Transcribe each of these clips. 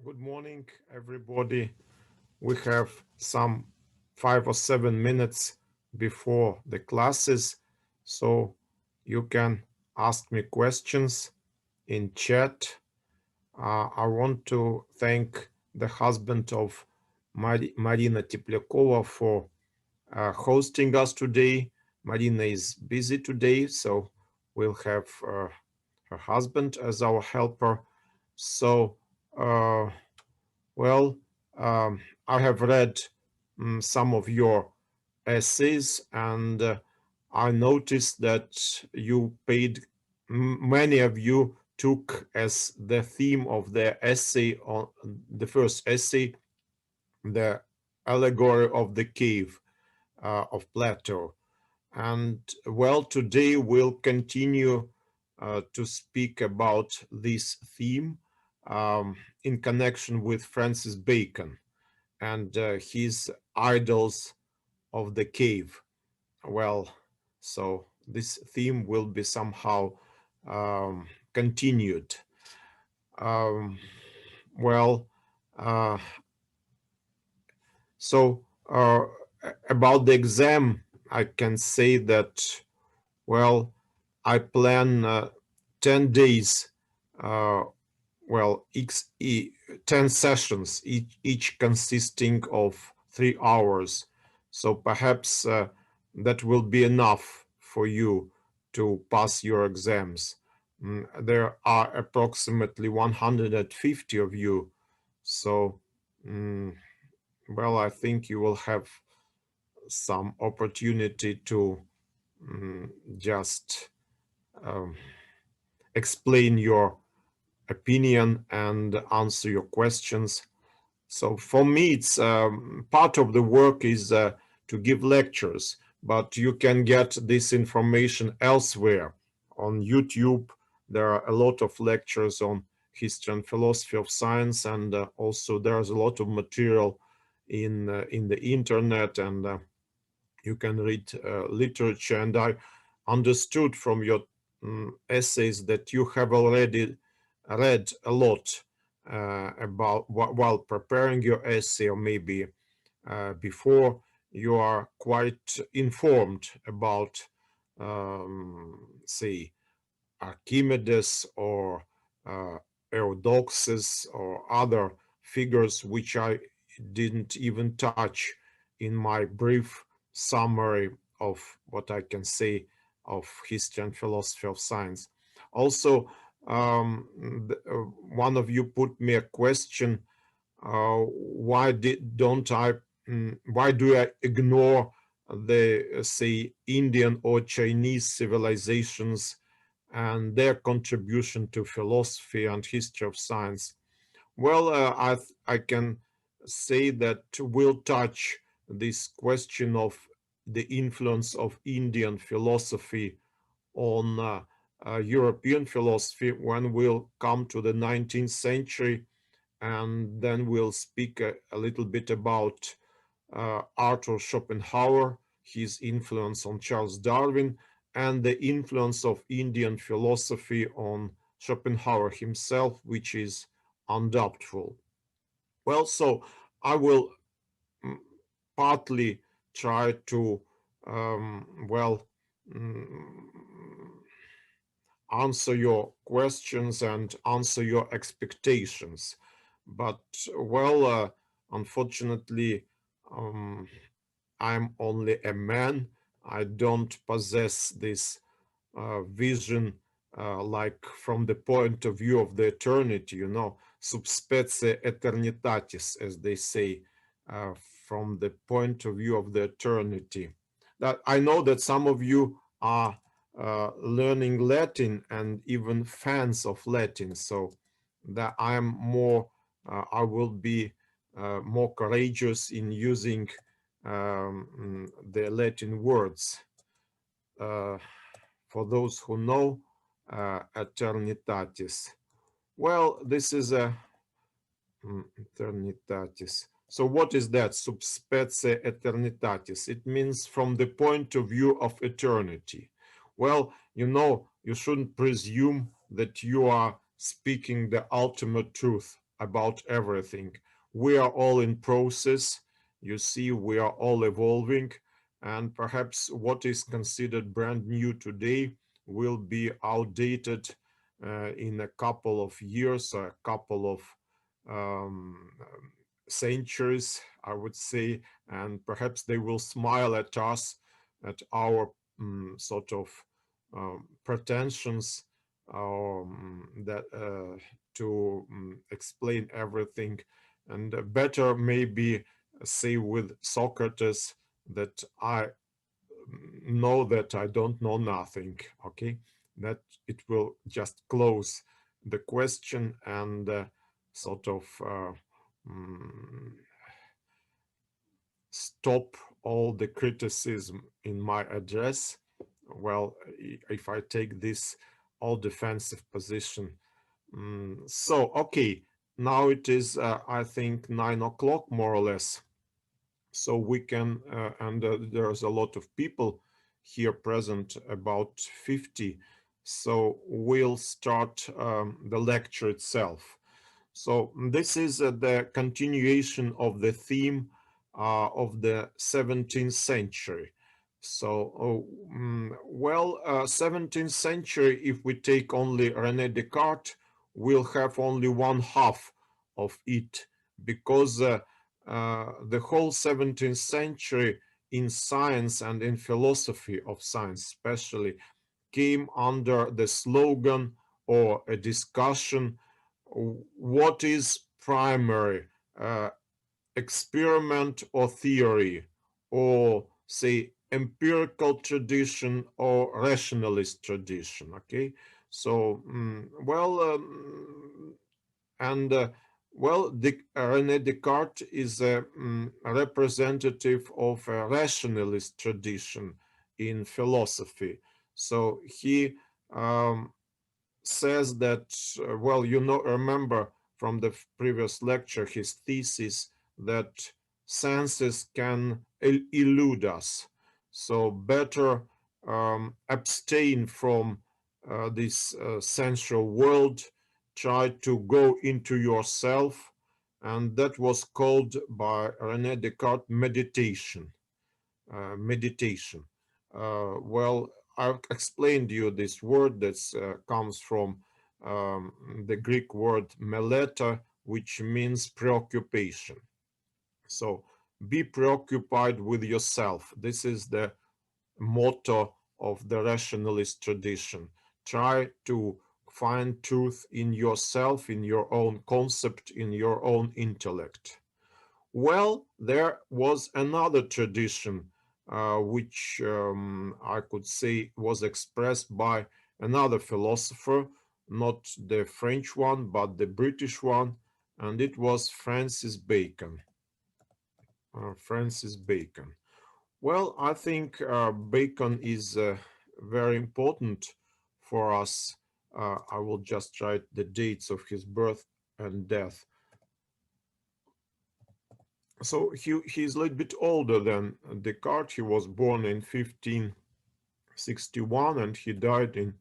Good morning, everybody. We have some 5 or 7 minutes before the classes, so you can ask me questions in chat. I want to thank the husband of Marina Teplякova for hosting us today. Marina is busy today, so we'll have her husband as our helper. So, uh, well, I have read some of your essays, and I noticed that you paid, many of you took as the theme of the essay, on the first essay, the allegory of the cave of Plato. And well, today we'll continue to speak about this theme in connection with Francis Bacon and his idols of the cave. Well, so this theme will be somehow continued. Um, well, uh, so about the exam, I can say that, well, I plan 10 days, uh, well, 10 sessions, each consisting of 3 hours. So perhaps that will be enough for you to pass your exams. There are approximately 150 of you. So, well, I think you will have some opportunity to just um, explain your opinion and answer your questions. So for me, it's part of the work is to give lectures, but you can get this information elsewhere. On YouTube, there are a lot of lectures on history and philosophy of science, and also there's a lot of material in the internet, and you can read literature. And I understood from your essays that you have already read a lot about while preparing your essay, or maybe before. You are quite informed about, say, Archimedes or Eudoxus or other figures which I didn't even touch in my brief summary of what I can say of history and philosophy of science. Also, one of you put me a question: why do I ignore the say Indian or Chinese civilizations and their contribution to philosophy and history of science? Well, I can say that we'll touch this question of the influence of Indian philosophy on European philosophy when we'll come to the 19th century, and then we'll speak a little bit about Arthur Schopenhauer, his influence on Charles Darwin, and the influence of Indian philosophy on Schopenhauer himself, which is undoubtful. Well, so I will partly try to, well, mm, answer your questions and answer your expectations. But, well, unfortunately, um, I'm only a man. I don't possess this vision like from the point of view of the eternity, sub specie eternitatis, as they say, uh, from the point of view of the eternity. That I know that some of you are learning Latin and even fans of Latin, so that I will be more courageous in using the Latin words. For those who know, eternitatis. Well, this is a eternitatis. So what is that? Sub specie eternitatis. It means from the point of view of eternity. Well, you shouldn't presume that you are speaking the ultimate truth about everything. We are all in process. You see, we are all evolving, and perhaps what is considered brand new today will be outdated in a couple of years or a couple of um, centuries, I would say, and perhaps they will smile at us, at our sort of pretensions that to explain everything, and better maybe say with Socrates that I know that I don't know nothing. Okay, that it will just close the question and sort of mm, stop all the criticism in my address. Well, if I take this all defensive position. So, okay, now it is, I think, 9 o'clock more or less. So we can, and there's a lot of people here present, about 50. So we'll start the lecture itself. So this is the continuation of the theme of the 17th century. So, 17th century, if we take only René Descartes, we'll have only one half of it, because the whole 17th century in science and in philosophy of science especially came under the slogan or a discussion: what is primary, uh, experiment or theory, or say empirical tradition or rationalist tradition. Okay, so and well, René Descartes is a representative of a rationalist tradition in philosophy. So he um, says that, well, remember from the previous lecture, his thesis that senses can elude us. So better abstain from this sensual world, try to go into yourself. And that was called by René Descartes meditation. Meditation. Well, I've explained to you this word that comes from the Greek word meleta, which means preoccupation. So be preoccupied with yourself. This is the motto of the rationalist tradition. Try to find truth in yourself, in your own concept, in your own intellect. Well, there was another tradition which I could say was expressed by another philosopher, not the French one, but the British one, and it was Francis Bacon. Francis Bacon. Well, I think Bacon is very important for us. I will just write the dates of his birth and death. So he's a little bit older than Descartes. He was born in 1561 and he died in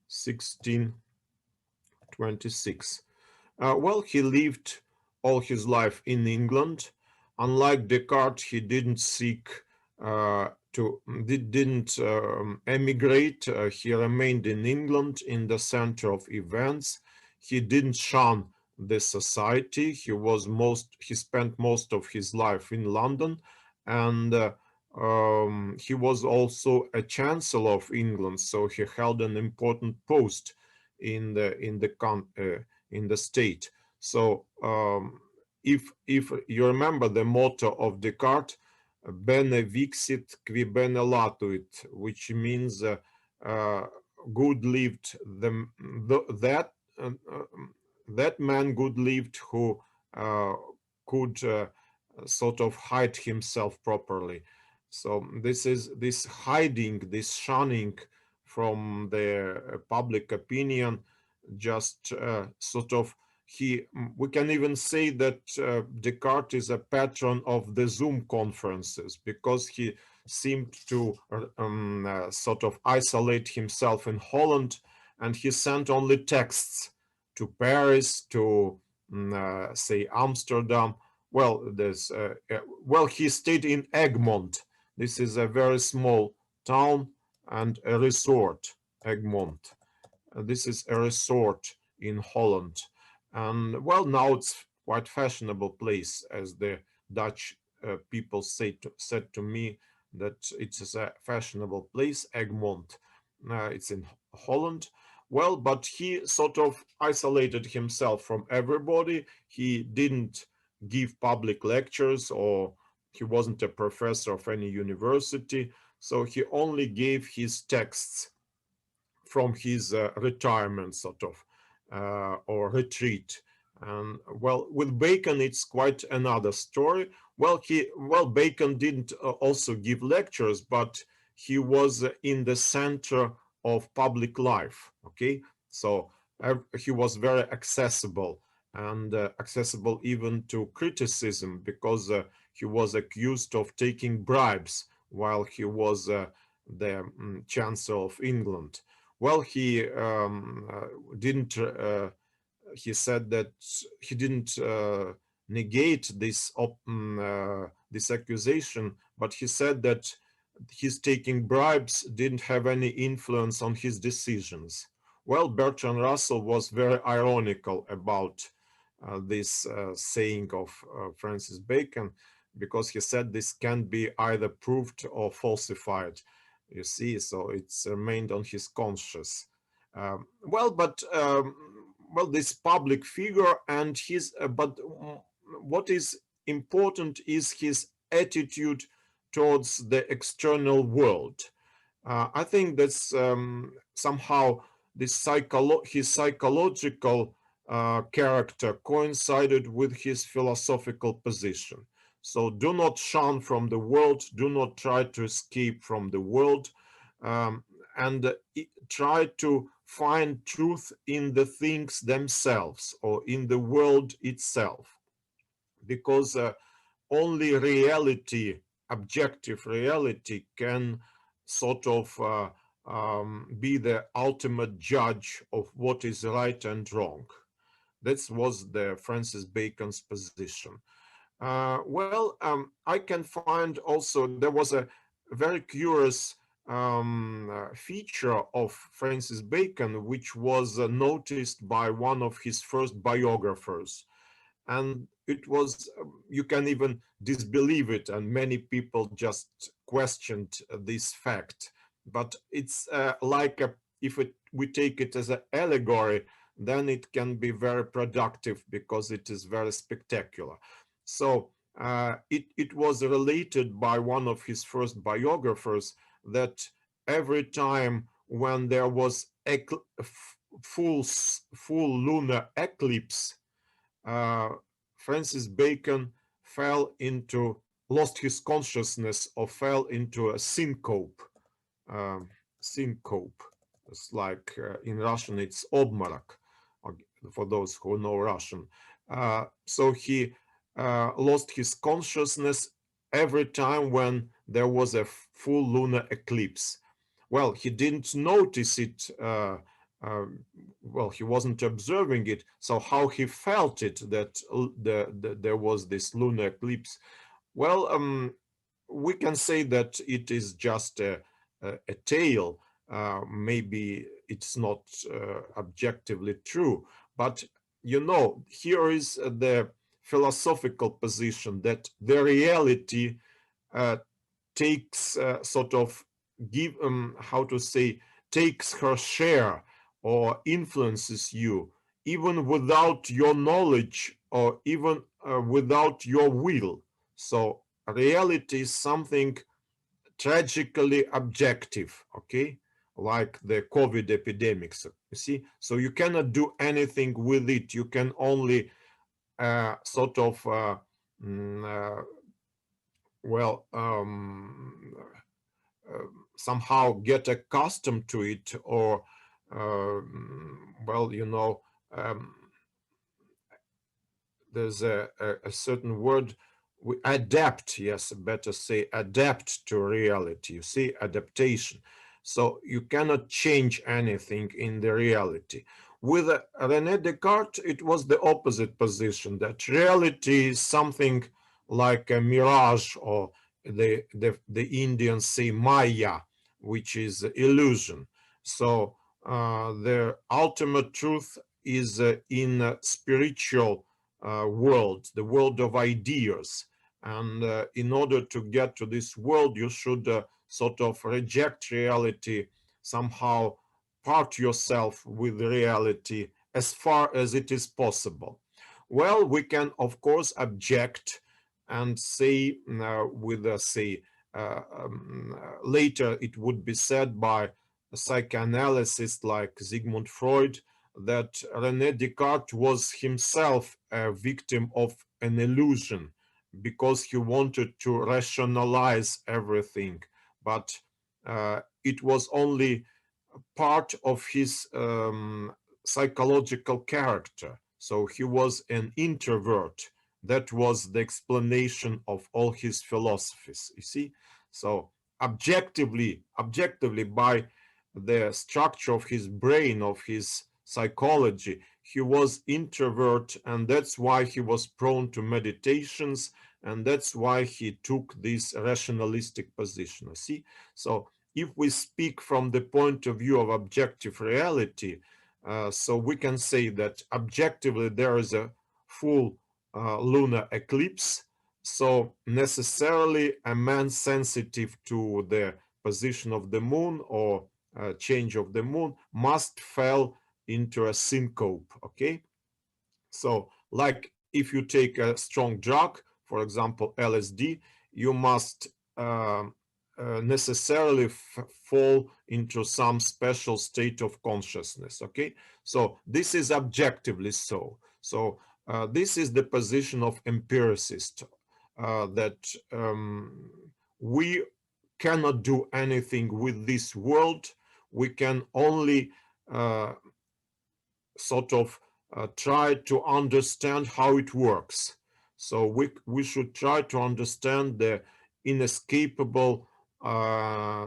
1626. Well, he lived all his life in England. Unlike Descartes, he didn't seek didn't emigrate. He remained in England in the center of events. He didn't shun the society. He spent most of his life in London, and he was also a chancellor of England, so he held an important post in the state. So if you remember the motto of Descartes, "Bene vixit qui bene latuit," which means good lived that man good lived who could sort of hide himself properly. So this hiding, this shunning from the public opinion, just sort of we can even say that Descartes is a patron of the Zoom conferences, because he seemed to sort of isolate himself in Holland, and he sent only texts to Paris, to say Amsterdam. Well, he stayed in Egmont. This is a very small town and a resort, Egmont. This is a resort in Holland. And well, now it's quite fashionable place, as the Dutch people said to me that it's a fashionable place, Egmont. It's in Holland. Well, but he sort of isolated himself from everybody. He didn't give public lectures, or he wasn't a professor of any university. So he only gave his texts from his retirement, sort of, or retreat. And well, with Bacon, it's quite another story. Bacon didn't also give lectures, but he was in the center of public life. Okay, so he was very accessible, and accessible even to criticism, because he was accused of taking bribes while he was the Chancellor of England. Well, he didn't. He said that he didn't negate this accusation, but he said that his taking bribes didn't have any influence on his decisions. Well, Bertrand Russell was very ironical about this saying of Francis Bacon, because he said this can be either proved or falsified. You see, so it's remained on his conscience. This public figure and his, what is important is his attitude towards the external world. I think that's somehow his psychological character coincided with his philosophical position. So do not shun from the world, do not try to escape from the world, and try to find truth in the things themselves or in the world itself. Because only reality, objective reality, can sort of be the ultimate judge of what is right and wrong. That was the Francis Bacon's position. I can find also there was a very curious feature of Francis Bacon, which was noticed by one of his first biographers. And it was, you can even disbelieve it, and many people just questioned this fact. But it's if we take it as an allegory, then it can be very productive because it is very spectacular. So it was related by one of his first biographers that every time when there was full lunar eclipse, Francis Bacon lost his consciousness or fell into a syncope. Syncope. It's like in Russian, it's obmarak, for those who know Russian. So he lost his consciousness every time when there was a full lunar eclipse. Well, he didn't notice it. He wasn't observing it. So how he felt it that there was this lunar eclipse? Well, we can say that it is just a tale. Maybe it's not objectively true, but here is the philosophical position that the reality takes sort of takes her share or influences you, even without your knowledge or even without your will. So reality is something tragically objective, okay? Like the COVID epidemics, you see? So you cannot do anything with it. You can only sort of, somehow get accustomed to it, or, there's a certain word, we adapt, yes, better say adapt to reality, you see, adaptation. So you cannot change anything in the reality. With René Descartes, it was the opposite position, that reality is something like a mirage, or the Indians say Maya, which is illusion. So the ultimate truth is in spiritual world, the world of ideas. And in order to get to this world, you should sort of reject reality, somehow part yourself with reality as far as it is possible. Well, we can, of course, object and say, later it would be said by a psychoanalyst like Sigmund Freud that René Descartes was himself a victim of an illusion because he wanted to rationalize everything. But it was only part of his psychological character. So he was an introvert. That was the explanation of all his philosophies, you see? So objectively by the structure of his brain, of his psychology, he was introvert, and that's why he was prone to meditations, and that's why he took this rationalistic position, you see? So if we speak from the point of view of objective reality, so we can say that objectively there is a full lunar eclipse. So necessarily a man sensitive to the position of the moon or change of the moon must fall into a syncope, okay? So like if you take a strong drug, for example, LSD, you must necessarily fall into some special state of consciousness, okay? So this is objectively so. So this is the position of empiricist, that we cannot do anything with this world. We can only sort of try to understand how it works. So we should try to understand the inescapable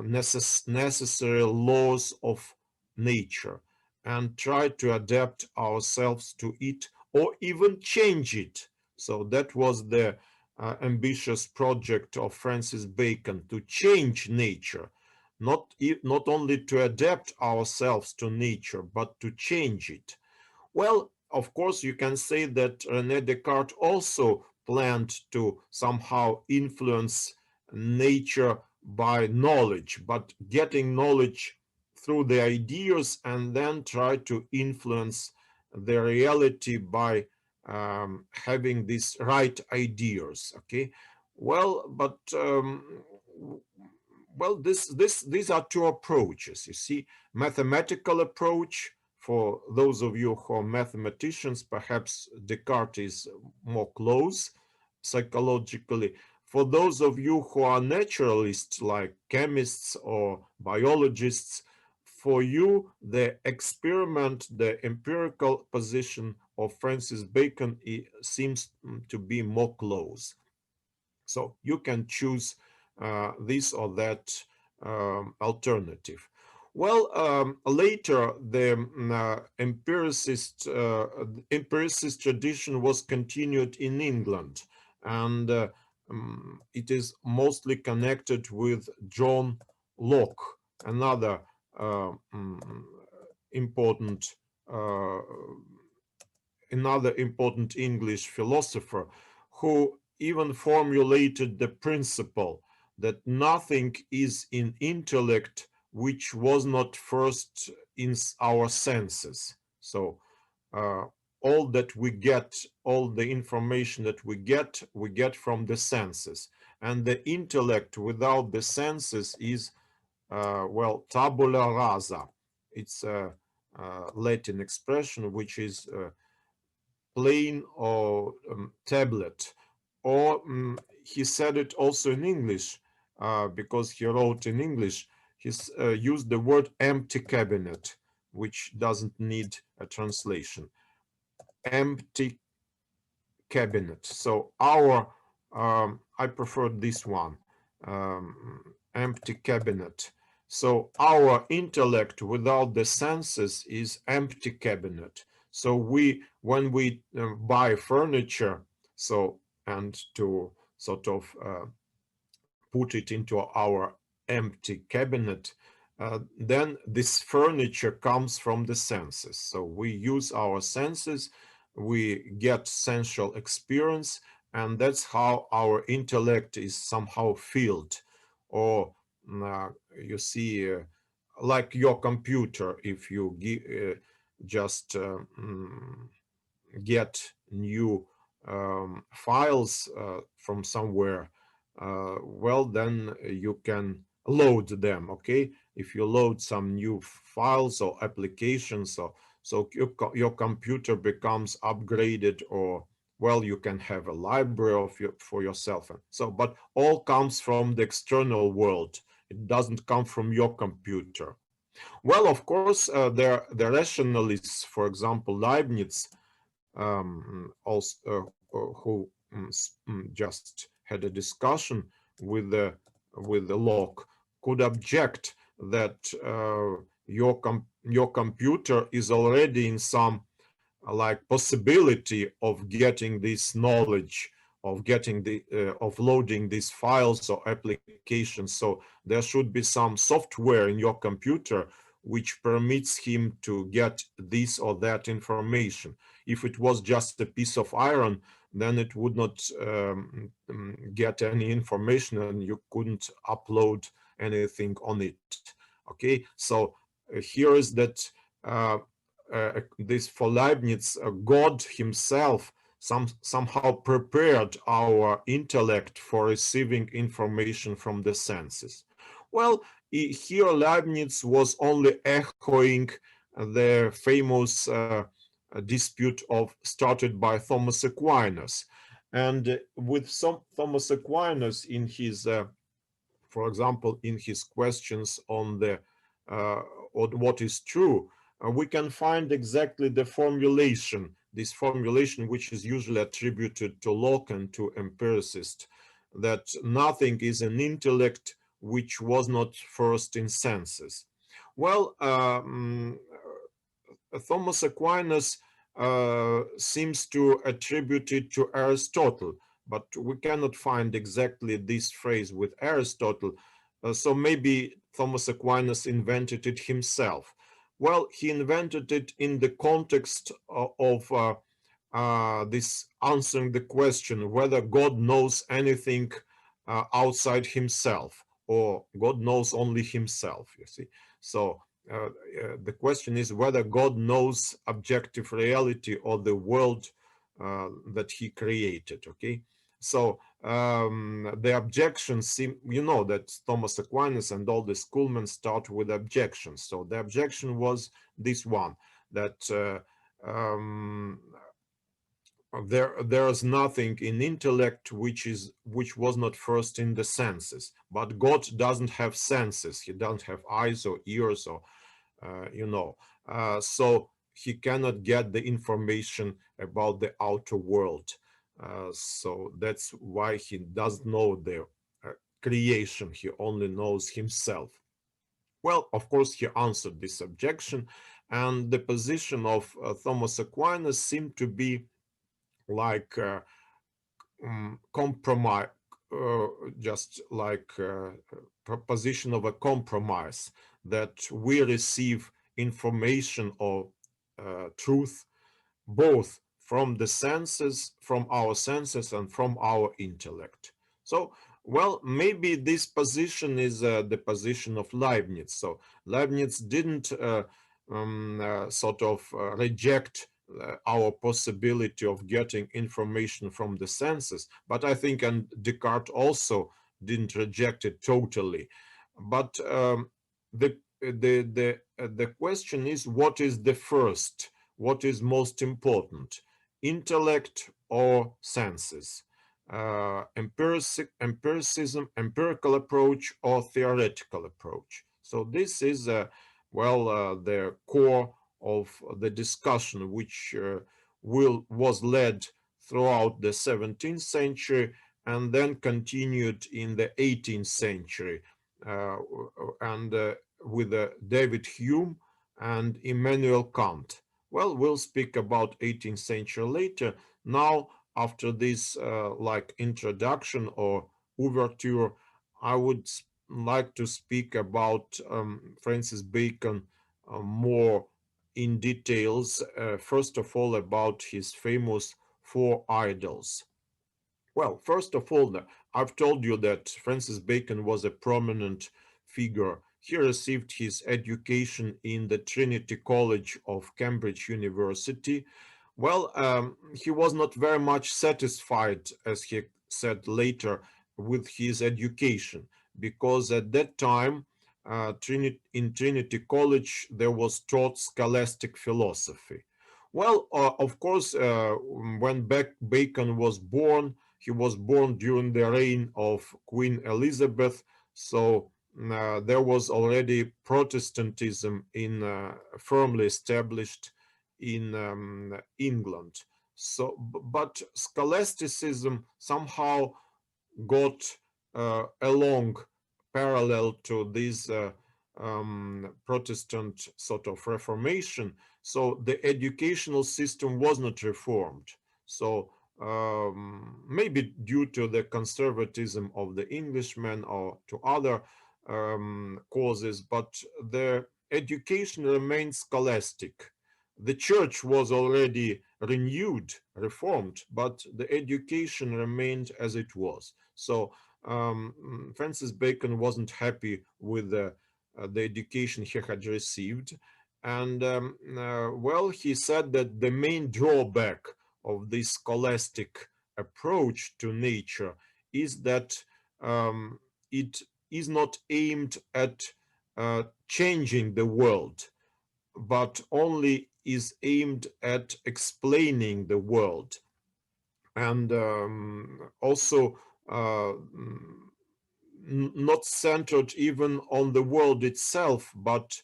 necessary laws of nature and try to adapt ourselves to it or even change it. So that was the ambitious project of Francis Bacon, to change nature, not only to adapt ourselves to nature, but to change it. Well, of course, you can say that René Descartes also planned to somehow influence nature by knowledge, but getting knowledge through the ideas and then try to influence the reality by having these right ideas. Okay, well, but well, these are two approaches. You see, mathematical approach. For those of you who are mathematicians, perhaps Descartes is more close psychologically. For those of you who are naturalists, like chemists or biologists, for you, the experiment, the empirical position of Francis Bacon seems to be more close. So you can choose this or that alternative. Well, later the empiricist tradition was continued in England, and it is mostly connected with John Locke, another important uh, English philosopher, who even formulated the principle that nothing is in intellect which was not first in our senses. So all that we get, all the information that we get from the senses. And the intellect without the senses is, well, tabula rasa. It's a Latin expression which is plain or tablet. Or he said it also in English, because he wrote in English. He used the word empty cabinet, which doesn't need a translation. Empty cabinet. So I prefer this one, empty cabinet. So our intellect without the senses is empty cabinet. So when we buy furniture, so and to sort of put it into our empty cabinet, then this furniture comes from the senses. So we use our senses, we get sensual experience, and that's how our intellect is somehow filled. Or you see, like your computer, if you just get new files from somewhere, well, then you can load them, okay? If you load some new files or applications, so your computer becomes upgraded, or, well, you can have a library for yourself. And so, but all comes from the external world. It doesn't come from your computer. Well, of course, the rationalists, for example, Leibniz, also who just had a discussion with the Locke, could object that your computer is already in some like possibility of getting this knowledge, of getting of loading these files or applications. So there should be some software in your computer which permits him to get this or that information. If it was just a piece of iron, then it would not get any information, and you couldn't upload anything on it. Okay, so here is that this for Leibniz, God himself somehow prepared our intellect for receiving information from the senses. Well, here Leibniz was only echoing the famous dispute started by Thomas Aquinas. And with some Thomas Aquinas in his, for example, in his questions on what is true, we can find exactly the formulation, this formulation which is usually attributed to Locke and to empiricists, that nothing is an intellect which was not first in senses. Well, Thomas Aquinas seems to attribute it to Aristotle, but we cannot find exactly this phrase with Aristotle. So maybe Thomas Aquinas invented it himself. Well, he invented it in the context of this answering the question whether God knows anything outside himself, or God knows only himself, you see. So the question is whether God knows objective reality or the world that he created, okay? So the objections seem, you know, that Thomas Aquinas and all the schoolmen start with objections. So the objection was this one, that there's nothing in intellect which was not first in the senses. But God doesn't have senses. He doesn't have eyes or ears, or you know, so he cannot get the information about the outer world. So that's why he doesn't know the creation. He only knows himself. Well, of course, he answered this objection, and the position of Thomas Aquinas seemed to be like compromise, just like proposition of a compromise, that we receive information or truth both from the senses, from our senses, and from our intellect. So, well, maybe this position is the position of Leibniz. So Leibniz didn't sort of reject our possibility of getting information from the senses, but I think, and Descartes also didn't reject it totally. But the question is, what is the first? What is most important, intellect or senses? Empiricism, empirical approach, or theoretical approach? So this is, the core of the discussion, which was led throughout the 17th century and then continued in the 18th century. uh, and with David Hume and Immanuel Kant. Well, we'll speak about 18th century later. Now, after this like introduction or overture, I would like to speak about Francis Bacon more in details. First of all, about his famous four idols. Well, first of all, I've told you that Francis Bacon was a prominent figure. He received his education in the Trinity College of Cambridge University. Well, he was not very much satisfied, as he said later, with his education, because at that time, in Trinity College, there was taught scholastic philosophy. Well, of course, when Bacon was born, he was born during the reign of Queen Elizabeth, so there was already Protestantism firmly established in England. So, but scholasticism somehow got along parallel to this Protestant sort of Reformation. So the educational system was not reformed. So maybe due to the conservatism of the Englishmen or to other causes, but the education remained scholastic. The church was already renewed, reformed, but the education remained as it was. So Francis Bacon wasn't happy with the education he had received. And well, he said that the main drawback of this scholastic approach to nature is that it is not aimed at changing the world, but only is aimed at explaining the world. And also not centered even on the world itself, but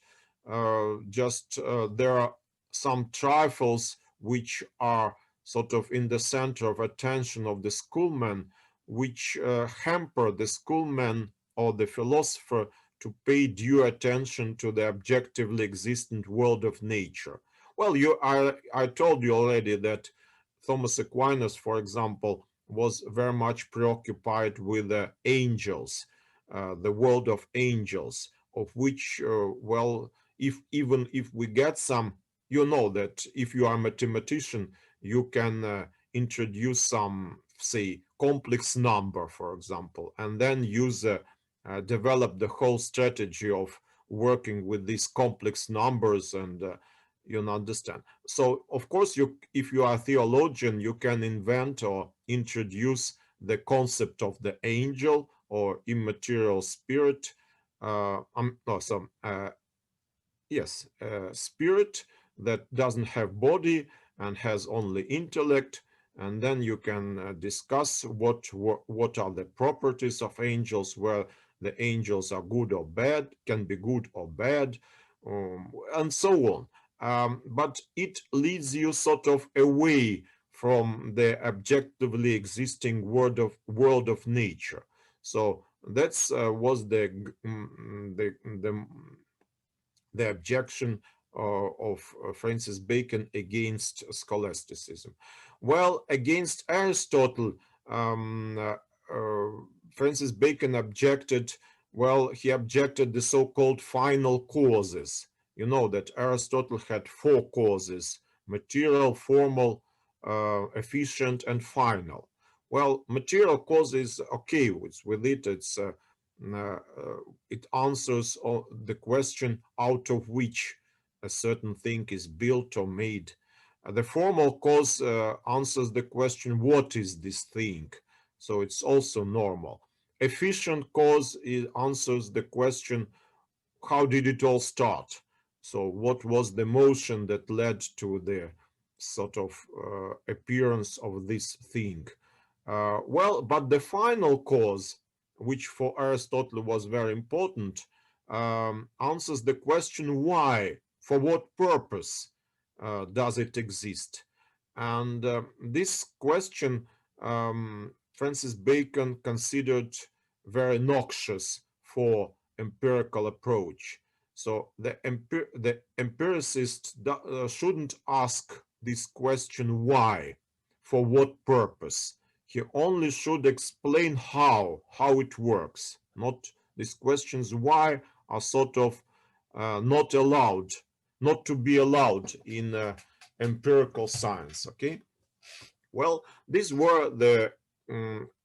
just there are some trifles which are sort of in the center of attention of the schoolman, which hamper the schoolman or the philosopher to pay due attention to the objectively existent world of nature. Well, I told you already that Thomas Aquinas, for example, was very much preoccupied with the angels, the world of angels, of which, well, even if we get some, you know that if you are a mathematician, you can introduce some, say, complex number, for example, and then develop the whole strategy of working with these complex numbers and you understand. So of course, if you are a theologian, you can invent or introduce the concept of the angel or immaterial spirit. No, so yes, spirit that doesn't have body and has only intellect. And then you can discuss what are the properties of angels, where the angels are good or bad, can be good or bad, and so on. But it leads you sort of away from the objectively existing world of nature. So that's was the objection of Francis Bacon against scholasticism. Well, against Aristotle, um, uh, uh, Francis Bacon objected, well, he objected the so-called final causes. You know that Aristotle had four causes: material, formal, efficient, and final. Well, material cause is okay with it. Uh, it answers the question out of which a certain thing is built or made. The formal cause answers the question, what is this thing? So it's also normal. Efficient cause answers the question, how did it all start? So what was the motion that led to the sort of appearance of this thing? Well, but the final cause, which for Aristotle was very important, answers the question why, for what purpose does it exist? And this question Francis Bacon considered very noxious for empirical approach. So the empiricist shouldn't ask this question why, for what purpose. He only should explain how it works. Not these questions why are sort of not allowed, not to be allowed in empirical science. Okay. Well, these were the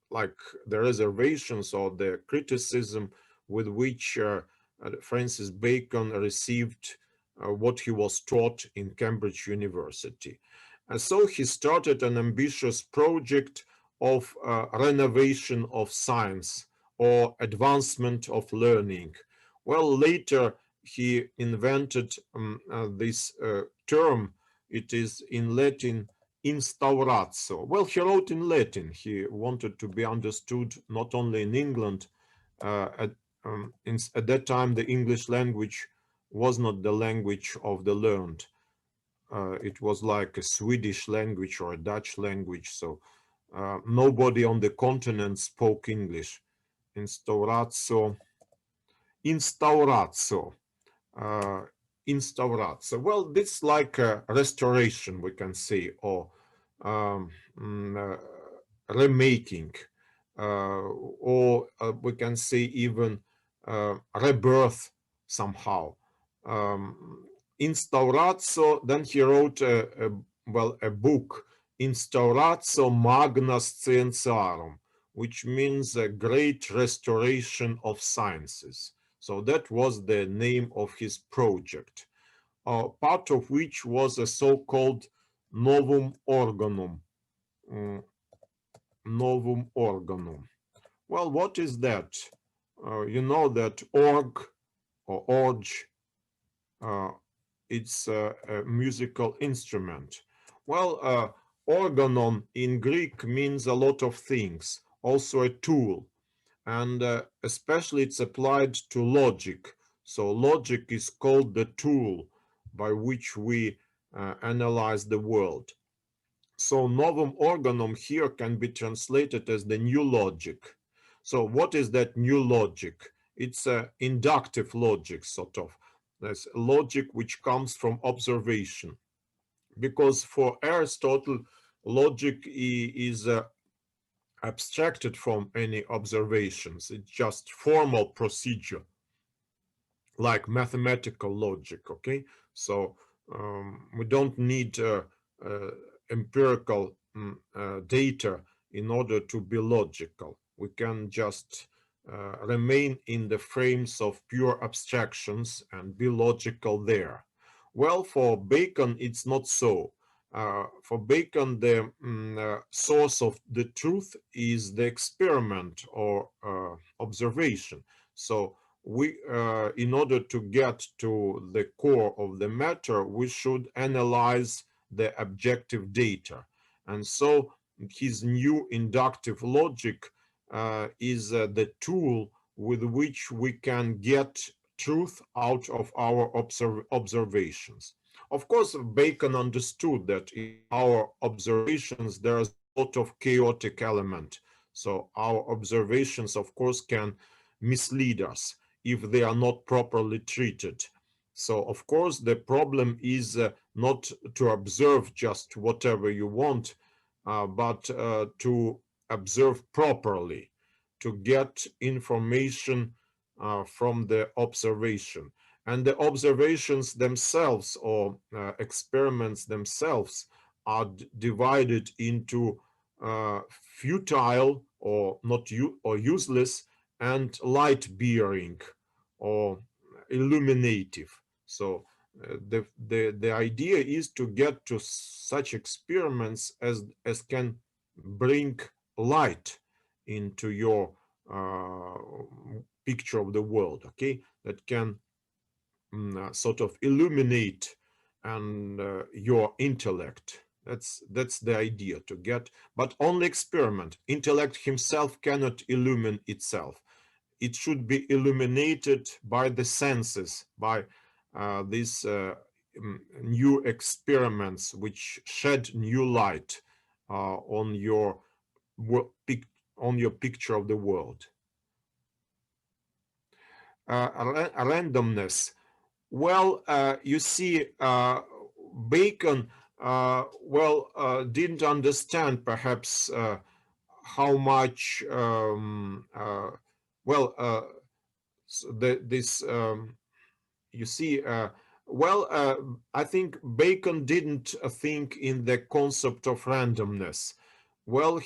like the reservations or the criticism with which Francis Bacon received what he was taught in Cambridge University. And so he started an ambitious project of renovation of science or advancement of learning. Well, later he invented this term. It is in Latin instauratio. Well, he wrote in Latin. He wanted to be understood not only in England. At that time, the English language was not the language of the learned. It was like a Swedish language or a Dutch language. So nobody on the continent spoke English. Instauratio. Instauratio. Uh, instauratio. Well, this is like a restoration, we can say, or um, remaking, or we can say even rebirth somehow. Instauratio, then he wrote a book, Instauratio Magna Scientiarum, which means a great restoration of sciences. So that was the name of his project, part of which was a so-called Novum Organum. mm, Novum Organum. Well, what is that? You know that org or org, uh, it's a musical instrument. Well, organon in Greek means a lot of things, also a tool, and especially it's applied to logic. So logic is called the tool by which we analyze the world. So novum organum here can be translated as the new logic. So what is that new logic? It's a inductive logic, sort of. That's logic which comes from observation. Because for Aristotle, logic is abstracted from any observations. It's just formal procedure, like mathematical logic, okay? So we don't need uh, empirical data in order to be logical. We can just remain in the frames of pure abstractions and be logical there. Well, for Bacon, it's not so. For Bacon, the source of the truth is the experiment or observation. So we, in order to get to the core of the matter, we should analyze the objective data. And so his new inductive logic is the tool with which we can get truth out of our observations. Of course, Bacon understood that in our observations there's a lot of chaotic element. So our observations, of course, can mislead us if they are not properly treated. So, of course, the problem is not to observe just whatever you want, but to observe properly, to get information from the observation. And the observations themselves or experiments themselves are divided into futile or not or useless and light bearing or illuminative. So the idea is to get to such experiments as can bring light into your picture of the world, okay, that can sort of illuminate and your intellect. That's the idea to get, but only experiment. Intellect himself cannot illumine itself. It should be illuminated by the senses, by these new experiments which shed new light on your picture of the world. randomness. Well, you see, Bacon, didn't understand perhaps how much, well, this, you see, I think Bacon didn't think in the concept of randomness. Well,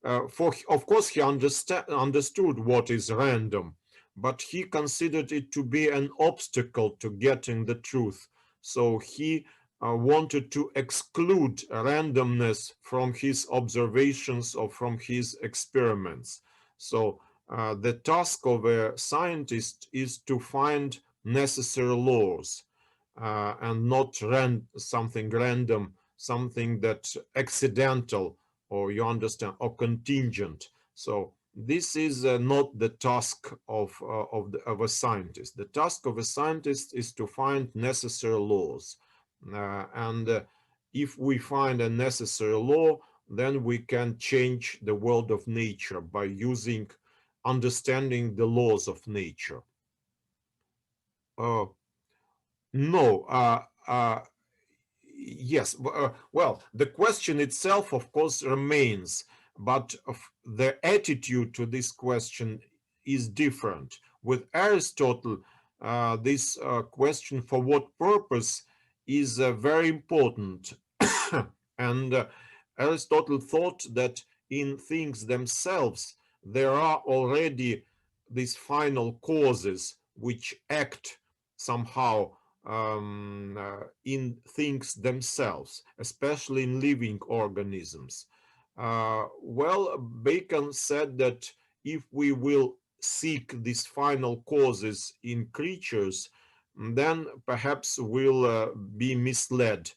of course, he understood what is random, but he considered it to be an obstacle to getting the truth. So he wanted to exclude randomness from his observations or from his experiments. So the task of a scientist is to find necessary laws and not something random, something that accidental, or you understand, or contingent. So this is not the task of a scientist. The task of a scientist is to find necessary laws. And if we find a necessary law, then we can change the world of nature by using understanding the laws of nature. Uh, no, yes. Well, the question itself, of course, remains, but the attitude to this question is different. With Aristotle, this question, for what purpose, is very important. And Aristotle thought that in things themselves, there are already these final causes which act somehow in things themselves, especially in living organisms. Bacon said that if we will seek these final causes in creatures, then perhaps we'll be misled.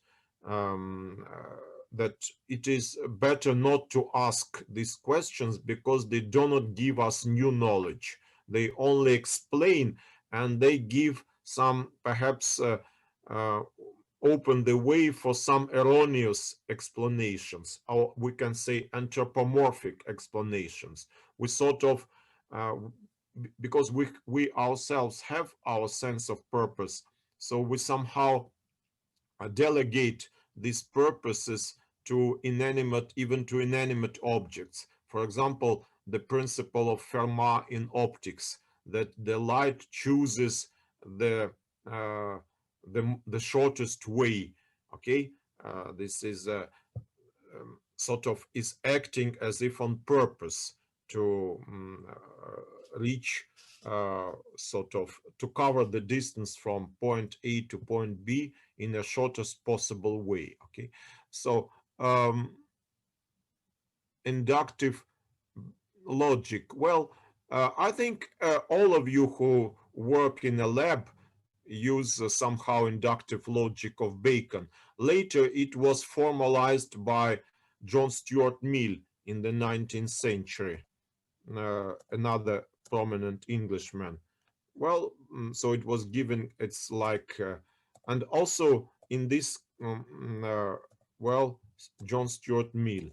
That it is better not to ask these questions because they do not give us new knowledge. They only explain, and they give some perhaps uh, open the way for some erroneous explanations, or we can say anthropomorphic explanations. We sort of, uh, because we ourselves have our sense of purpose, so we somehow delegate these purposes to inanimate, even to inanimate objects. For example, the principle of Fermat in optics, that the light chooses the the shortest way. Okay, this is sort of is acting as if on purpose to reach sort of to cover the distance from point A to point B in the shortest possible way. Okay, so inductive logic. Well, I think all of you who work in a lab use somehow inductive logic of Bacon. Later, it was formalized by John Stuart Mill in the 19th century, another prominent Englishman. Well, so it was given, it's like, and also in this, John Stuart Mill.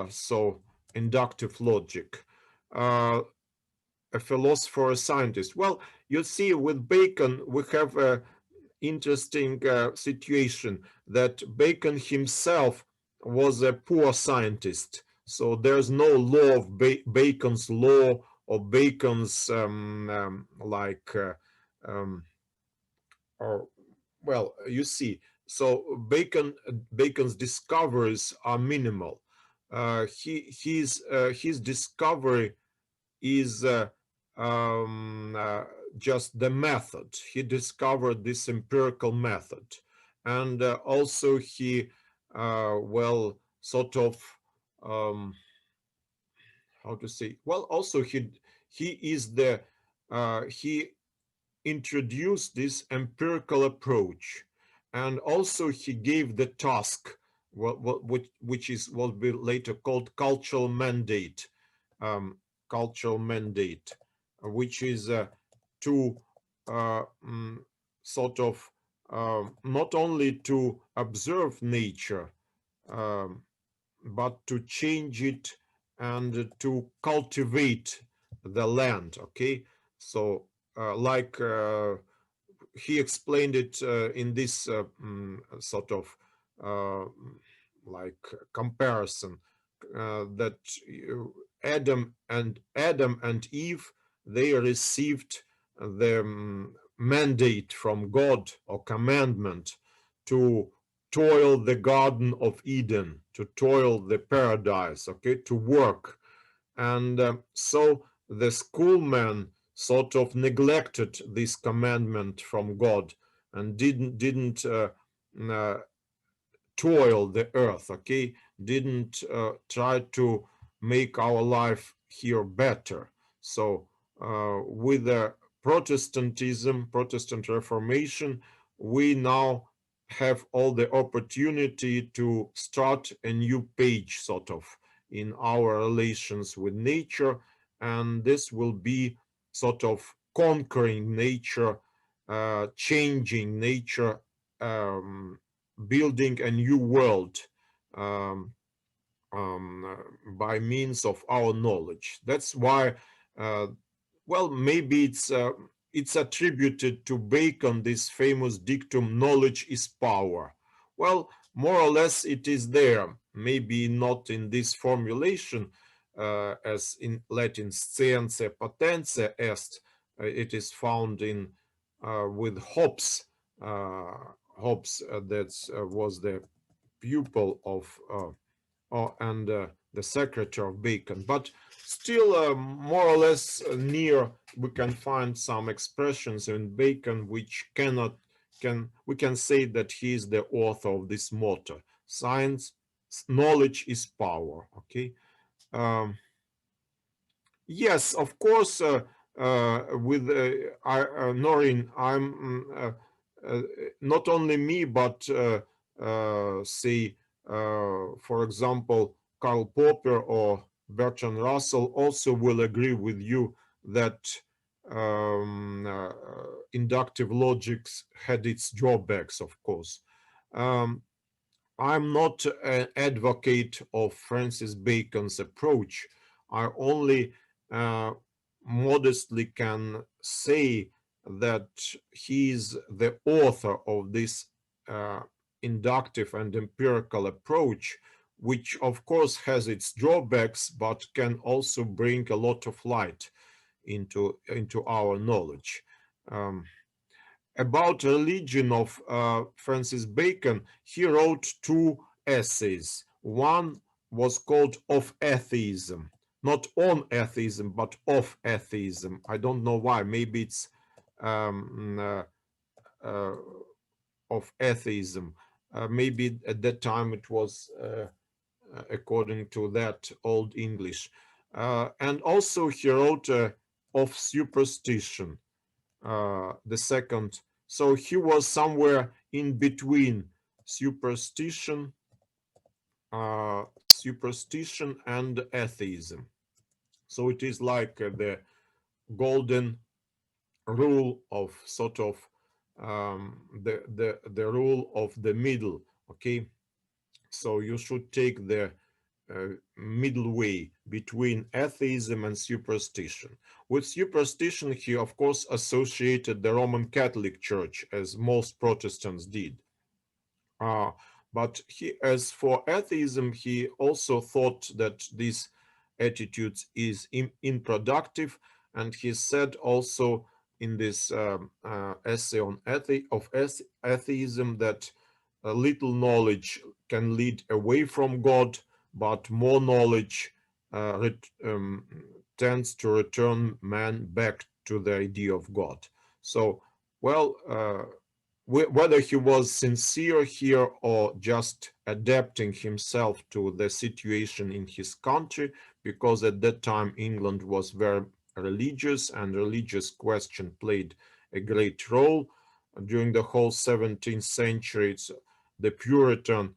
So inductive logic. Uh, a philosopher, a scientist. Well, you see, with Bacon, we have a interesting situation that Bacon himself was a poor scientist. So there's no law of Bacon's law or Bacon's or you see. So Bacon's discoveries are minimal. His discovery is just the method. He discovered this empirical method, and also he, sort of, um, how to say? Well, also he is the he introduced this empirical approach, and also he gave the task, which is what will be later called um, cultural mandate, which is to sort of not only to observe nature, um, but to change it and to cultivate the land. Okay, So like he explained it in this sort of uh, like comparison that Adam and Eve, they received the mandate from God or commandment to toil the Garden of Eden, to toil the paradise, okay, to work. And so the schoolman sort of neglected this commandment from God and didn't uh, toil the earth, okay, didn't try to make our life here better. So with the Protestant Reformation, we now have all the opportunity to start a new page, sort of, in our relations with nature, and this will be sort of conquering nature, changing nature, building a new world um, by means of our knowledge. That's why, uh, well, maybe it's attributed to Bacon, this famous dictum, knowledge is power. Well, more or less it is there, maybe not in this formulation, as in Latin scientia potentia est, it is found in with Hobbes. That was the pupil of and the secretary of Bacon, but still more or less near we can find some expressions in Bacon which we can say that he is the author of this motto: science, knowledge is power. Okay. Um, yes, of course. With Noreen, uh, not only me, but say, for example, Karl Popper or Bertrand Russell also will agree with you that inductive logics had its drawbacks, of course. Um, I'm not an advocate of Francis Bacon's approach. I only uh, modestly can say that he's the author of this uh, inductive and empirical approach, which of course has its drawbacks, but can also bring a lot of light into our knowledge. Um, about religion of Francis Bacon, he wrote two essays. One was called Of Atheism, not on atheism, but of atheism. I don't know why. Maybe it's um, uh, of atheism. Maybe at that time it was according to that Old English. And also he wrote Of Superstition, the second. So he was somewhere in between superstition, superstition and atheism. So it is like the golden rule of sort of the rule of the middle. Okay, so you should take the middle way between atheism and superstition. With superstition, he of course associated the Roman Catholic Church, as most Protestants did. Uh, but as for atheism, he also thought that this attitude is unproductive, and he said also in this essay on atheism that little knowledge can lead away from God, but more knowledge tends to return man back to the idea of God. So, well, whether he was sincere here or just adapting himself to the situation in his country, because at that time England was very religious and religious question played a great role. During the whole 17th century, the Puritan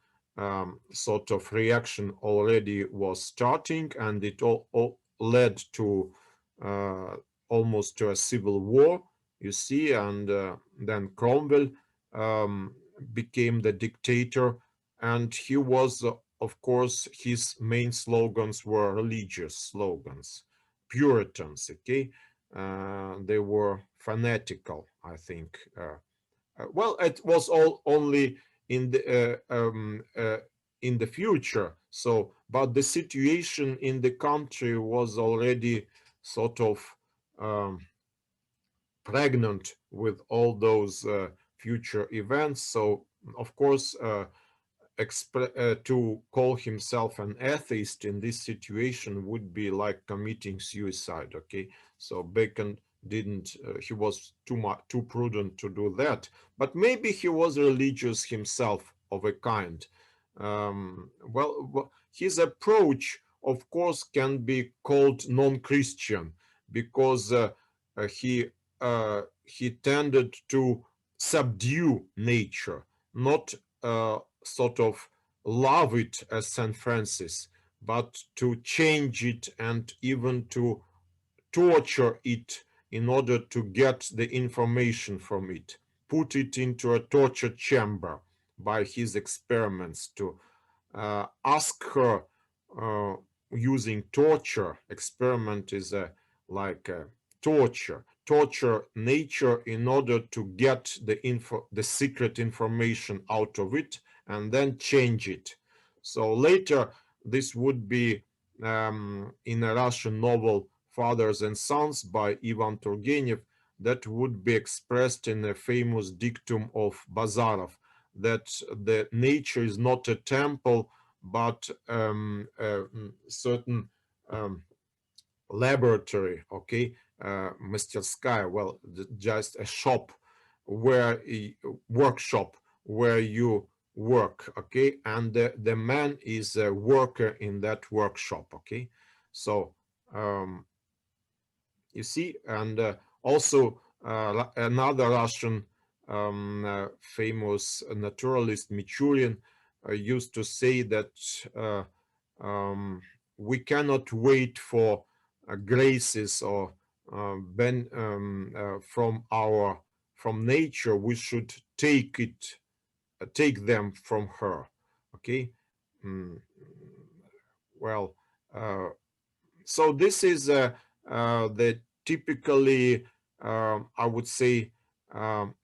sort of reaction already was starting, and it all led to almost to a civil war, you see, and then Cromwell became the dictator, and he was, of course, his main slogans were religious slogans, Puritans, okay? they were fanatical, I think. Well, it was all only in the future. So, but the situation in the country was already sort of um, pregnant with all those future events. So, of course, to call himself an atheist in this situation would be like committing suicide. Okay, so Bacon didn't. He was too prudent to do that. But maybe he was religious himself of a kind. His approach, of course, can be called non-Christian because he he tended to subdue nature, not sort of love it as St. Francis, but to change it and even to torture it in order to get the information from it, put it into a torture chamber by his experiments to ask her uh, using torture. Experiment is like a torture nature in order to get the secret information out of it and then change it. So later this would be in a Russian novel Fathers and Sons by Ivan Turgenev, that would be expressed in a famous dictum of Bazarov, that the nature is not a temple but a certain laboratory, okay, мастерская, well, just a shop, where a workshop where you work, okay, and the man is a worker in that workshop, okay. So you see, and also another Russian famous naturalist, Michurin, used to say that uh, um, we cannot wait for graces or from nature. We should take them from her. Okay. Mm, well, uh, so this is the typically, I would say,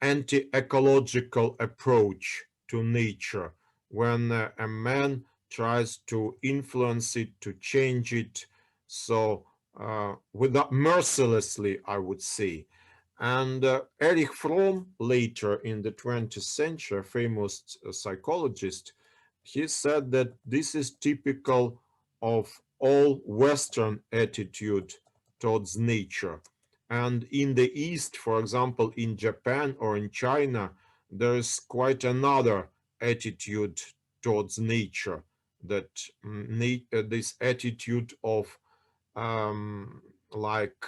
anti-ecological approach to nature, when a man tries to influence it, to change it, so without mercilessly, I would say. And Erich Fromm, later in the 20th century, a famous psychologist, he said that this is typical of all Western attitude towards nature. And in the East, for example, in Japan or in China, there is quite another attitude towards nature, that this attitude of like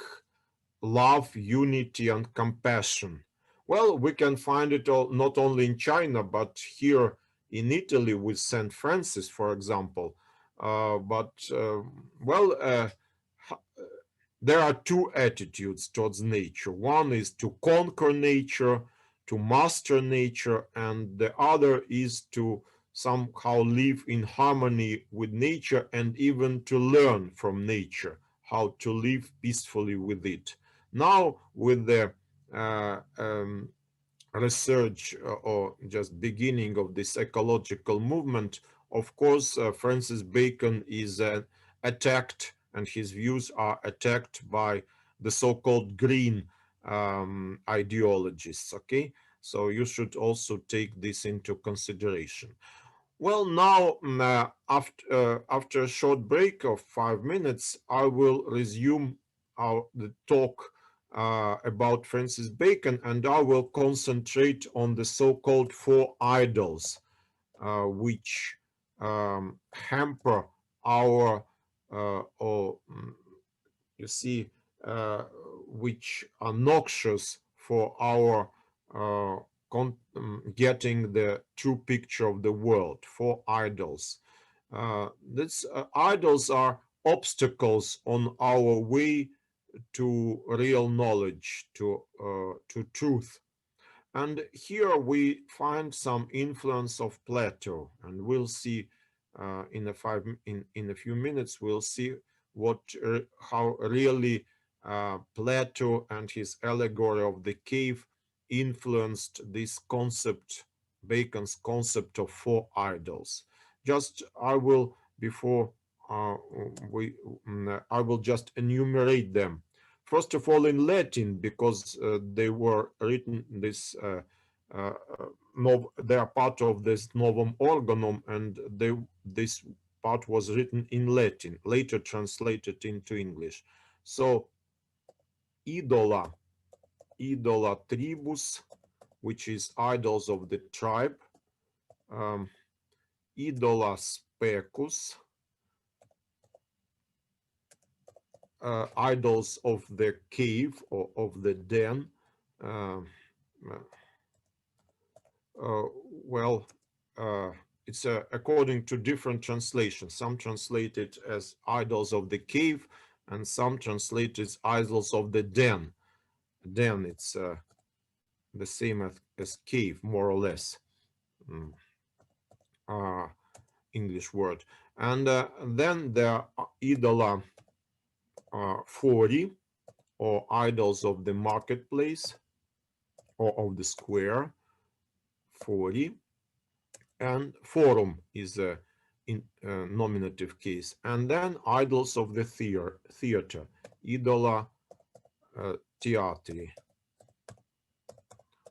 love, unity, and compassion. Well, we can find it all, not only in China, but here in Italy with St. Francis, for example. But, well, there are two attitudes towards nature. One is to conquer nature, to master nature, and the other is to somehow live in harmony with nature and even to learn from nature how to live peacefully with it. Now, with the research or just beginning of this ecological movement, of course, Francis Bacon is attacked, and his views are attacked by the so-called green ideologists. Okay, so you should also take this into consideration. Well, now, after a short break of 5 minutes, I will resume the talk about Francis Bacon, and I will concentrate on the so-called four idols, which hamper our, or you see, uh, which are noxious for our getting the true picture of the world. For idols, these idols are obstacles on our way to real knowledge, to truth. And here we find some influence of Plato, and we'll see in a few minutes we'll see what how really Plato and his allegory of the cave influenced this concept, Bacon's concept of four idols. Just I will before I will just enumerate them. First of all, in Latin, because they were written this. Uh, they are part of this Novum Organum, and this part was written in Latin, later translated into English. So idola, idola tribus, which is idols of the tribe, um, idola specus, idols of the cave or of the den. Uh, uh, well, uh, it's according to different translations. Some translate it as idols of the cave, and some translate it as idols of the den. Den, it's the same as cave, more or less. Mm. English word. And then there are idola 40, or idols of the marketplace or of the square, 40. And forum is a nominative case. And then idols of the theater, idola teatri.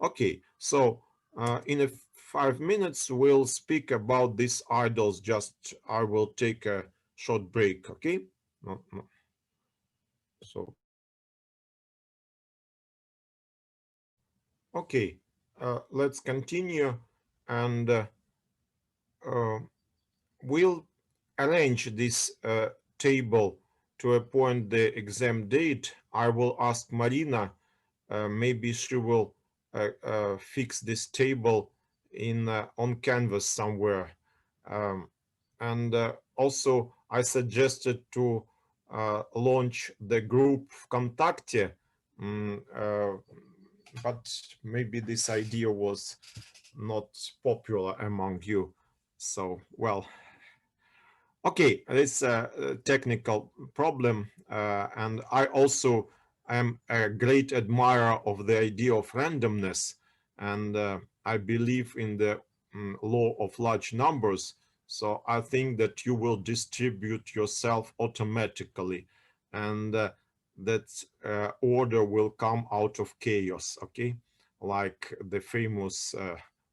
Okay, so in 5 minutes we'll speak about these idols. Just I will take a short break. Okay. No, no. So okay, let's continue, and uh, we'll arrange this table to appoint the exam date. I will ask Marina, maybe she will fix this table in on Canvas somewhere. Um, and also, I suggested to launch the group Vkontakte, but maybe this idea was not popular among you. So, well, okay, it's a technical problem, and I also am a great admirer of the idea of randomness, and I believe in the law of large numbers. So I think that you will distribute yourself automatically, and that order will come out of chaos. Okay, like the famous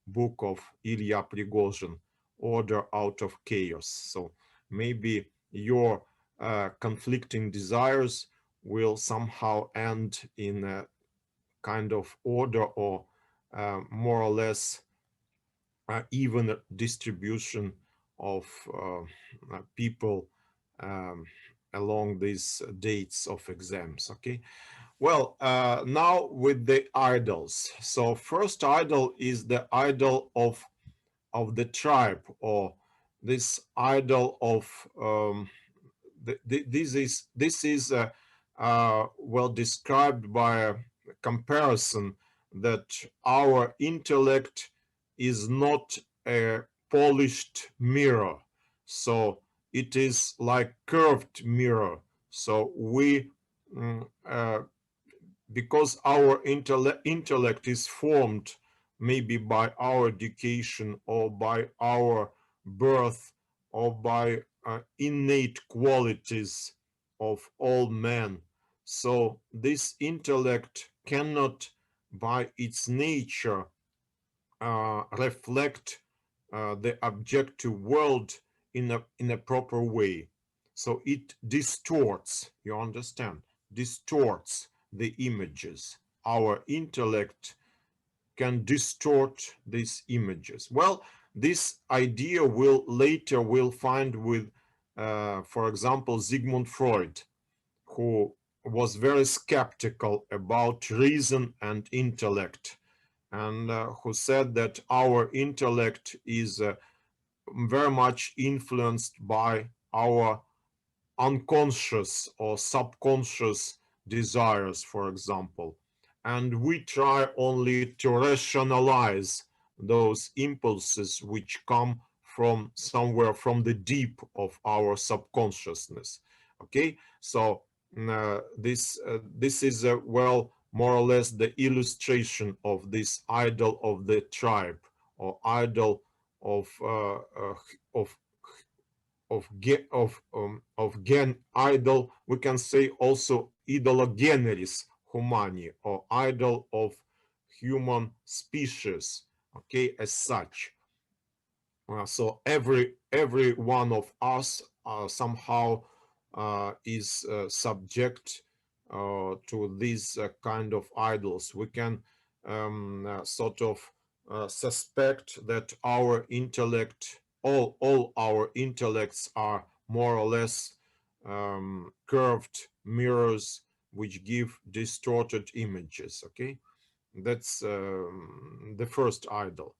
book of Ilya Prigozhin, Order Out of Chaos. So maybe your conflicting desires will somehow end in a kind of order, or more or less even distribution of people um, along these dates of exams. Okay, well, now with the idols. So first idol is the idol of the tribe, or this idol of this is well described by a comparison that our intellect is not a polished mirror, so it is like curved mirror. So we because our intellect is formed maybe by our education or by our birth or by innate qualities of all men. So this intellect cannot by its nature reflect the objective world in a proper way. So it distorts, you understand, distorts the images. Our intellect can distort these images. Well, this idea we'll find with, for example, Sigmund Freud, who was very skeptical about reason and intellect, and who said that our intellect is very much influenced by our unconscious or subconscious desires, for example. And we try only to rationalize those impulses which come from somewhere from the deep of our subconsciousness. Okay, so this is well, more or less the illustration of this idol of the tribe, or idol of of gen idol. We can say also idola generis humani, or idol of human species, okay, as such. So every one of us somehow is subject to these kind of idols. We can sort of suspect that our intellect, all our intellects are more or less curved mirrors which give distorted images. Okay, that's the first idol.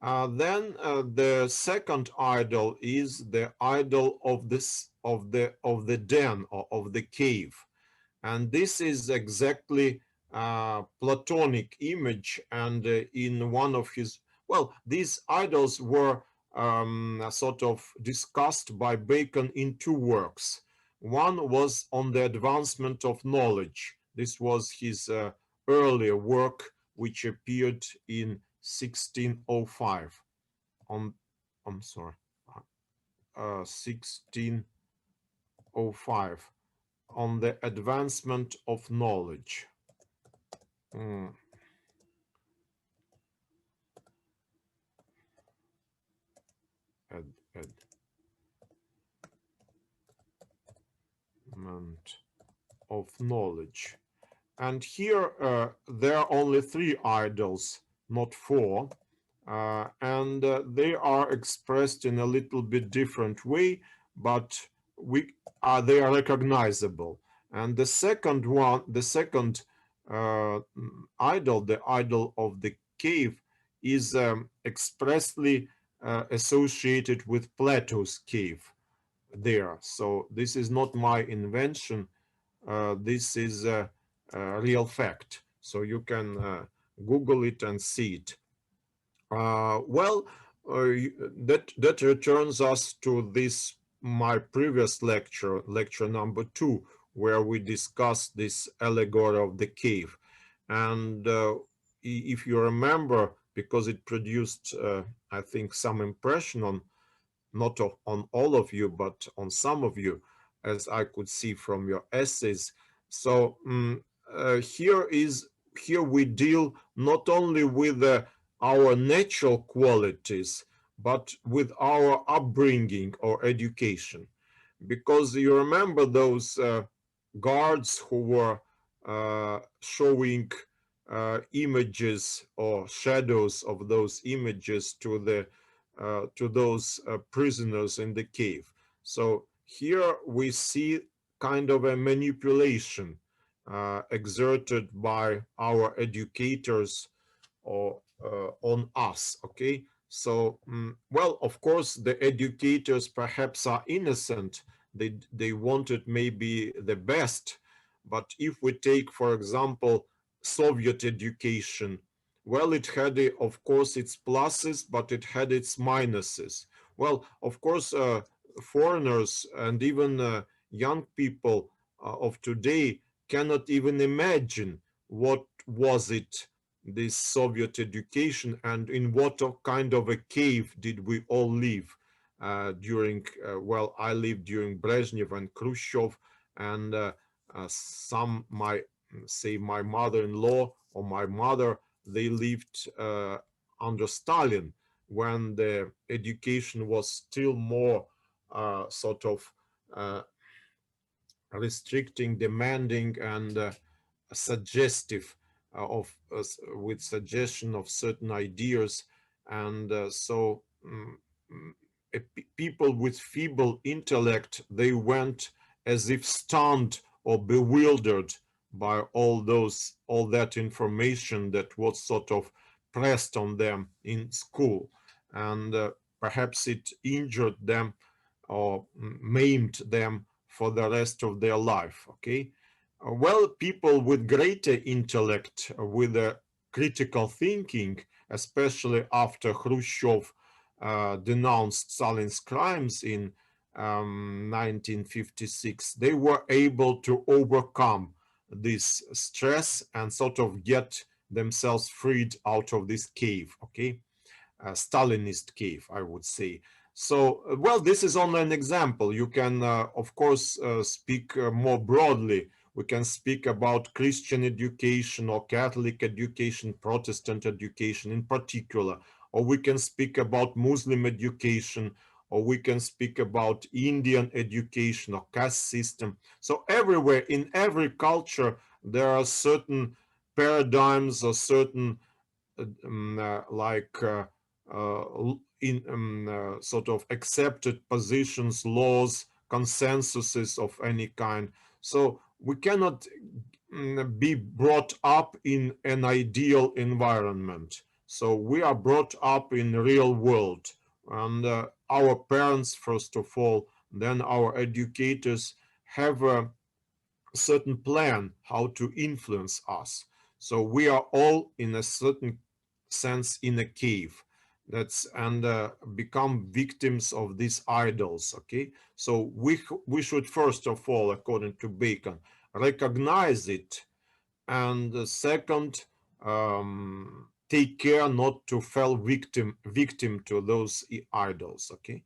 Then the second idol is the idol of this of the den, or of the cave, and this is exactly Platonic image. And in one of his, well, these idols were sort of discussed by Bacon in two works. One was on the advancement of knowledge. This was his earlier work, which appeared in 1605. On, I'm sorry, 1605, on the advancement of knowledge. Mm. Advancement of knowledge. And here there are only three idols, not four. And they are expressed in a little bit different way, but they are recognizable. And the second one, the second idol, the idol of the cave, is expressly associated with Plato's cave there. So this is not my invention. This is a real fact. So you can Google it and see it. Well, that returns us to this my previous lecture, lecture number 2, where we discussed this allegory of the cave. And if you remember, because it produced, I think, some impression on not on all of you, but on some of you, as I could see from your essays. So here we deal not only with our natural qualities, but with our upbringing or education. Because you remember those guards who were showing images or shadows of those images to those prisoners in the cave. So here we see kind of a manipulation exerted by our educators or on us. Okay, so well, of course, the educators perhaps are innocent. They wanted maybe the best, but if we take, for example, Soviet education, well, it had, of course, its pluses, but it had its minuses. Well, of course, foreigners and even young people of today cannot even imagine what was it, this Soviet education, and in what kind of a cave did we all live during, well, I lived during Brezhnev and Khrushchev, and some, my mother-in-law or my mother, they lived under Stalin, when the education was still more sort of restricting, demanding, and suggestive with suggestion of certain ideas. And so people with feeble intellect, they went as if stunned or bewildered by all that information that was sort of pressed on them in school, and perhaps it injured them or maimed them for the rest of their life. Okay, well, people with greater intellect, with a critical thinking, especially after Khrushchev denounced Stalin's crimes in 1956, they were able to overcome this stress and sort of get themselves freed out of this cave, okay? Stalinist cave, I would say. So, well, this is only an example. You can, of course, speak more broadly. We can speak about Christian education or Catholic education, Protestant education in particular, or we can speak about Muslim education, or we can speak about Indian education or caste system. So everywhere, in every culture, there are certain paradigms or certain like in sort of accepted positions, laws, consensuses of any kind. So we cannot be brought up in an ideal environment. So we are brought up in the real world, and our parents, first of all, then our educators have a certain plan how to influence us. So we are all in a certain sense in a cave, that's and become victims of these idols, okay? So we should first of all, according to Bacon, recognize it, and second, take care not to fall victim to those idols, okay?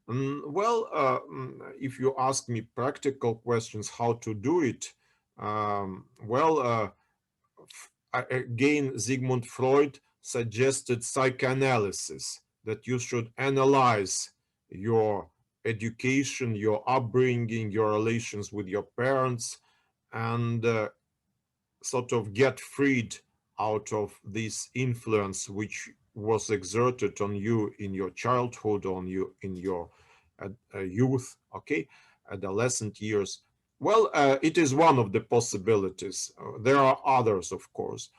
Well, if you ask me practical questions how to do it, well, again, Sigmund Freud suggested psychoanalysis, that you should analyze your education, your upbringing, your relations with your parents, and sort of get freed out of this influence which was exerted on you in your childhood, on you in your youth, okay, adolescent years. Well, it is one of the possibilities. There are others, of course.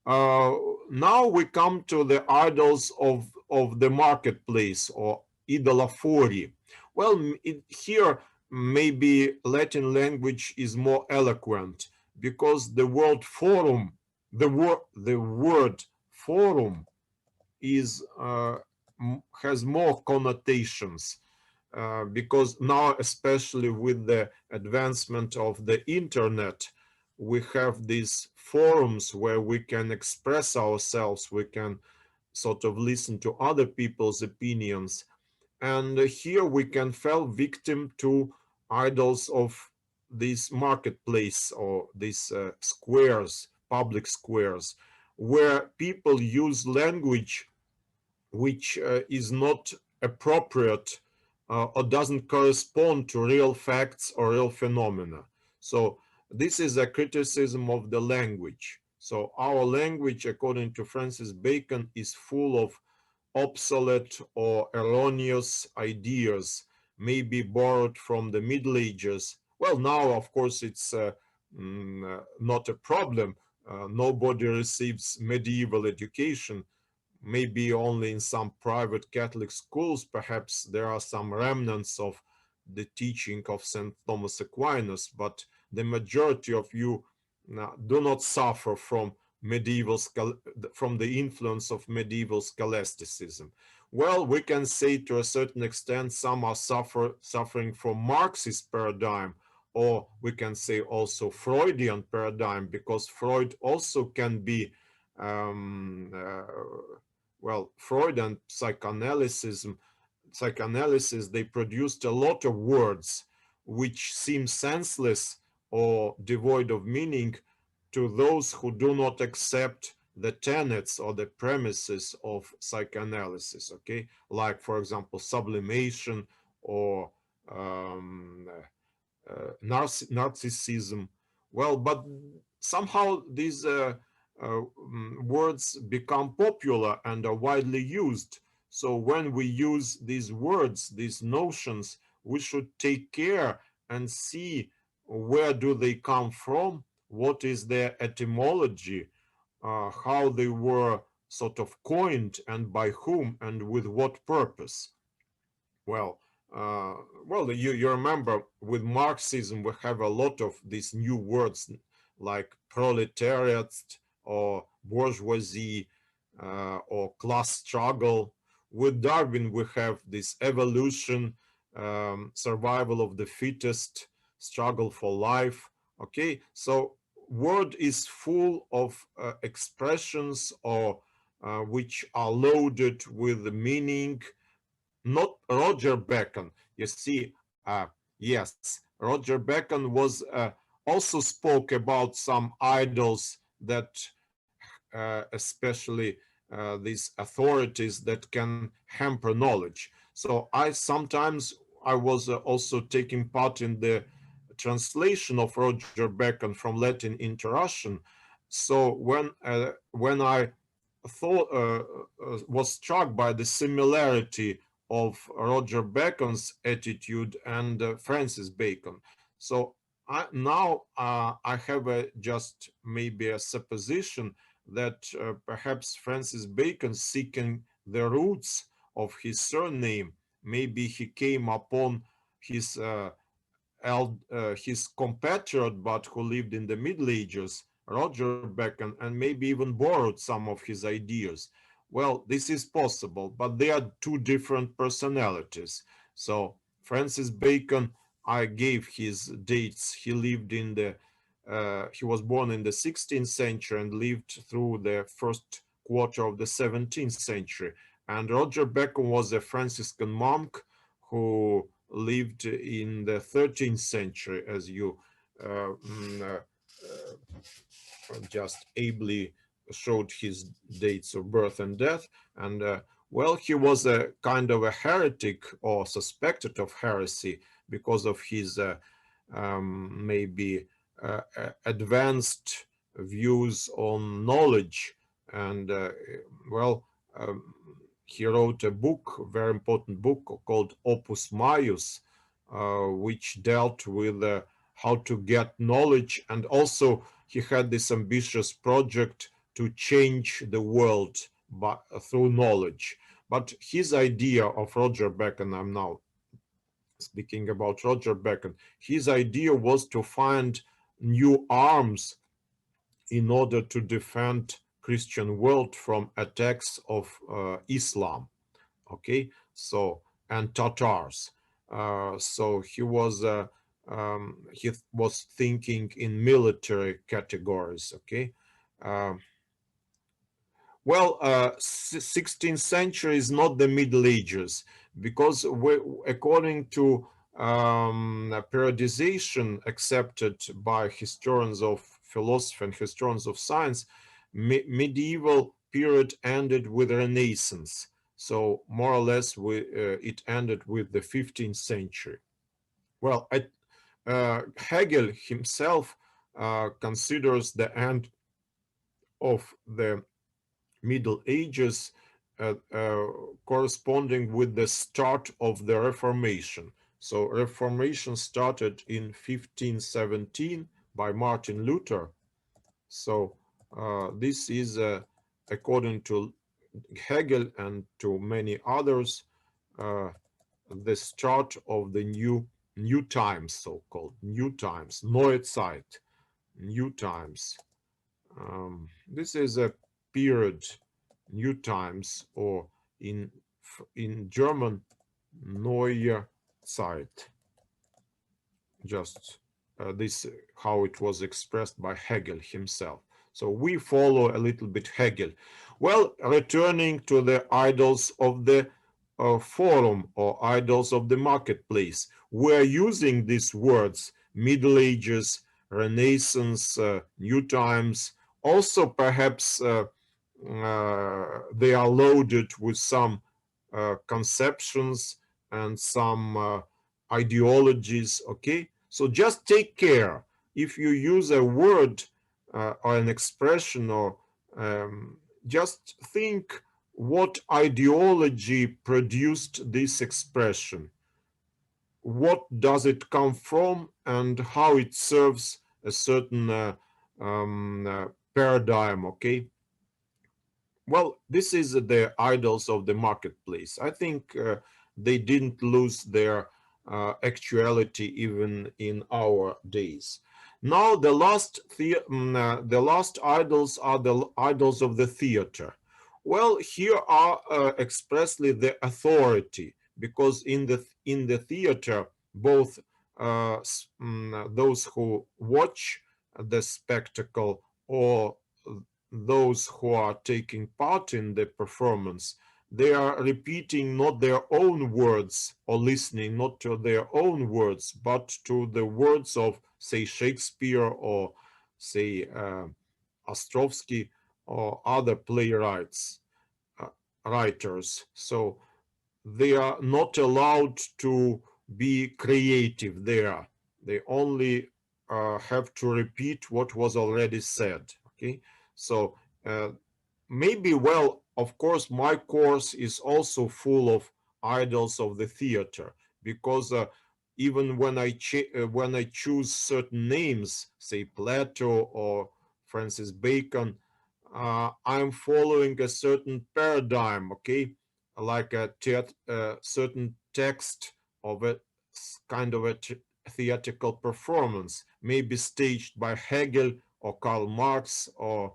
Uh, Now we come to the idols of the marketplace, or idolophory. Well, here maybe Latin language is more eloquent, because the word forum, the word forum is has more connotations, because now, especially with the advancement of the internet, we have these forums where we can express ourselves, we can sort of listen to other people's opinions, and here we can fall victim to idols of this marketplace, or these squares, public squares, where people use language which is not appropriate, or doesn't correspond to real facts or real phenomena. So this is a criticism of the language. So our language, according to Francis Bacon, is full of obsolete or erroneous ideas, maybe borrowed from the Middle Ages. Well, now, of course, it's not a problem. Nobody receives medieval education. Maybe only in some private Catholic schools, perhaps there are some remnants of the teaching of St. Thomas Aquinas, but the majority of you do not suffer from from the influence of medieval scholasticism. Well, we can say to a certain extent some are suffering from Marxist paradigm, or we can say also Freudian paradigm, because Freud also can be well, Freud and psychoanalysis, they produced a lot of words which seem senseless or devoid of meaning to those who do not accept the tenets or the premises of psychoanalysis, okay? Like, for example, sublimation, or um, narcissism. Well, but somehow these words become popular and are widely used. So when we use these words, these notions, we should take care and see where do they come from, what is their etymology, how they were sort of coined, and by whom, and with what purpose. Well, uh, well, you remember with Marxism, we have a lot of these new words like proletariat, or bourgeoisie, or class struggle. With Darwin, we have this evolution, survival of the fittest, struggle for life. Okay, so word is full of expressions or which are loaded with meaning. Not Roger Bacon. You see, yes, Roger Bacon was also spoke about some idols that, especially these authorities that can hamper knowledge. So I was also taking part in the translation of Roger Bacon from Latin into Russian. So when I thought was struck by the similarity of Roger Bacon's attitude and Francis Bacon. So I have just maybe a supposition that perhaps Francis Bacon, seeking the roots of his surname, maybe he came upon his his compatriot, but who lived in the Middle Ages, Roger Bacon, and maybe even borrowed some of his ideas. Well, this is possible, but they are two different personalities. So Francis Bacon, I gave his dates. He lived in the he was born in the 16th century and lived through the first quarter of the 17th century. And Roger Bacon was a Franciscan monk who lived in the 13th century, as you uh, mm, uh, just ably showed his dates of birth and death. And well, he was a kind of a heretic or suspected of heresy because of his maybe advanced views on knowledge. And well, um, he wrote a book, a very important book called Opus Maius, which dealt with how to get knowledge. And also he had this ambitious project to change the world through knowledge. But his idea of Roger Bacon, I'm now speaking about Roger Bacon, his idea was to find new arms in order to defend Christian world from attacks of Islam. Okay, so and Tatars. So he was thinking in military categories. Okay, um, well, 16th century is not the Middle Ages because according to periodization accepted by historians of philosophy and historians of science, medieval period ended with Renaissance. So more or less it ended with the 15th century. Well, Hegel himself considers the end of the Middle Ages corresponding with the start of the Reformation. So Reformation started in 1517 by Martin Luther. So this is, according to Hegel and to many others, uh, the start of the new times, so-called new times, Neue Zeit, new times. This is a period, new times, or in German, Neue Zeit. Just this how it was expressed by Hegel himself. So we follow a little bit Hegel. Well, returning to the idols of the forum or idols of the marketplace, we're using these words: Middle Ages, Renaissance, New Times. Also, perhaps they are loaded with some conceptions and some ideologies. Okay, so just take care if you use a word or an expression, or just think what ideology produced this expression, what does it come from, and how it serves a certain paradigm. Okay, well, this is the idols of the marketplace. I think they didn't lose their actuality even in our days. Now the last idols are the idols of the theater. Well, here are expressly the authority, because in the theater, both those who watch the spectacle or those who are taking part in the performance, they are repeating not their own words or listening not to their own words, but to the words of, say, Shakespeare or, say, Ostrovsky or other playwrights, uh, writers. So they are not allowed to be creative there. They only have to repeat what was already said. Okay, so uh, maybe, well, of course, my course is also full of idols of the theater, because even when I choose certain names, say Plato or Francis Bacon, I'm following a certain paradigm, okay, like a certain text of a kind of a theatrical performance, maybe staged by Hegel or Karl Marx or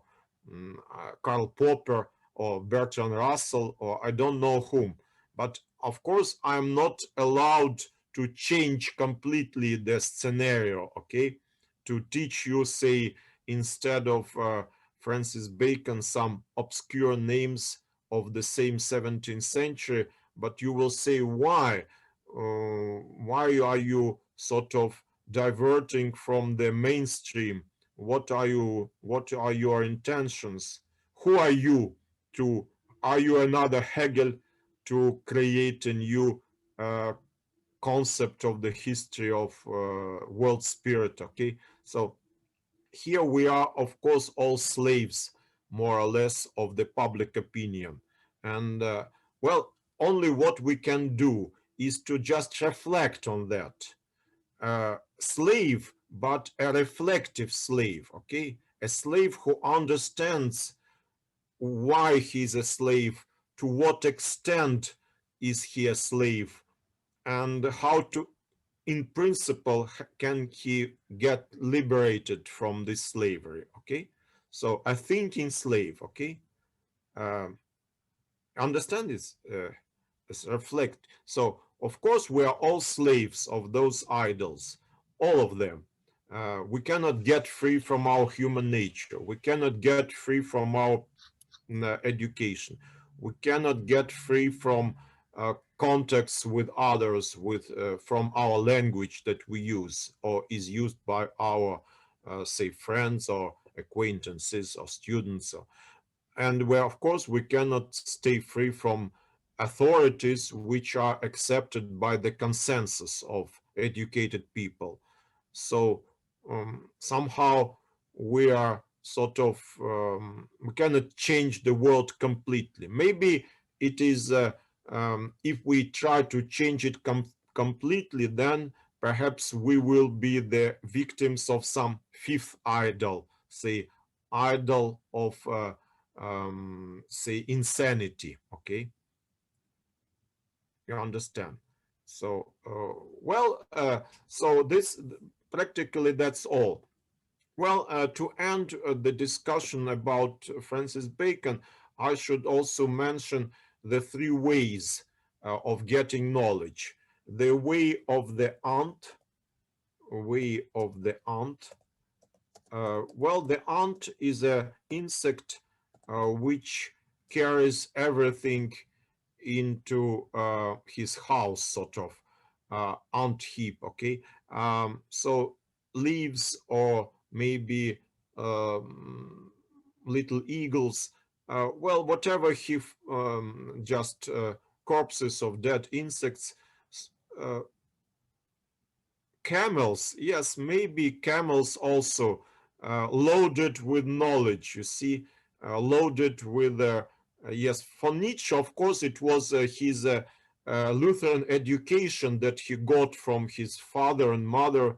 Karl Popper or Bertrand Russell or I don't know whom. But of course, I'm not allowed to change completely the scenario, okay? To teach you, say, instead of Francis Bacon, some obscure names of the same 17th century, but you will say, why are you sort of diverting from the mainstream? What are your intentions? Who are you to, are you another Hegel to create a new concept of the history of world spirit? Okay, so here we are, of course, all slaves, more or less, of the public opinion. And well, only what we can do is to just reflect on that. Slave, but a reflective slave, okay? A slave who understands why he's a slave, to what extent is he a slave, and how to, in principle, can he get liberated from this slavery, okay? So a thinking slave, okay? Um, Understand this? Reflect. So, of course, we are all slaves of those idols, all of them. We cannot get free from our human nature. We cannot get free from our education. We cannot get free from contacts with others, with from our language that we use or is used by our, say, friends or acquaintances or students. And where, of course, we cannot stay free from authorities which are accepted by the consensus of educated people. So somehow we are sort of, we cannot change the world completely. Maybe it is, if we try to change it completely, then perhaps we will be the victims of some fifth idol, say, idol of, say, insanity, okay? You understand? So, well, so this, practically that's all. Well, to end the discussion about Francis Bacon, I should also mention the three ways of getting knowledge. The way of the ant, way of the ant. Well, the ant is an insect which carries everything into his house, sort of ant heap, okay? So leaves or maybe little eagles, well, whatever he, just corpses of dead insects, uh, camels, yes, maybe camels also, loaded with knowledge, you see, loaded with, yes, for Nietzsche, of course, it was his Lutheran education that he got from his father and mother.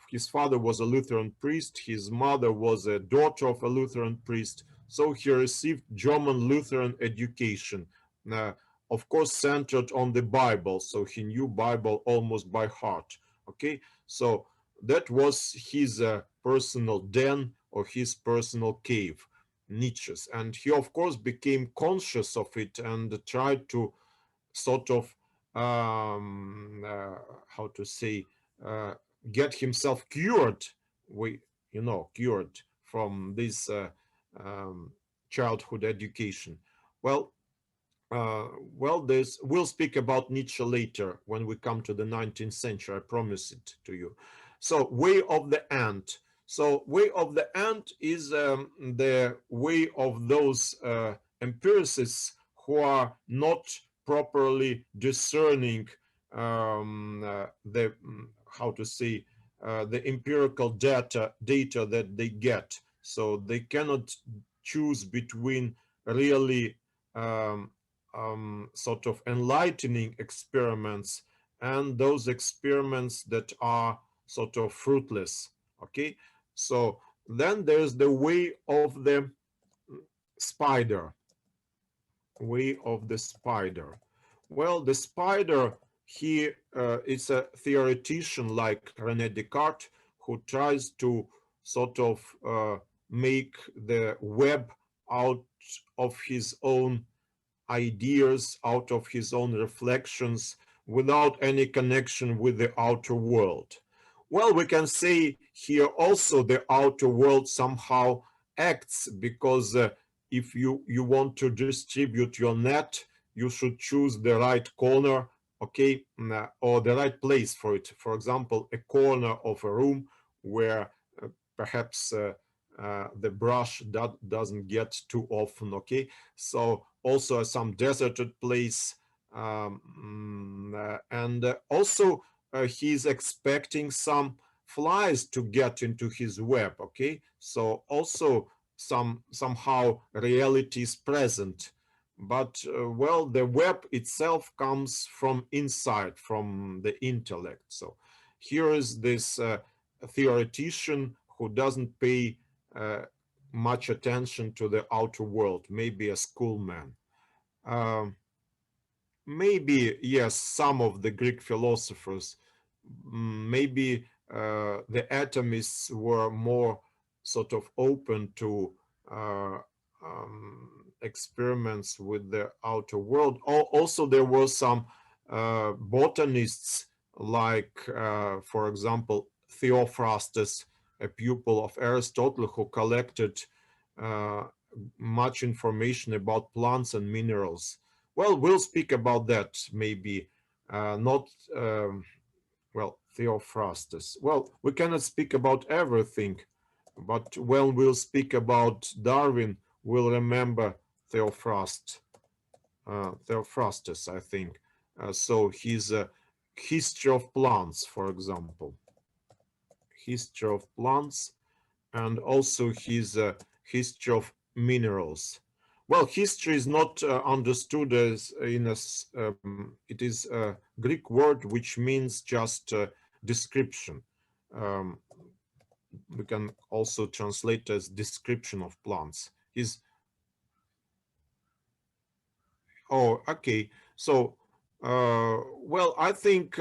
His father was a Lutheran priest, his mother was a daughter of a Lutheran priest, so he received German Lutheran education, uh, of course, centered on the Bible, so he knew Bible almost by heart, okay? So that was his personal den or his personal cave, Nietzsche's. And he, of course, became conscious of it and tried to sort of how to say, get himself cured, cured from this um, childhood education. Well, we'll speak about Nietzsche later when we come to the 19th century. I promise it to you. So, way of the ant. So, way of the ant is the way of those empiricists who are not properly discerning the how to say the empirical data that they get. So they cannot choose between really sort of enlightening experiments and those experiments that are sort of fruitless. Okay, so then there's the way of the spider. Way of the spider. Well, the spider, he is a theoretician like René Descartes who tries to sort of make the web out of his own ideas, out of his own reflections, without any connection with the outer world. Well, we can say here also the outer world somehow acts because if you want to distribute your net, you should choose the right corner, okay, or the right place for it. For example, a corner of a room where perhaps the brush doesn't get too often, okay? So also some deserted place, and also he's expecting some flies to get into his web, okay? So also somehow reality is present, but well, the web itself comes from inside, from the intellect. So here is this theoretician who doesn't pay uh, much attention to the outer world, maybe a schoolman. Um, Maybe, yes, some of the Greek philosophers, maybe the atomists were more sort of open to uh, experiments with the outer world. Also, there were some botanists, like, for example, Theophrastus, a pupil of Aristotle, who collected uh, much information about plants and minerals. Well, we'll speak about that maybe, not, well, Theophrastus. Well, we cannot speak about everything, but when we'll speak about Darwin, we'll remember Theophrastus, I think. So his History of Plants, for example. History of Plants, and also his History of Minerals. Well, history is not understood as it is a Greek word which means just description. Um, we can also translate as description of plants. Oh, okay. So, well, I think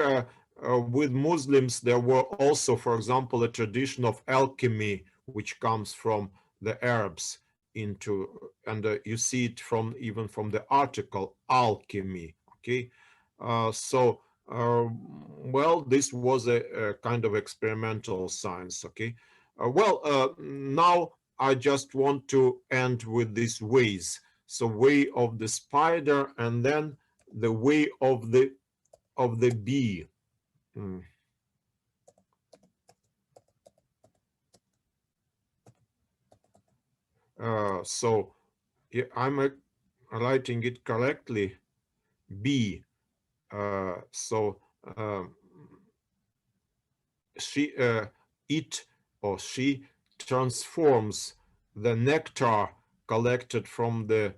with Muslims, there were also, for example, a tradition of alchemy, which comes from the Arabs and you see it from even from the article alchemy. Okay. So, well, this was a kind of experimental science. Okay. Well, now I just want to end with these ways. So way of the spider, and then the way of the bee. Mm. So yeah, I'm writing it correctly. Bee. So she it or she transforms the nectar collected from the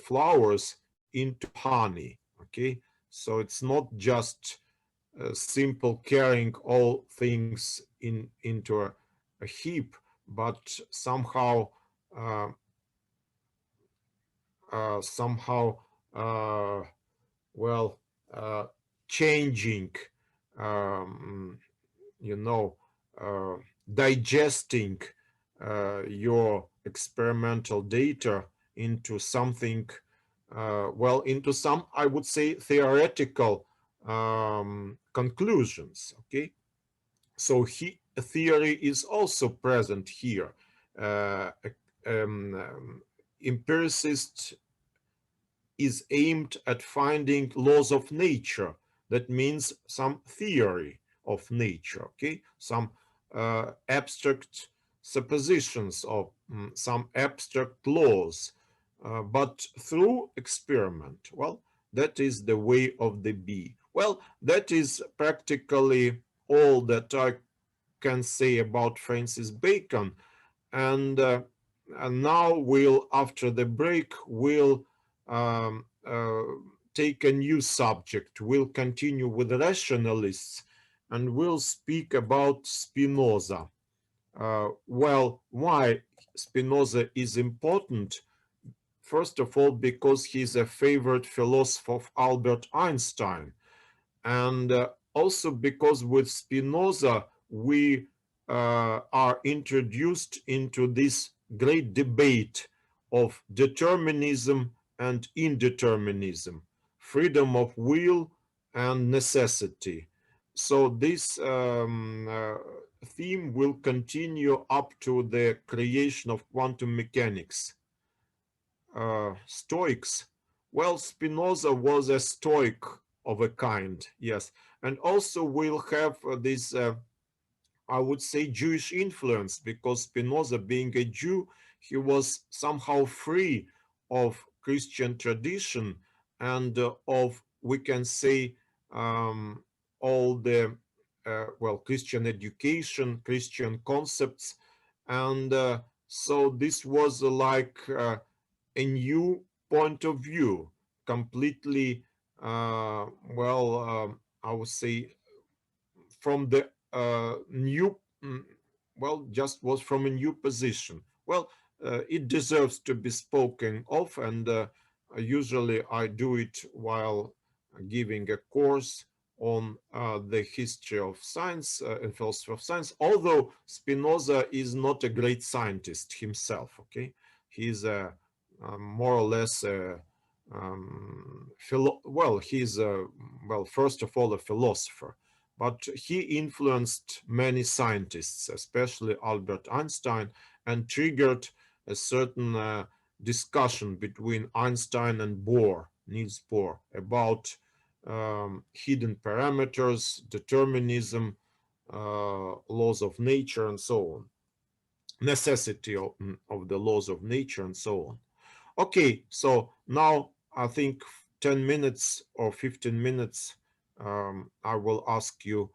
flowers into honey. Okay, so it's not just simple carrying all things into a heap, but uh, somehow uh, well, uh, changing, um, you know, uh, digesting your experimental data into something well, into some, I would say, theoretical conclusions. Okay, so theory is also present here. Uh, Empiricist is aimed at finding laws of nature. That means some theory of nature, okay? Some abstract suppositions of some abstract laws, but through experiment. Well, that is the way of the bee. Well, that is practically all that I can say about Francis Bacon. And now we'll, after the break, we'll um, uh, take a new subject. We'll continue with rationalists and we'll speak about Spinoza. Well, why Spinoza is important? First of all, because he's a favorite philosopher of Albert Einstein. And also because with Spinoza, we are introduced into this great debate of determinism and indeterminism, freedom of will and necessity. So this theme will continue up to the creation of quantum mechanics. Stoics. Well, Spinoza was a Stoic of a kind, yes. And also we'll have this, I would say, Jewish influence, because Spinoza, being a Jew, he was somehow free of Christian tradition and of, we can say, all the, well, Christian education, Christian concepts. And so this was like a new point of view, completely, well, I would say, from the new, well, just was from a new position. Well, it deserves to be spoken of, and usually I do it while giving a course on the history of science and philosophy of science, although Spinoza is not a great scientist himself, okay? He's a more or less well, he's well, first of all, a philosopher, but he influenced many scientists, especially Albert Einstein, and triggered a certain discussion between Einstein and Bohr, Niels Bohr, about hidden parameters, determinism, laws of nature, and so on, necessity of the laws of nature, and so on. Okay, so now I think 10 minutes or 15 minutes, I will ask you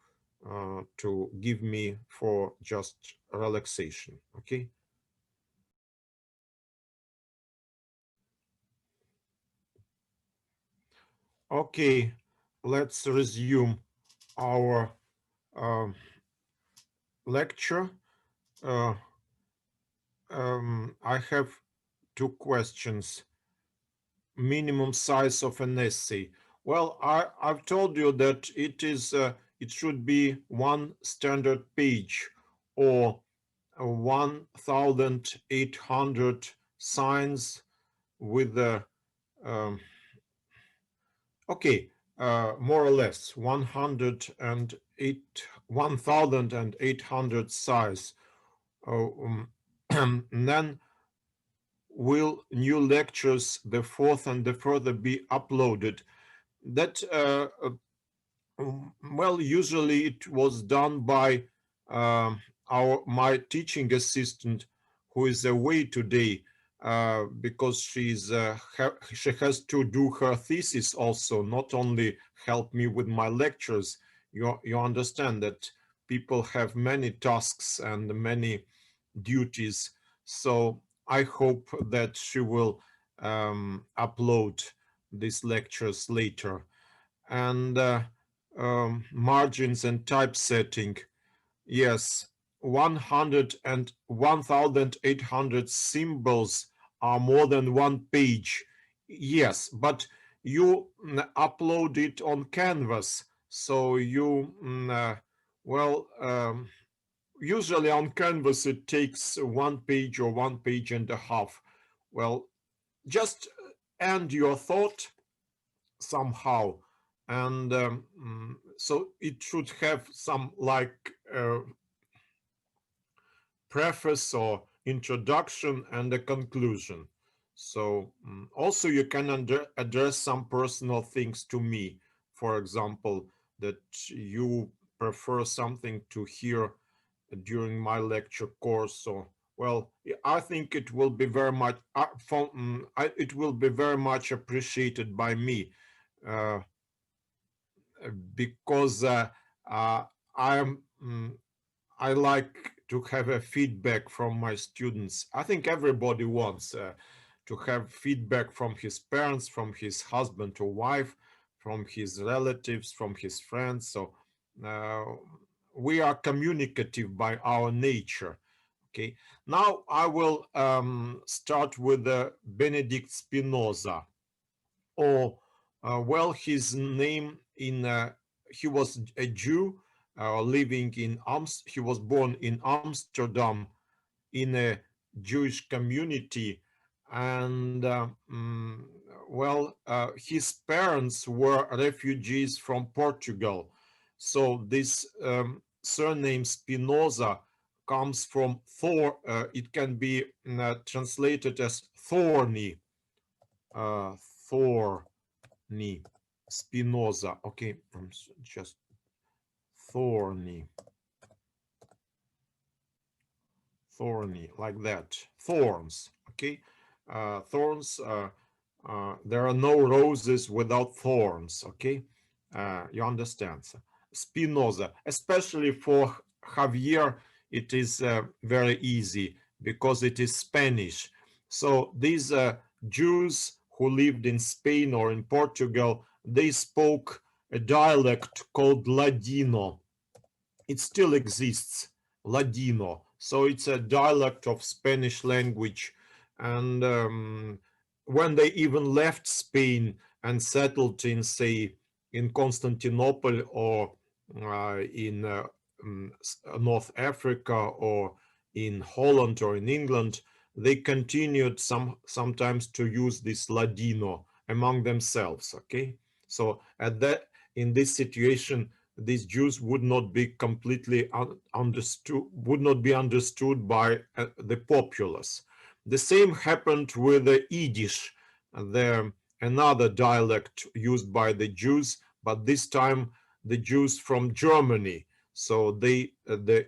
to give me for just relaxation, okay? Okay, let's resume our um, lecture. Uh, I have two questions. Minimum size of an essay. Well, I've told you that it should be one standard page or 1,800 signs with the um, okay, more or less 1,800 size. And then will new lectures, the fourth and the further, be uploaded? That well, usually it was done by my teaching assistant, who is away today because she has to do her thesis also, not only help me with my lectures. You understand that people have many tasks and many duties, so I hope that she will upload these lectures later. And margins and typesetting, yes, 100 and 1,800 symbols are more than one page. Yes, but you upload it on Canvas, so you well, usually on Canvas it takes one page or one page and a half. Well, just end your thought somehow, and so it should have some like preface or introduction and a conclusion. So also you can address some personal things to me. For example, that you prefer something to hear during my lecture course. So, well, I think it will be very much it will be very much appreciated by me, uh, because I'm I like to have a feedback from my students. I think everybody wants to have feedback from his parents, from his husband or wife, from his relatives, from his friends. So uh, we are communicative by our nature. Okay. Now I will start with Benedict Spinoza. Or, well, his name he was a Jew living in he was born in Amsterdam in a Jewish community, and well, his parents were refugees from Portugal. So this surname Spinoza comes from Thor. It can be translated as thorny, uh, thorny, Spinoza. Okay, I'm just thorny, thorny, like that. Thorns. Okay, thorns. There are no roses without thorns. Okay, you understand? Spinoza, especially for Javier, it is very easy because it is Spanish. So these Jews who lived in Spain or in Portugal, they spoke a dialect called Ladino. It still exists, Ladino. So it's a dialect of Spanish language. And when they even left Spain and settled in, say, in Constantinople or in North Africa or in Holland or in England, they continued sometimes to use this Ladino among themselves. Okay, so at that in this situation, these Jews would not be completely understood, would not be understood by the populace. The same happened with the Yiddish, another dialect used by the Jews, but this time the Jews from Germany. So the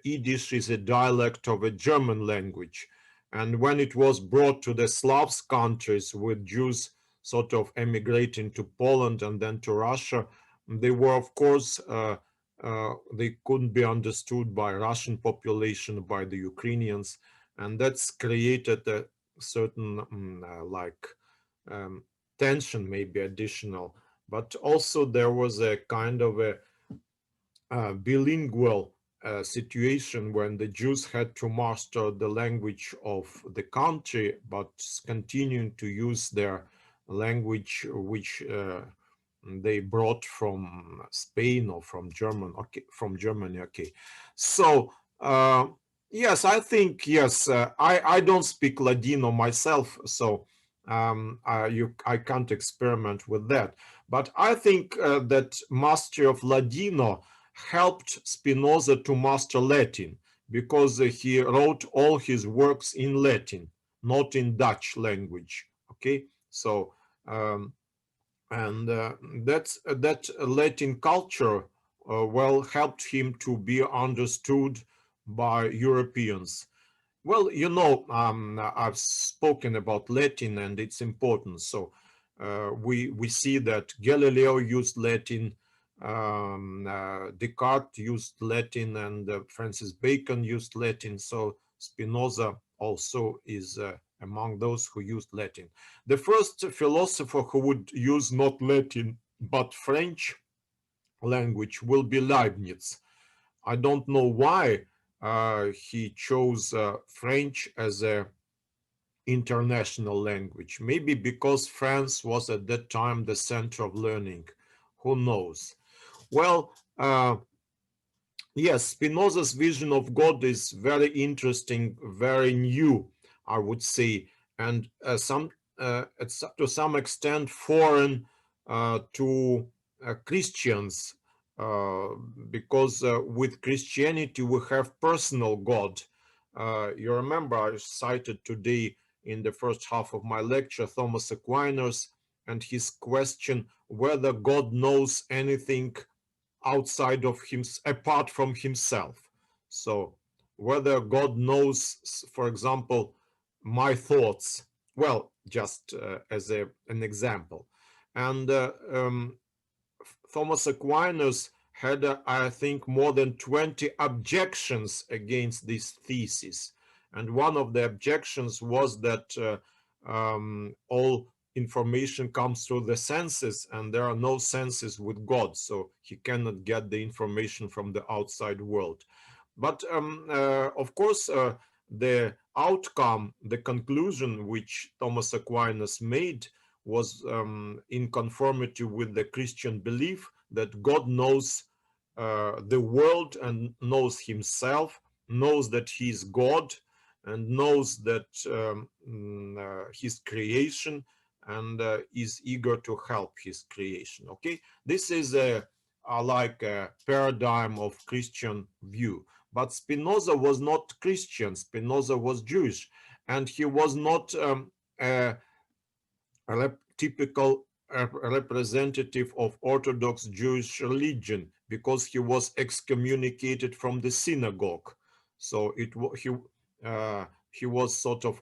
Yiddish is a dialect of a German language. And when it was brought to the Slavs countries with Jews sort of emigrating to Poland and then to Russia, they were, of course, they couldn't be understood by Russian population, by the Ukrainians, and that's created a certain um, tension, maybe additional. But also there was a kind of a bilingual situation when the Jews had to master the language of the country, but continuing to use their language, which they brought from Spain or from Germany. Okay, so yes, I think yes. I don't speak Ladino myself, so I can't experiment with that. But I think that mastery of Ladino helped Spinoza to master Latin because he wrote all his works in Latin, not in Dutch language. Okay, so. And that Latin culture well helped him to be understood by Europeans. Well, you know, I've spoken about Latin and its importance. So we see that Galileo used Latin, Descartes used Latin, and Francis Bacon used Latin. So Spinoza also is among those who used Latin. The first philosopher who would use not Latin but French language will be Leibniz. I don't know why he chose French as a international language. Maybe because France was at that time the center of learning. Who knows? Well, yes, Spinoza's vision of God is very interesting, very new, I would say. And to some extent foreign to Christians, uh, because with Christianity we have personal God. You remember I cited today in the first half of my lecture Thomas Aquinas and his question whether God knows anything outside of him, apart from himself. So whether God knows, for example, my thoughts, well, just as an example. And Thomas Aquinas had, I think, more than 20 objections against this thesis. And one of the objections was that all information comes through the senses and there are no senses with God, so he cannot get the information from the outside world. But of course, the outcome, the conclusion which Thomas Aquinas made was in conformity with the Christian belief that God knows the world and knows himself, knows that he is God, and knows that his creation, and is eager to help his creation. Okay, this is like a paradigm of Christian view. But Spinoza was not Christian. Spinoza was Jewish, and he was not a typical representative of Orthodox Jewish religion because he was excommunicated from the synagogue. So he was sort of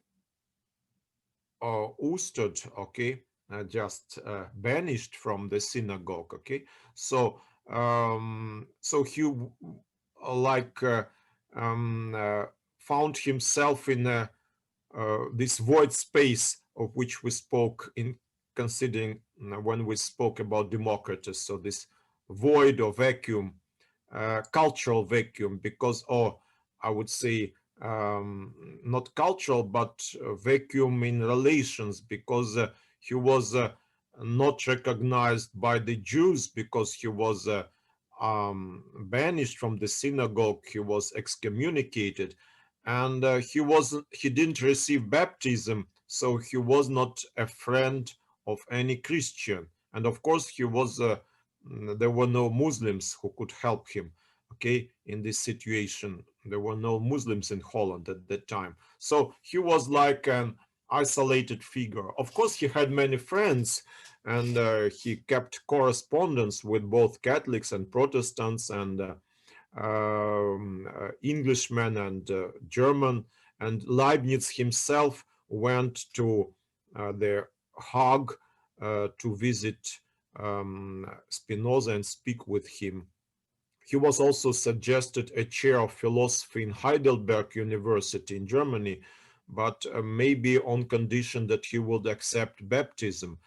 ousted, okay, just banished from the synagogue, okay. So he like found himself in this void space of which we spoke in considering when we spoke about Democritus. So this void or vacuum, cultural vacuum, because, or I would say not cultural, but vacuum in relations, because he was not recognized by the Jews because he was banished from the synagogue, he was excommunicated, and he didn't receive baptism, so he was not a friend of any Christian. And of course he was there were no Muslims who could help him, okay, in this situation. There were no Muslims in Holland at that time, so he was like an isolated figure. Of course he had many friends, and he kept correspondence with both Catholics and Protestants, and Englishmen and German, and Leibniz himself went to the Hague to visit Spinoza and speak with him. He was also suggested a chair of philosophy in Heidelberg University in Germany, but maybe on condition that he would accept baptism.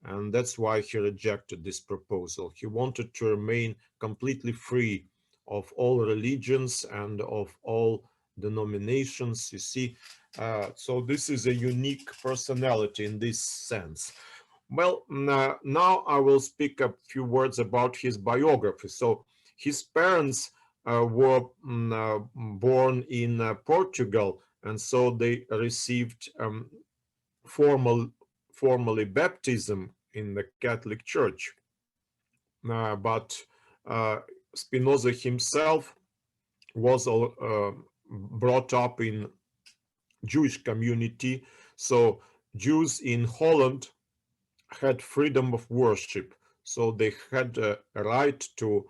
And that's why he rejected this proposal. He wanted to remain completely free of all religions and of all denominations, you see. So this is a unique personality in this sense. Well, now I will speak a few words about his biography. So his parents were born in Portugal, and so they received formally baptism in the Catholic Church. But Spinoza himself was brought up in Jewish community. So Jews in Holland had freedom of worship. So they had a right to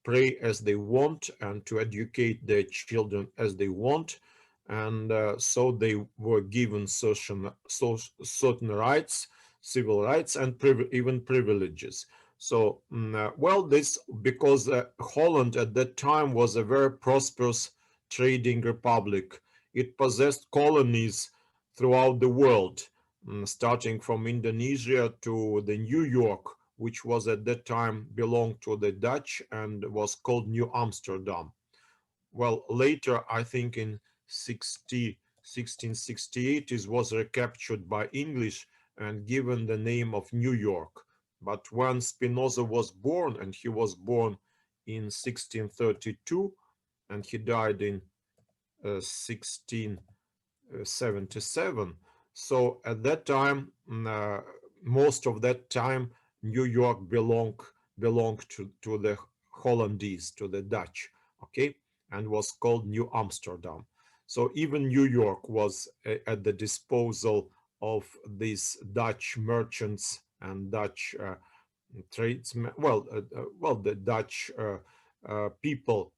pray as they want and to educate their children as they want. And so they were given certain rights, civil rights, and even privileges. So, well, this because Holland at that time was a very prosperous trading republic. It possessed colonies throughout the world, starting from Indonesia to the New York, which was at that time belonged to the Dutch and was called New Amsterdam. Well, later, I think in 1668, it was recaptured by English and given the name of New York. But when Spinoza was born, and he was born in 1632, and he died in 1677, so at that time, most of that time New York belonged to the Hollandese, to the Dutch, okay, and was called New Amsterdam. So even New York was at the disposal of these Dutch merchants and Dutch tradesmen. Well, the Dutch people,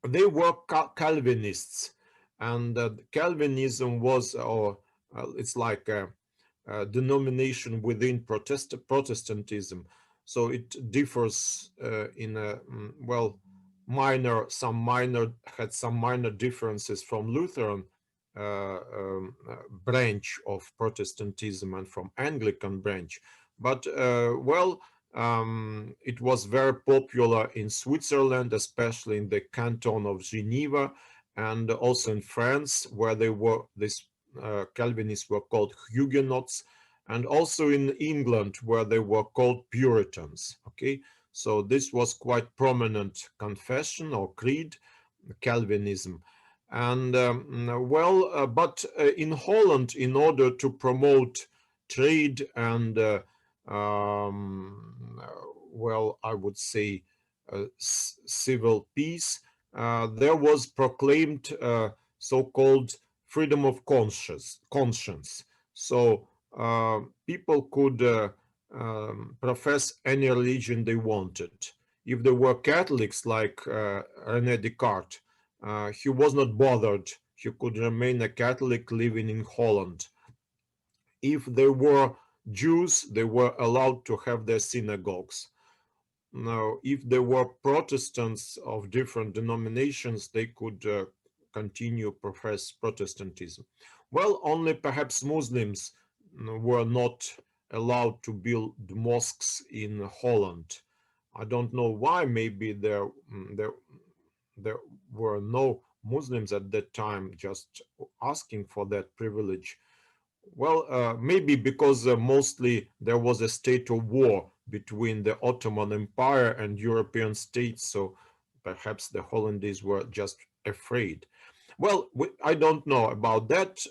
they were Calvinists, and Calvinism was, or it's like a denomination within Protestantism. So it differs in a had some minor differences from Lutheran branch of Protestantism and from Anglican branch, but it was very popular in Switzerland, especially in the canton of Geneva, and also in France, where these Calvinists were called Huguenots, and also in England, where they were called Puritans. Okay, so this was quite prominent confession or creed, Calvinism. And but in Holland, in order to promote trade and I would say civil peace, there was proclaimed so-called freedom of conscience. So people could profess any religion they wanted. If they were Catholics, like René Descartes, he was not bothered. He could remain a Catholic living in Holland. If they were Jews, they were allowed to have their synagogues. Now, if there were Protestants of different denominations, they could continue profess Protestantism. Well, only perhaps Muslims were not allowed to build mosques in Holland. I don't know why. Maybe there were no Muslims at that time just asking for that privilege. Well, maybe because mostly there was a state of war between the Ottoman Empire and European states, so perhaps the Hollandese were just afraid. Well, I don't know about that.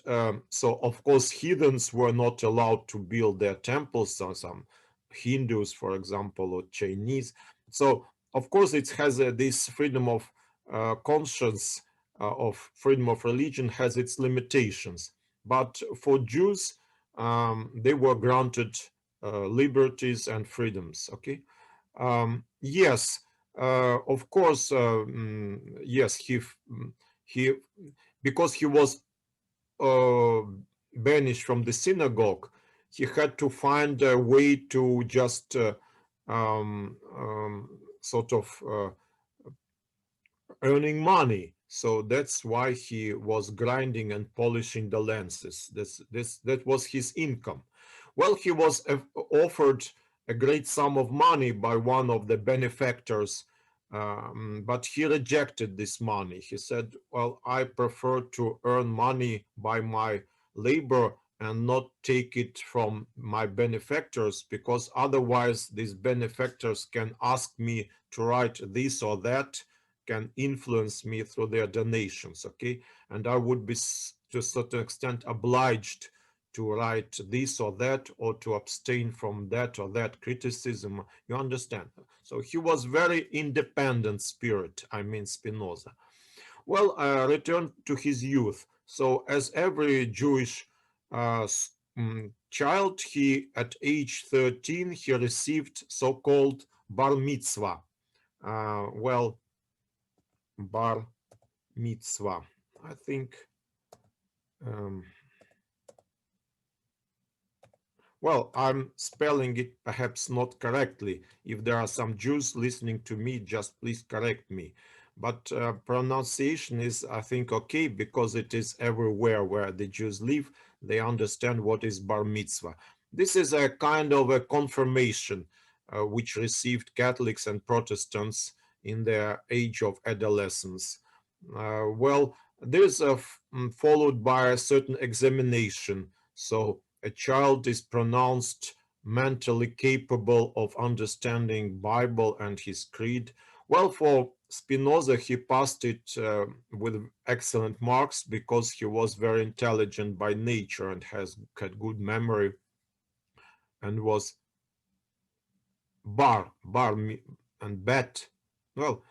So, of course, heathens were not allowed to build their temples, so some Hindus, for example, or Chinese. So, of course, it has this freedom of conscience, of freedom of religion has its limitations. But for Jews, they were granted liberties and freedoms. Okay. Yes, of course. Yes, he because he was uh, banished from the synagogue, he had to find a way to just sort of earning money. So that's why he was grinding and polishing the lenses. That was his income. Well, he was offered a great sum of money by one of the benefactors, but he rejected this money. He said, well, I prefer to earn money by my labor and not take it from my benefactors, because otherwise these benefactors can ask me to write this or that, can influence me through their donations, okay? And I would be to a certain extent obliged to write this or that, or to abstain from that or that criticism. You understand? So he was very independent spirit, I mean Spinoza. Well, return to his youth. So as every Jewish child, he at age 13, he received so-called bar mitzvah. Well, bar mitzvah. I think, um, well, I'm spelling it perhaps not correctly. If there are some Jews listening to me, just please correct me. But pronunciation is, I think, okay, because it is everywhere where the Jews live. They understand what is bar mitzvah. This is a kind of a confirmation which received Catholics and Protestants in their age of adolescence. Well, this is followed by a certain examination. So a child is pronounced mentally capable of understanding Bible and his creed. Well, for Spinoza, he passed it with excellent marks because he was very intelligent by nature and had good memory. and was bar and bet. Well,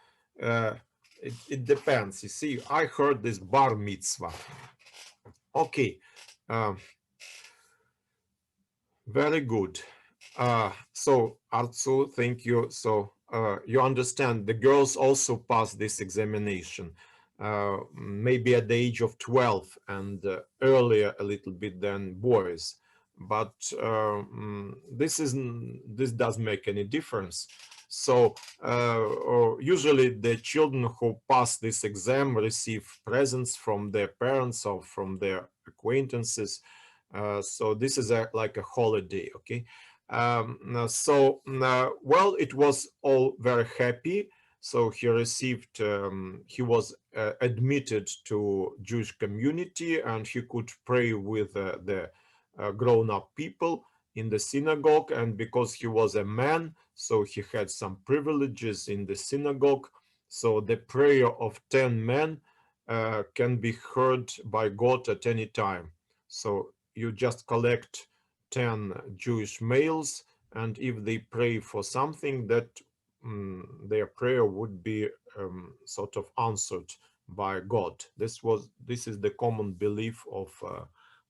uh, it depends. You see, I heard this bar mitzvah. Okay, uh, very good. So Artsu, thank you. So you understand the girls also pass this examination, maybe at the age of 12 and earlier a little bit than boys. But this doesn't make any difference. So usually the children who pass this exam receive presents from their parents or from their acquaintances. So this is like a holiday, okay? Well, it was all very happy. So he received, he was admitted to Jewish community, and he could pray with the grown-up people in the synagogue. And because he was a man, so he had some privileges in the synagogue. So the prayer of 10 men can be heard by God at any time. So you just collect 10 Jewish males, and if they pray for something, that their prayer would be sort of answered by God. This is the common belief of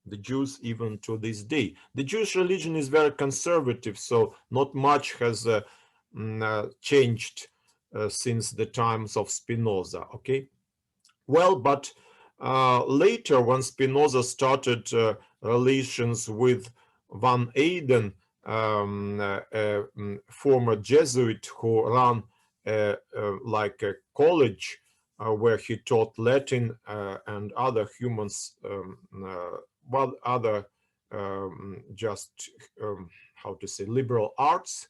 the Jews even to this day. The Jewish religion is very conservative, so not much has changed since the times of Spinoza. Okay, well, but later when Spinoza started relations with Van Eyden, former Jesuit who ran like a college where he taught Latin and other humans, well, other just how to say liberal arts.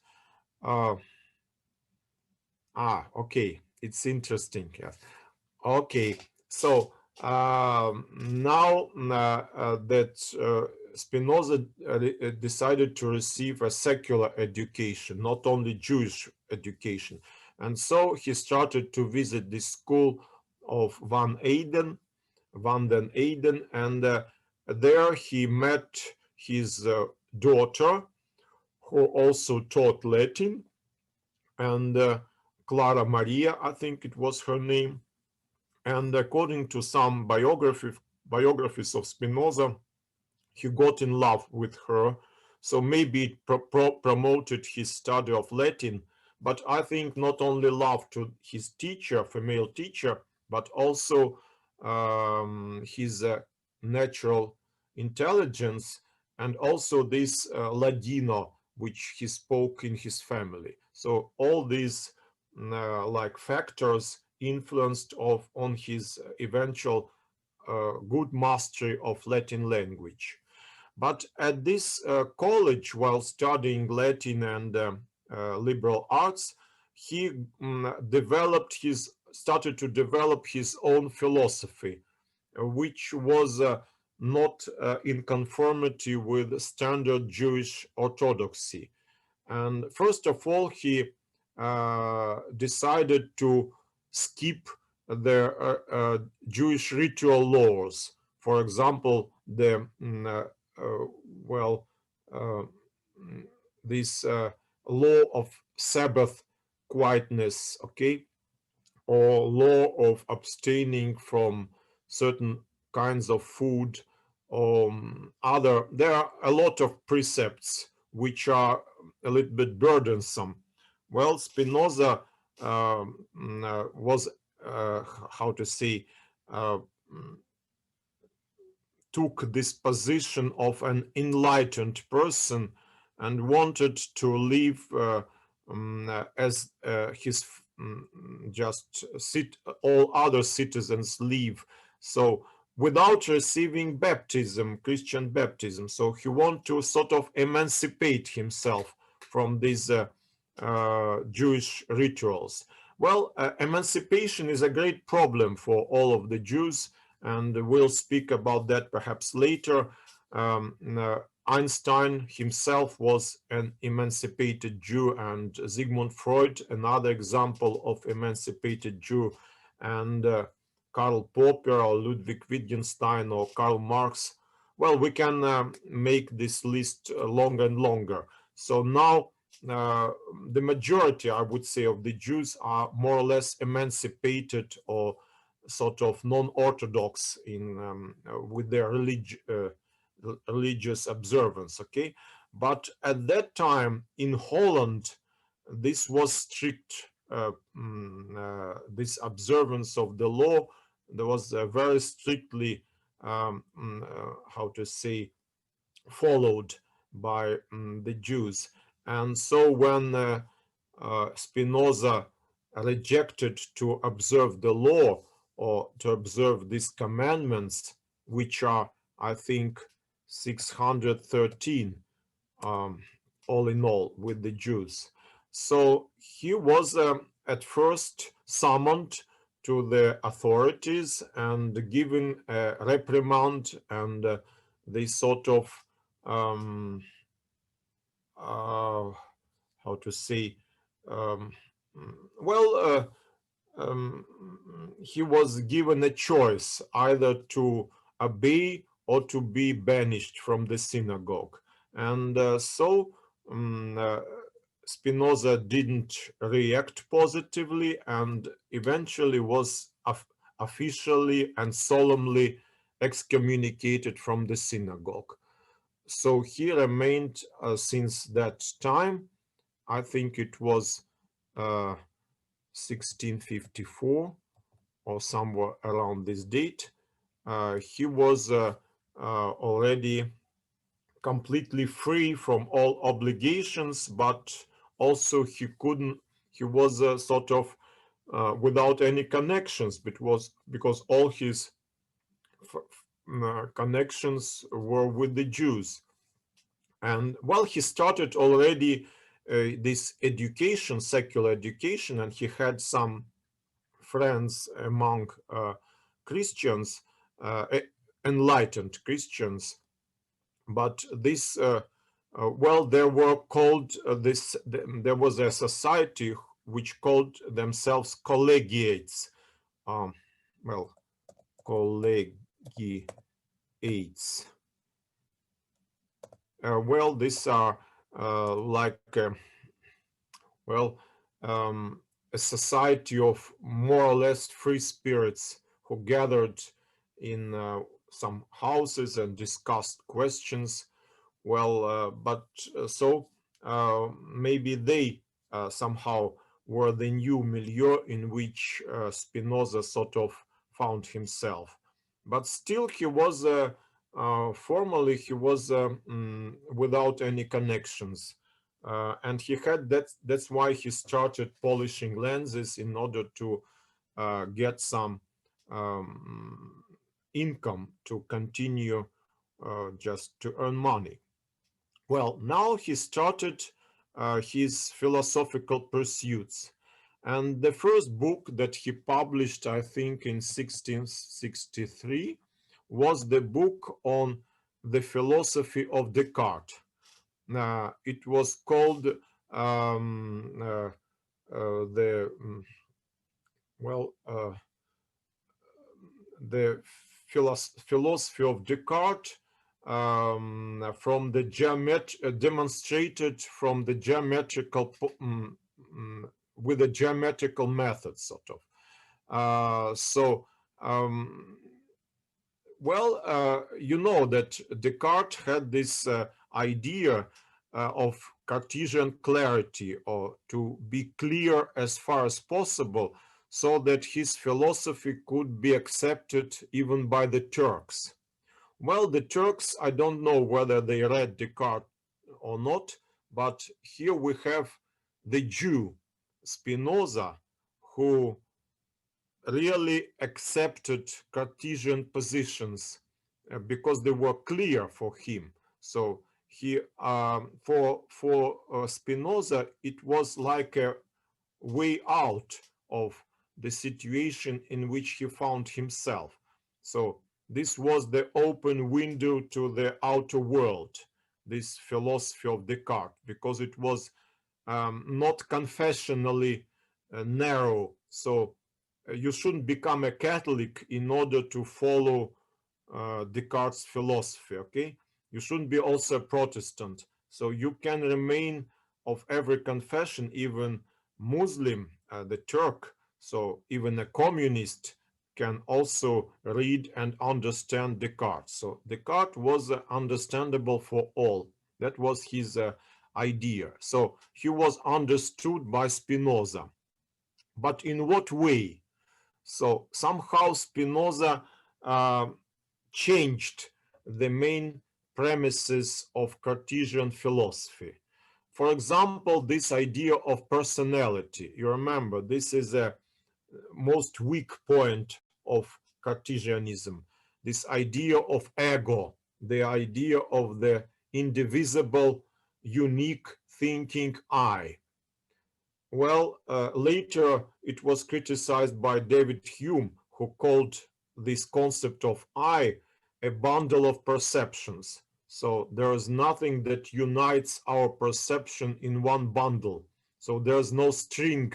Okay, it's interesting. Yes. Okay, so now that Spinoza decided to receive a secular education, not only Jewish education, and so he started to visit the school of Van den Eyden, and there he met his daughter, who also taught Latin, and Clara Maria, I think it was her name. And according to some biographies of Spinoza, he got in love with her. So maybe it promoted his study of Latin, but I think not only love to his teacher, female teacher, but also his natural intelligence, and also this Ladino, which he spoke in his family. So all these like factors influenced on his eventual good mastery of Latin language. But at this college, while studying Latin and liberal arts, he started to develop his own philosophy, which was not in conformity with standard Jewish orthodoxy. And first of all, he decided to skip the Jewish ritual laws. For example, the well, uh, this law of Sabbath quietness, okay, or law of abstaining from certain kinds of food, there are a lot of precepts which are a little bit burdensome. Well, Spinoza was how to say took this position of an enlightened person and wanted to live as his just all other citizens live. So without receiving baptism, Christian baptism. So he wanted to sort of emancipate himself from these Jewish rituals. Well, emancipation is a great problem for all of the Jews, and we'll speak about that perhaps later. Einstein himself was an emancipated Jew, and Sigmund Freud, another example of emancipated Jew, and Karl Popper or Ludwig Wittgenstein or Karl Marx. Well, we can make this list longer and longer. So now the majority, I would say, of the Jews are more or less emancipated or sort of non-orthodox in with their religious observance. Okay, but at that time in Holland, this was strict. This observance of the law, there was very strictly, how to say, followed by the Jews. And so when Spinoza rejected to observe the law or to observe these commandments, which are, I think, 613 all in all with the Jews. So he was at first summoned to the authorities and given a reprimand, and they sort of how to say, um, well, he was given a choice either to obey or to be banished from the synagogue. And so Spinoza didn't react positively and eventually was officially and solemnly excommunicated from the synagogue. So he remained since that time. I think it was 1654 or somewhere around this date. He was already completely free from all obligations, but also he was sort of without any connections, because all his connections were with the Jews. And well, he started already this education, secular education, and he had some friends among Christians, enlightened Christians. But this, well, there were called there was a society which called themselves collegiates. Well, collegiates. Well, these are like, well, a society of more or less free spirits who gathered in some houses and discussed questions. Well, but so maybe they somehow were the new milieu in which Spinoza sort of found himself. But still, he was formally he was without any connections, and he had that's why he started polishing lenses in order to get some income to continue just to earn money. Well, now he started his philosophical pursuits. And the first book that he published, I think in 1663, was the book on the philosophy of Descartes. It was called the, well, the philosophy of Descartes, from the demonstrated from the geometrical with the geometrical method, sort of. Well, you know that Descartes had this idea of Cartesian clarity, or to be clear as far as possible, so that his philosophy could be accepted even by the Turks. Well, the Turks, I don't know whether they read Descartes or not, but here we have the Jew, Spinoza, who really accepted Cartesian positions because they were clear for him. So he, for Spinoza, it was like a way out of the situation in which he found himself. So this was the open window to the outer world, this philosophy of Descartes, because it was not confessionally narrow. So you shouldn't become a Catholic in order to follow Descartes' philosophy, okay? You shouldn't be also a Protestant. So you can remain of every confession, even Muslim, the Turk, so even a communist can also read and understand Descartes. So Descartes was understandable for all. That was his idea. So he was understood by Spinoza. But in what way? So somehow Spinoza uh, changed the main premises of Cartesian philosophy. For example, this idea of personality. You remember, this is a most weak point of Cartesianism. This idea of ego, the idea of the indivisible, unique thinking I. Well, later it was criticized by David Hume, who called this concept of I a bundle of perceptions. So there is nothing that unites our perception in one bundle. So there's no string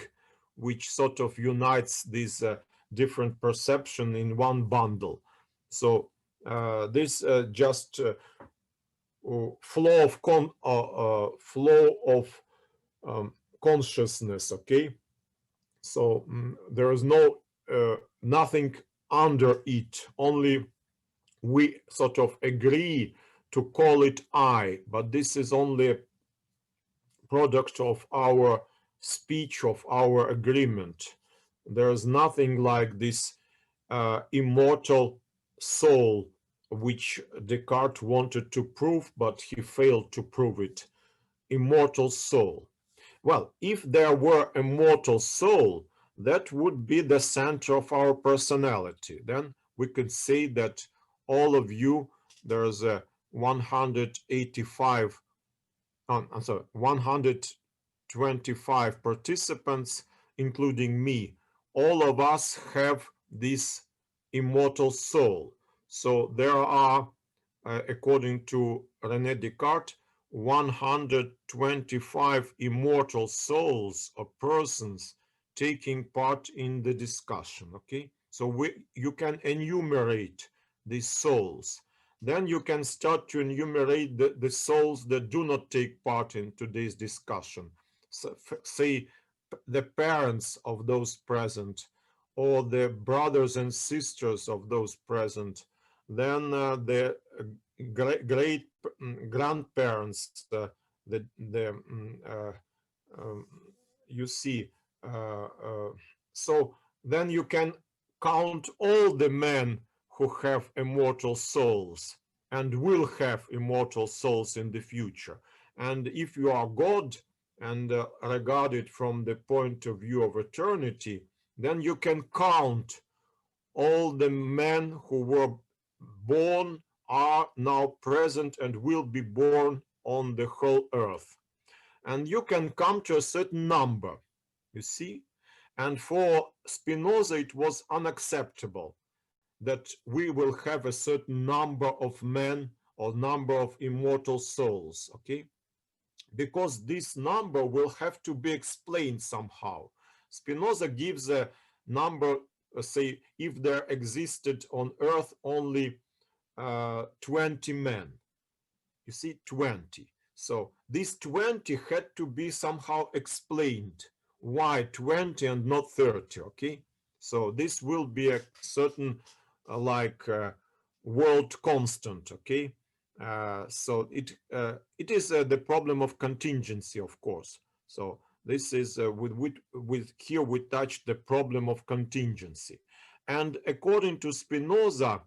which sort of unites these different perception in one bundle. So this just flow of consciousness. Okay, so there is no nothing under it. Only we sort of agree to call it I, but this is only a product of our speech, of our agreement. There is nothing like this immortal soul which Descartes wanted to prove, but he failed to prove it. Immortal soul. Well, if there were a mortal soul, that would be the center of our personality. Then we could say that all of you, there's a 185, I'm sorry, 125 participants, including me. All of us have this immortal soul. So there are, according to René Descartes, 125 immortal souls or persons taking part in the discussion. Okay, so you can enumerate these souls. Then you can start to enumerate the souls that do not take part in today's discussion. So, say the parents of those present, or the brothers and sisters of those present, then the great grandparents, um, you see. So then you can count all the men who have immortal souls and will have immortal souls in the future. And if you are God and regard it from the point of view of eternity, then you can count all the men who were born, are now present, and will be born on the whole earth. And you can come to a certain number, you see? And for Spinoza, it was unacceptable that we will have a certain number of men or number of immortal souls, okay? Because this number will have to be explained somehow. Spinoza gives a number, say, if there existed on earth only 20 men, you see, 20. So this 20 had to be somehow explained. Why 20 and not 30, okay? So this will be a certain world constant, okay? So it is the problem of contingency, of course. So this is with here we touch the problem of contingency. And according to Spinoza,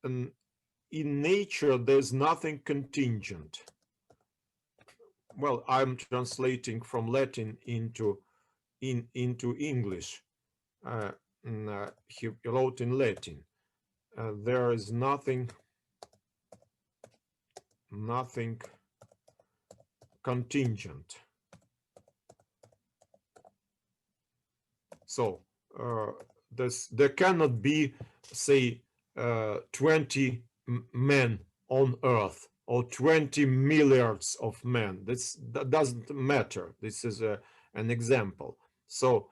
in nature there's nothing contingent. Well, I'm translating from Latin into English. He wrote in Latin. There is nothing contingent. So there cannot be, say, 20 men on Earth or 20 milliards of men. That doesn't matter. This is an example. So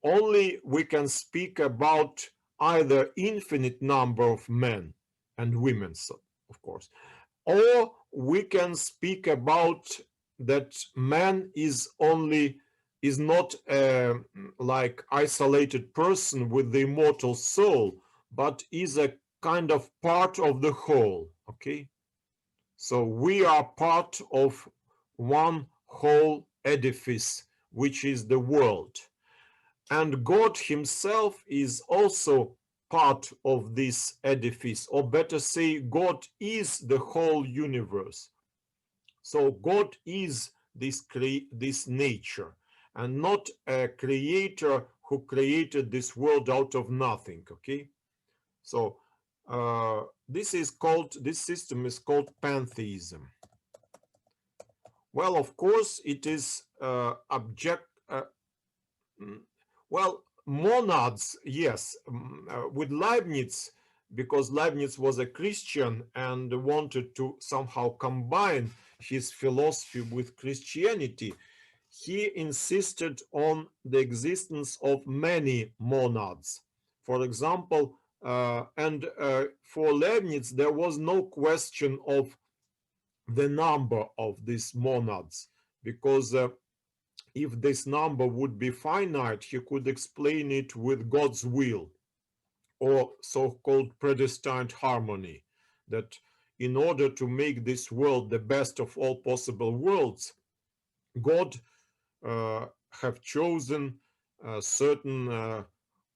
only we can speak about either infinite number of men and women, so, of course, or we can speak about that man is not a like isolated person with the immortal soul, but is a kind of part of the whole. Okay, so we are part of one whole edifice, which is the world. And God himself is also part of this edifice, or better say, God is the whole universe. So God is this nature, and not a creator who created this world out of nothing. Okay, so this system is called pantheism. Well, of course, it is well, monads, yes, with Leibniz, because Leibniz was a Christian and wanted to somehow combine his philosophy with Christianity, he insisted on the existence of many monads. For example, for Leibniz, there was no question of the number of these monads, because if this number would be finite, he could explain it with God's will, or so-called predestined harmony, that in order to make this world the best of all possible worlds, God have chosen certain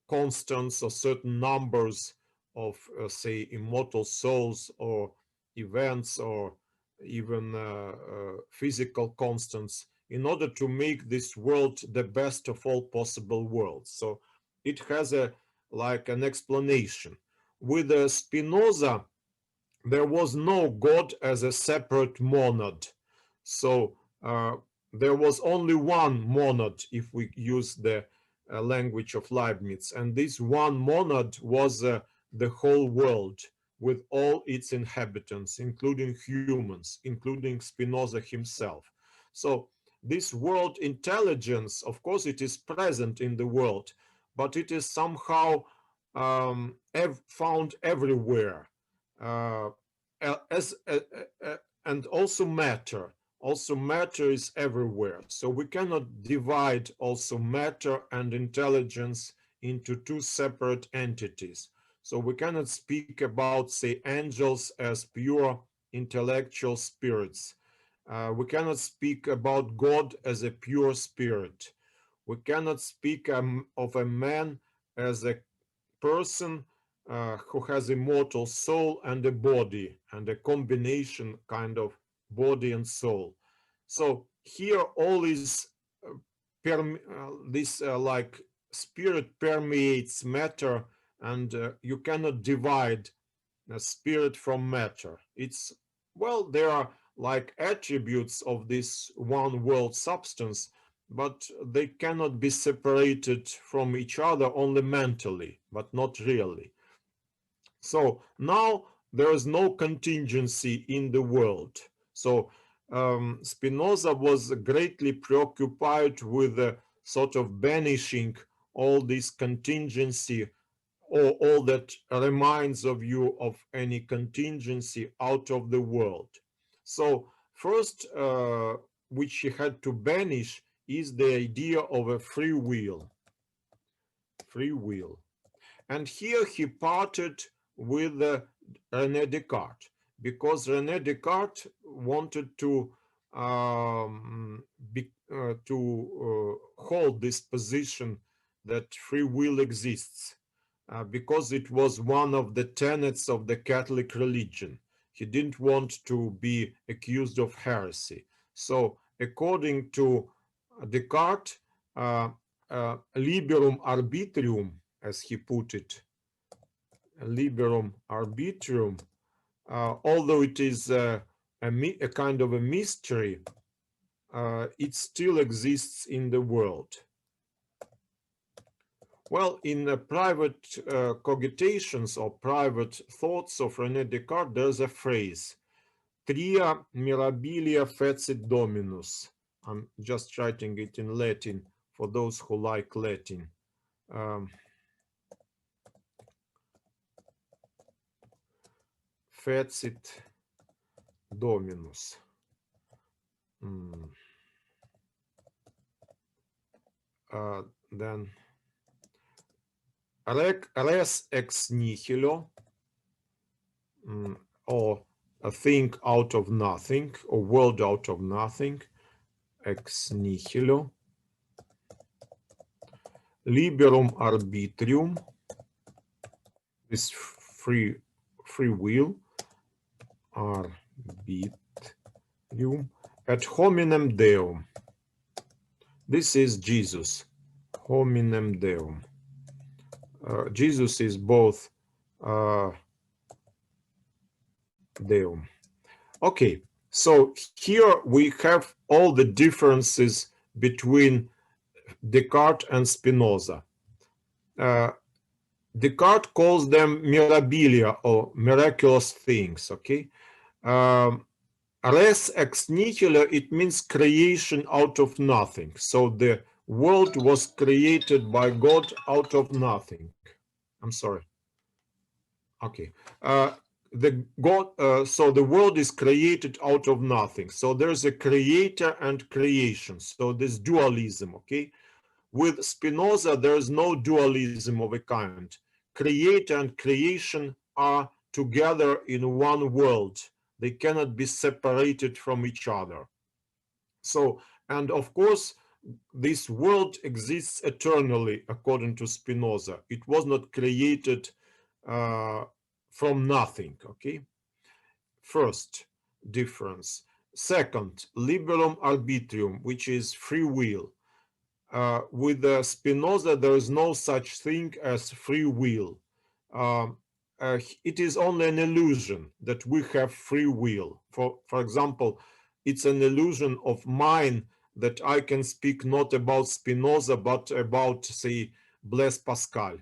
constants or certain numbers of, say, immortal souls or events or even physical constants in order to make this world the best of all possible worlds. So it has a like an explanation. With Spinoza, there was no God as a separate monad. So there was only one monad, if we use the language of Leibniz, and this one monad was the whole world with all its inhabitants, including humans, including Spinoza himself. So this world intelligence, of course, it is present in the world, but it is somehow found everywhere. Uh, as and also matter. Also matter is everywhere. So we cannot divide also matter and intelligence into two separate entities. So we cannot speak about, say, angels as pure intellectual spirits. We cannot speak about God as a pure spirit. We cannot speak of a man as a person who has immortal soul and a body, and a combination kind of body and soul. So here all is this like spirit permeates matter, and you cannot divide spirit from matter. It's, well, there are like attributes of this one world substance, but they cannot be separated from each other only mentally, but not really. So now there is no contingency in the world. So Spinoza was greatly preoccupied with sort of banishing all this contingency, or all that reminds of you of any contingency out of the world. So first, which he had to banish, is the idea of a free will. Free will. And here he parted with René Descartes, because René Descartes wanted to hold this position that free will exists, because it was one of the tenets of the Catholic religion. He didn't want to be accused of heresy. So according to Descartes, liberum arbitrium, as he put it, liberum arbitrium, although it is a kind of a mystery, it still exists in the world. Well, in private cogitations or private thoughts of René Descartes, there's a phrase, tria mirabilia fecit dominus. I'm just writing it in Latin for those who like Latin. Fecit Dominus. Then res ex nihilo, or a thing out of nothing, or world out of nothing, ex nihilo. Liberum arbitrium, is free will, arbitrium, ad hominem Deum. This is Jesus, hominem Deum. Jesus is both Deum. Okay, so here we have all the differences between Descartes and Spinoza. Descartes calls them mirabilia, or miraculous things, okay? Res ex nihilo, it means creation out of nothing. So the world was created by God out of nothing. I'm sorry. Okay. So the world is created out of nothing. So there's a creator and creation. So this dualism, okay? With Spinoza, there is no dualism of a kind. Creator and creation are together in one world. They cannot be separated from each other. So, and of course, this world exists eternally, according to Spinoza. It was not created from nothing, okay? First difference. Second, liberum arbitrium, which is free will. With Spinoza, there is no such thing as free will. It is only an illusion that we have free will. For example, it's an illusion of mine that I can speak not about Spinoza, but about, say, Blaise Pascal.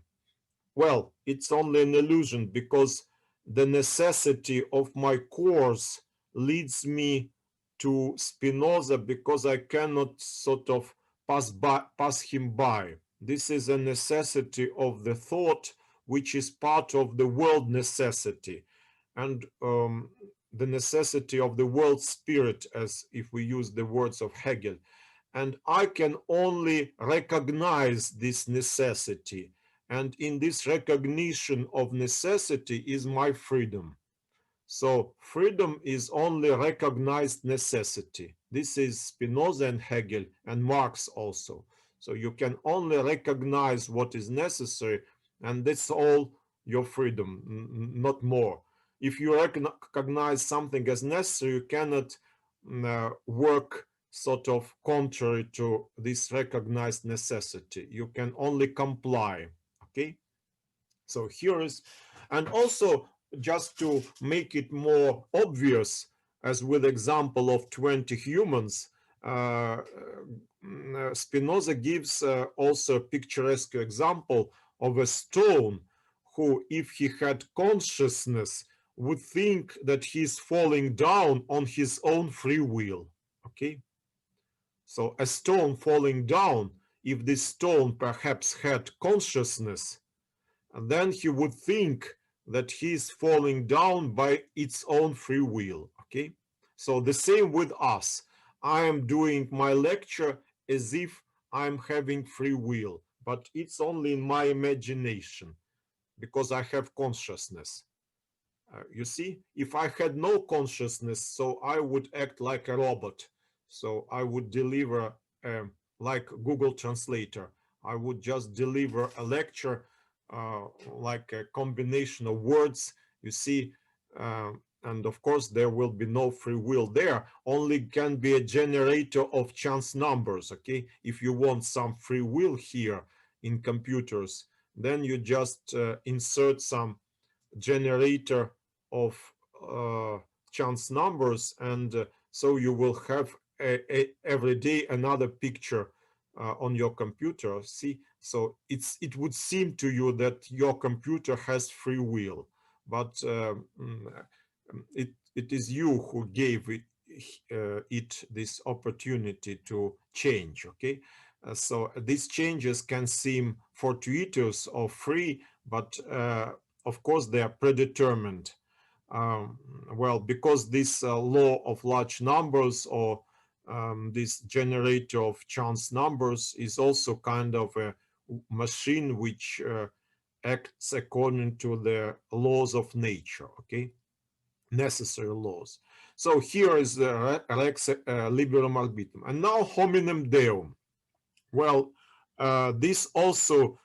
Well, it's only an illusion because the necessity of my course leads me to Spinoza because I cannot sort of pass him by. This is a necessity of the thought, which is part of the world necessity, and the necessity of the world spirit, as if we use the words of Hegel. And I can only recognize this necessity. And in this recognition of necessity is my freedom. So freedom is only recognized necessity. This is Spinoza and Hegel and Marx also. So you can only recognize what is necessary, and that's all your freedom, not more. If you recognize something as necessary, you cannot work sort of contrary to this recognized necessity. You can only comply, okay? So here is, and also just to make it more obvious, as with example of 20 humans, Spinoza gives also a picturesque example of a stone who, if he had consciousness, would think that he's falling down on his own free will, okay? So a stone falling down, if this stone perhaps had consciousness, and then he would think that he's falling down by its own free will, okay? So the same with us. I am doing my lecture as if I'm having free will, but it's only in my imagination because I have consciousness. You see, if I had no consciousness, so I would act like a robot. So I would deliver, like Google Translator, I would just deliver a lecture like a combination of words, you see, and of course there will be no free will there, only can be a generator of chance numbers, okay? If you want some free will here in computers, then you just insert some generator of chance numbers, and so you will have every day another picture on your computer. See, so it would seem to you that your computer has free will, but it is you who gave it this opportunity to change, okay? So these changes can seem fortuitous or free, but of course they are predetermined. well, because this law of large numbers, or this generator of chance numbers, is also kind of a machine which acts according to the laws of nature, okay, necessary laws. So here is the rex liberum arbitrum. And now hominem deum. Well, this also,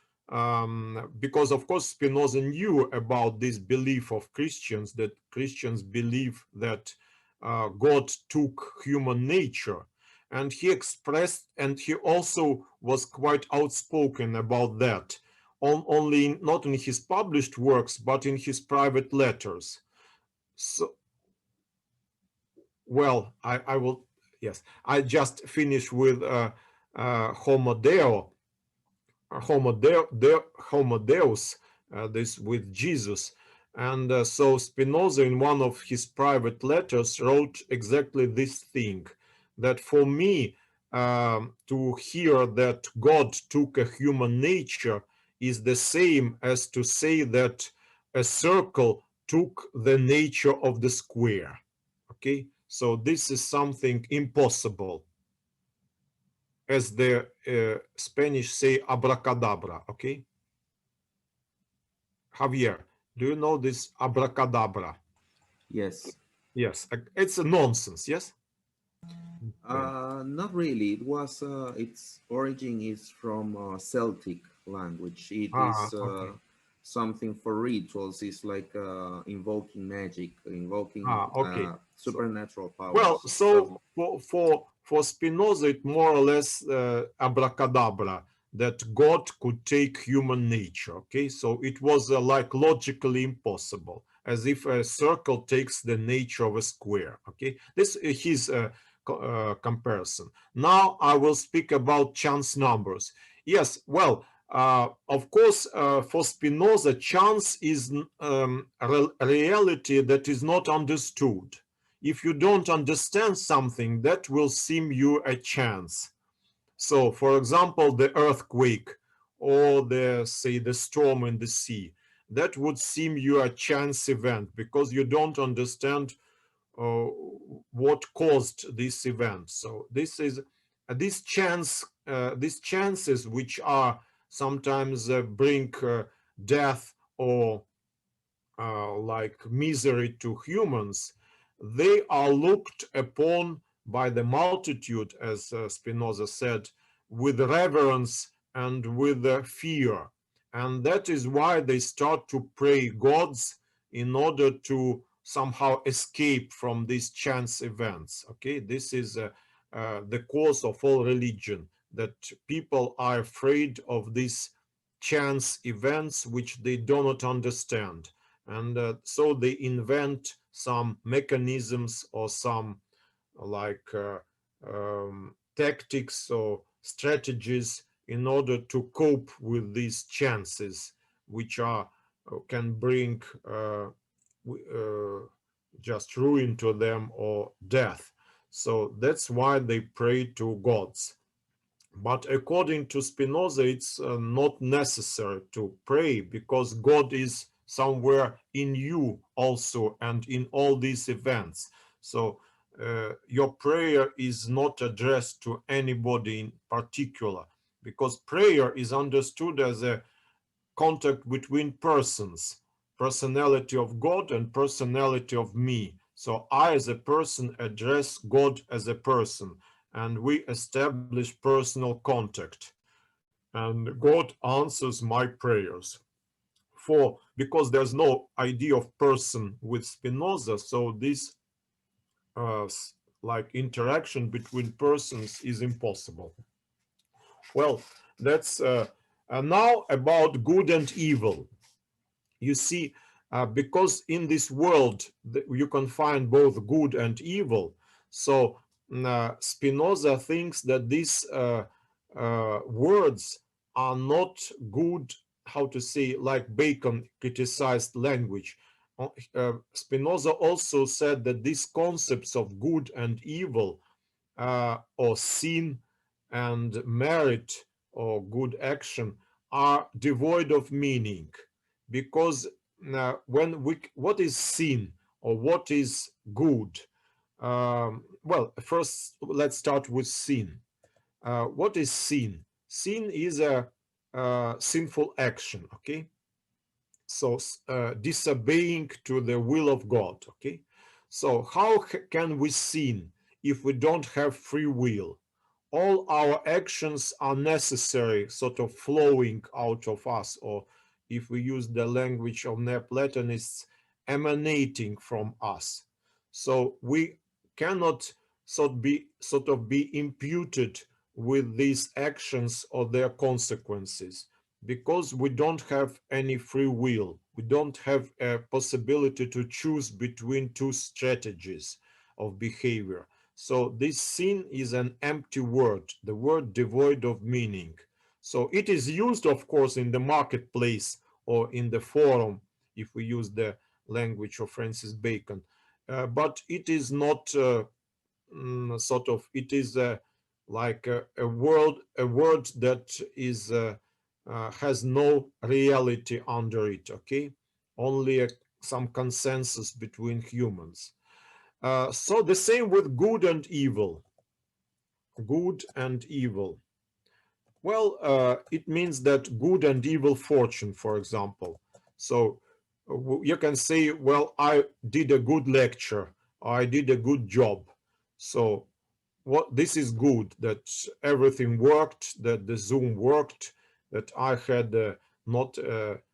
because of course Spinoza knew about this belief of Christians, that Christians believe that God took human nature, and he expressed, and he also was quite outspoken about that, only not in his published works, but in his private letters. So, well, I will, yes, I just finished with Homo Deo, Homo Deus, this with Jesus. And so Spinoza, in one of his private letters, wrote exactly this thing, that for me, to hear that God took a human nature is the same as to say that a circle took the nature of the square. Okay, so this is something impossible, as the Spanish say, abracadabra. Okay, Javier, do you know this abracadabra? Yes. Yes, it's a nonsense. Yes. Okay. Not really. It was its origin is from Celtic language. It Ah, is okay. something for rituals. It's like invoking magic, invoking Ah, okay. So, supernatural well, powers. so for Spinoza, it more or less abracadabra, that God could take human nature. Okay, so it was like logically impossible, as if a circle takes the nature of a square. Okay, this is his comparison. Now I will speak about chance numbers. Yes, well, of course, for Spinoza, chance is a reality that is not understood. If you don't understand something, that will seem you a chance. So, for example, the earthquake, or the, say, the storm in the sea, that would seem you a chance event, because you don't understand uh, what caused this event. So this is these chances, which are sometimes bring death, or like misery to humans, they are looked upon by the multitude, as Spinoza said, with reverence and with fear. And that is why they start to pray gods in order to somehow escape from these chance events. Okay, this is the cause of all religion, that people are afraid of these chance events which they do not understand, and so they invent some mechanisms, or some like tactics or strategies, in order to cope with these chances, which are can bring just ruin to them, or death. So that's why they pray to gods. But according to Spinoza, it's not necessary to pray, because God is somewhere in you also, and in all these events. So your prayer is not addressed to anybody in particular, because prayer is understood as a contact between persons, personality of God and personality of me. So I, as a person, address God as a person, and we establish personal contact, and God answers my prayers. Because there's no idea of person with Spinoza, so this uh, like interaction between persons is impossible. Well, that's now about good and evil. You see, because in this world you can find both good and evil, so Spinoza thinks that these words are not good, how to say, like Bacon criticized language. Spinoza also said that these concepts of good and evil, or sin and merit, or good action, are devoid of meaning, because when we, what is sin? or what is good. Well, first let's start with sin. What is sin? Sin is a sinful action, okay? So disobeying to the will of God, okay? So how can we sin if we don't have free will? All our actions are necessary, sort of flowing out of us, or if we use the language of Neoplatonists, emanating from us. So we cannot sort of be imputed with these actions or their consequences because we don't have any free will. We don't have a possibility to choose between two strategies of behavior. So this sin is an empty word, the word devoid of meaning. So it is used, of course, in the marketplace or in the forum, if we use the language of Francis Bacon. But it is not it is like a word that is has no reality under it, okay? Only some consensus between humans. So the same with good and evil. Good and evil. Well, it means that good and evil fortune, for example. So you can say, well, I did a good lecture, or I did a good job. So what this is good, that everything worked, that the Zoom worked, that I had not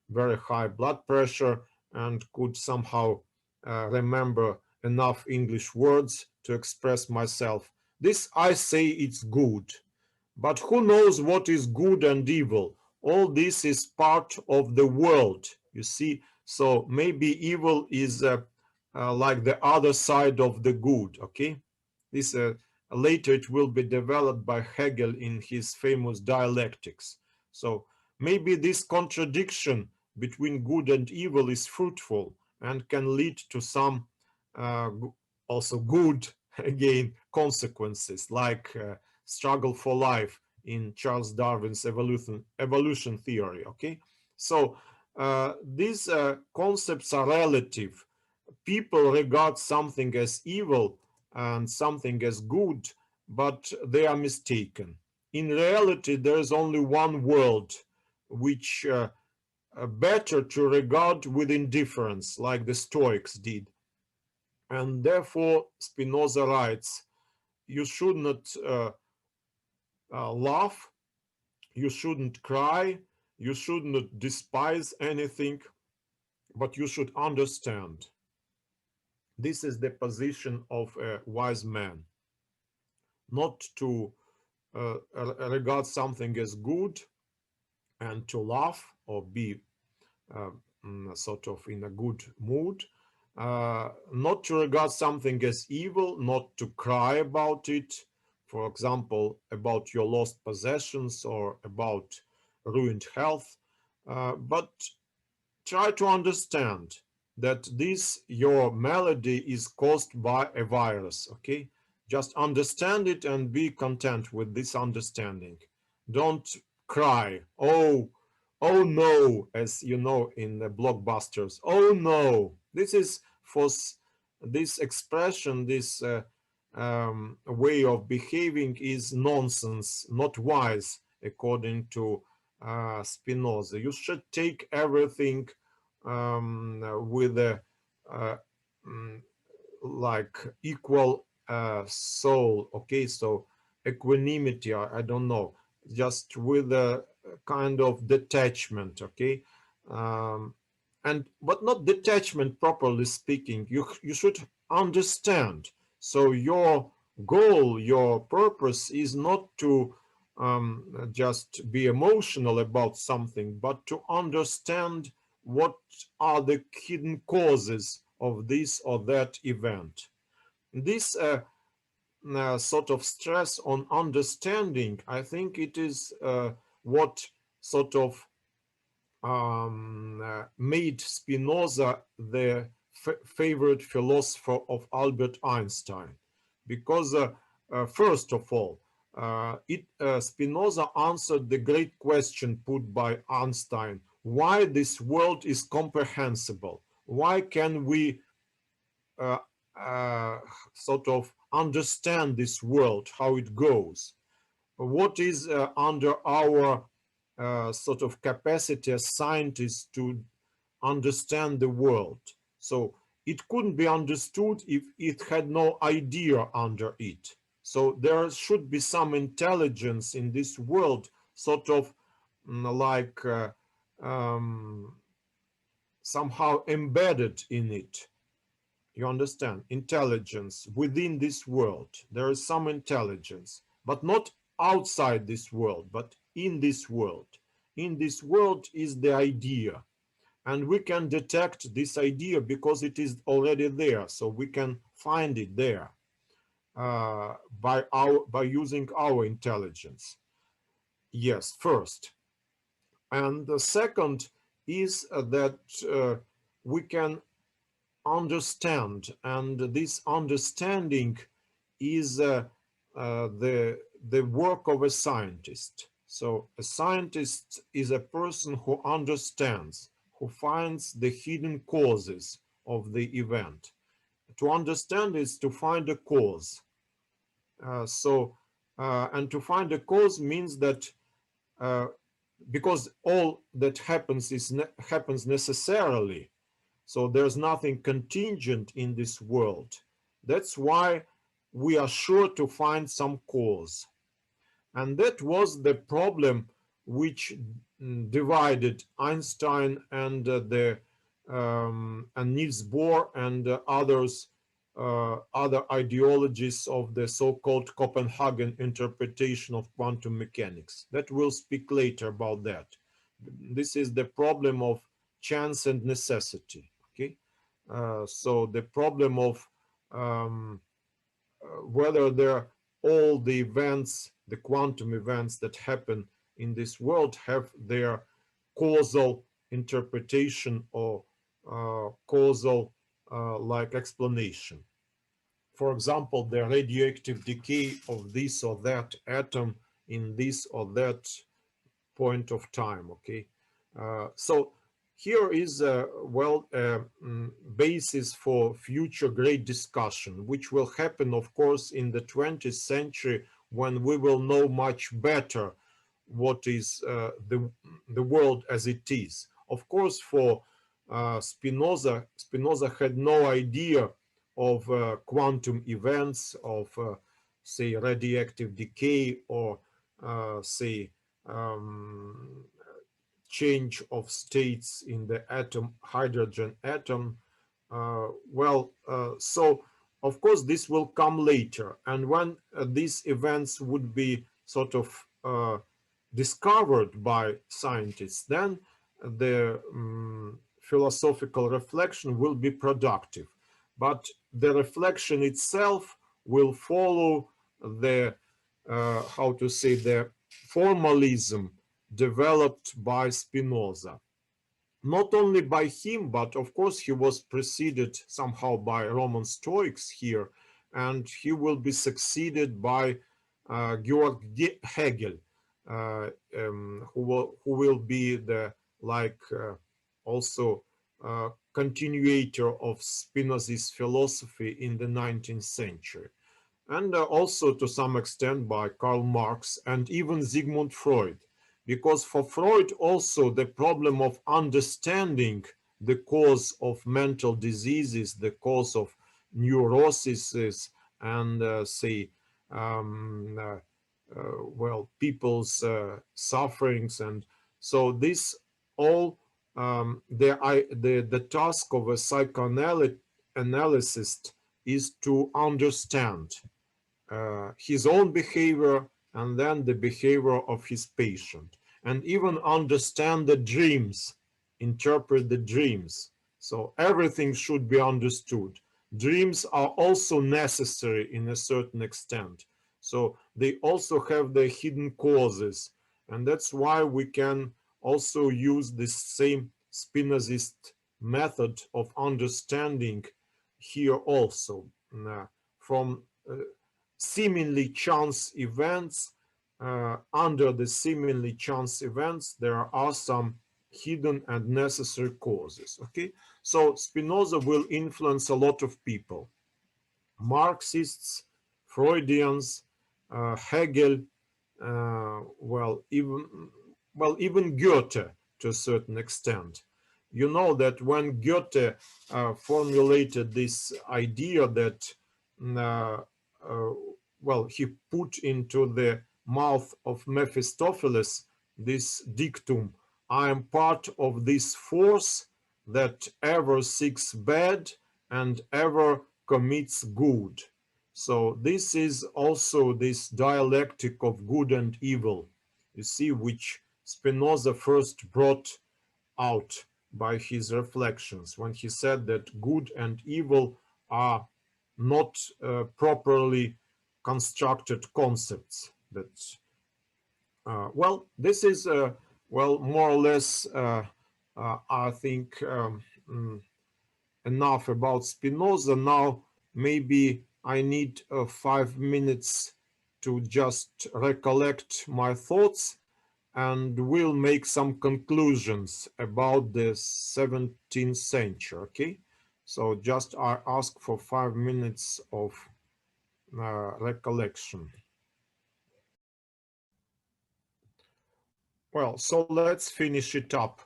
very high blood pressure and could somehow remember enough English words to express myself. This I say it's good. But who knows what is good and evil? All this is part of the world, you see. So maybe evil is like the other side of the good, okay? This later it will be developed by Hegel in his famous dialectics. So maybe this contradiction between good and evil is fruitful and can lead to some uh, also good, again, consequences, like struggle for life in Charles Darwin's evolution theory, okay? So these concepts are relative. People regard something as evil and something as good, but they are mistaken. In reality, there is only one world, which better to regard with indifference, like the Stoics did. And therefore, Spinoza writes, you should not laugh, you shouldn't cry, you should not despise anything, but you should understand. This is the position of a wise man, not to regard something as good and to laugh or be uh, sort of in a good mood, not to regard something as evil, not to cry about it, for example, about your lost possessions or about ruined health, but try to understand that this your malady is caused by a virus, okay? Just understand it and be content with this understanding. Don't cry, oh no, as you know in the blockbusters, oh no. This is for this expression, this way of behaving is nonsense, not wise, according to Spinoza. You should take everything with a uh, mm, like equal soul, okay? So equanimity, I don't know, just with a kind of detachment, okay? Um, and but not detachment properly speaking. You should understand. So your goal, your purpose is not to just be emotional about something, but to understand what are the hidden causes of this or that event. This sort of stress on understanding, I think it is what sort of made Spinoza the favorite philosopher of Albert Einstein. Because first of all, Spinoza answered the great question put by Einstein, why this world is comprehensible? Why can we sort of understand this world, how it goes. What is under our sort of capacity as scientists to understand the world? So it couldn't be understood if it had no idea under it. So there should be some intelligence in this world, sort of like somehow embedded in it. You understand? Intelligence within this world. There is some intelligence, but not outside this world, but in this world. In this world is the idea. And we can detect this idea because it is already there. So we can find it there by using our intelligence. Yes, first. And the second is that we can understand, and this understanding is the work of a scientist. So a scientist is a person who understands, who finds the hidden causes of the event. To understand is to find a cause. And to find a cause means that because all that happens happens necessarily, so there's nothing contingent in this world. That's why we are sure to find some cause. And that was the problem which divided Einstein and and Niels Bohr and others, other ideologies of the so-called Copenhagen interpretation of quantum mechanics. That we'll speak later about that. This is the problem of chance and necessity. Okay, so the problem of whether all the events, the quantum events that happen in this world have their causal interpretation or causal like explanation. For example, the radioactive decay of this or that atom in this or that point of time. Okay, so here is a basis for future great discussion, which will happen, of course, in the 20th century, when we will know much better what is the world as it is. Of course, for Spinoza had no idea of quantum events, of say radioactive decay, or say change of states in the atom, hydrogen atom. So of course this will come later, and when these events would be sort of discovered by scientists, then the philosophical reflection will be productive. But the reflection itself will follow the how to say, the formalism developed by Spinoza. Not only by him, but of course he was preceded somehow by Roman Stoics here, and he will be succeeded by Georg Hegel, who will be the also continuator of Spinoza's philosophy in the 19th century. And also to some extent by Karl Marx and even Sigmund Freud. Because for Freud also the problem of understanding the cause of mental diseases, the cause of neuroses, and say, people's sufferings. And so this all, the task of a psychoanalyst is to understand his own behavior and then the behavior of his patient, and even understand the dreams, interpret the dreams. So everything should be understood. Dreams are also necessary in a certain extent. So they also have their hidden causes, and that's why we can also use this same Spinozist method of understanding here also, from seemingly chance events. Under the seemingly chance events, there are some hidden and necessary causes. Okay, so Spinoza will influence a lot of people: Marxists, Freudians, Hegel, even Goethe to a certain extent. You know that when Goethe formulated this idea that, uh, uh, he put into the mouth of Mephistopheles this dictum: I am part of this force that ever seeks bad and ever commits good. So this is also this dialectic of good and evil, you see, which Spinoza first brought out by his reflections when he said that good and evil are not properly constructed concepts. That this is more or less, I think, enough about Spinoza. Now maybe I need 5 minutes to just recollect my thoughts, and we'll make some conclusions about the 17th century. Okay, so just I ask for 5 minutes of recollection. Well, so let's finish it up.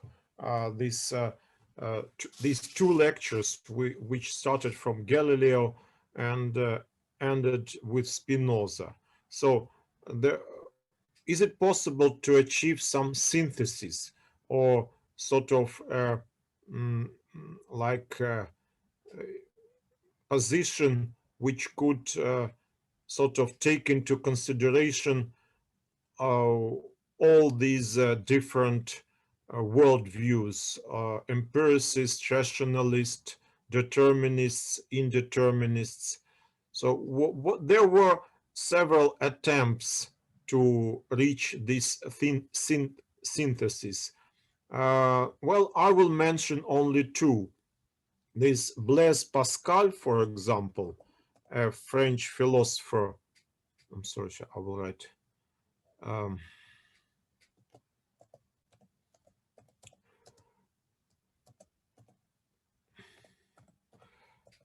These two lectures, which started from Galileo and ended with Spinoza. So, is it possible to achieve some synthesis, or sort of like position which could sort of take into consideration all these different worldviews: empiricists, rationalists, determinists, indeterminists. So there were several attempts to reach this synthesis. I will mention only two. This Blaise Pascal, for example, a French philosopher. I'm sorry, I will write. Um,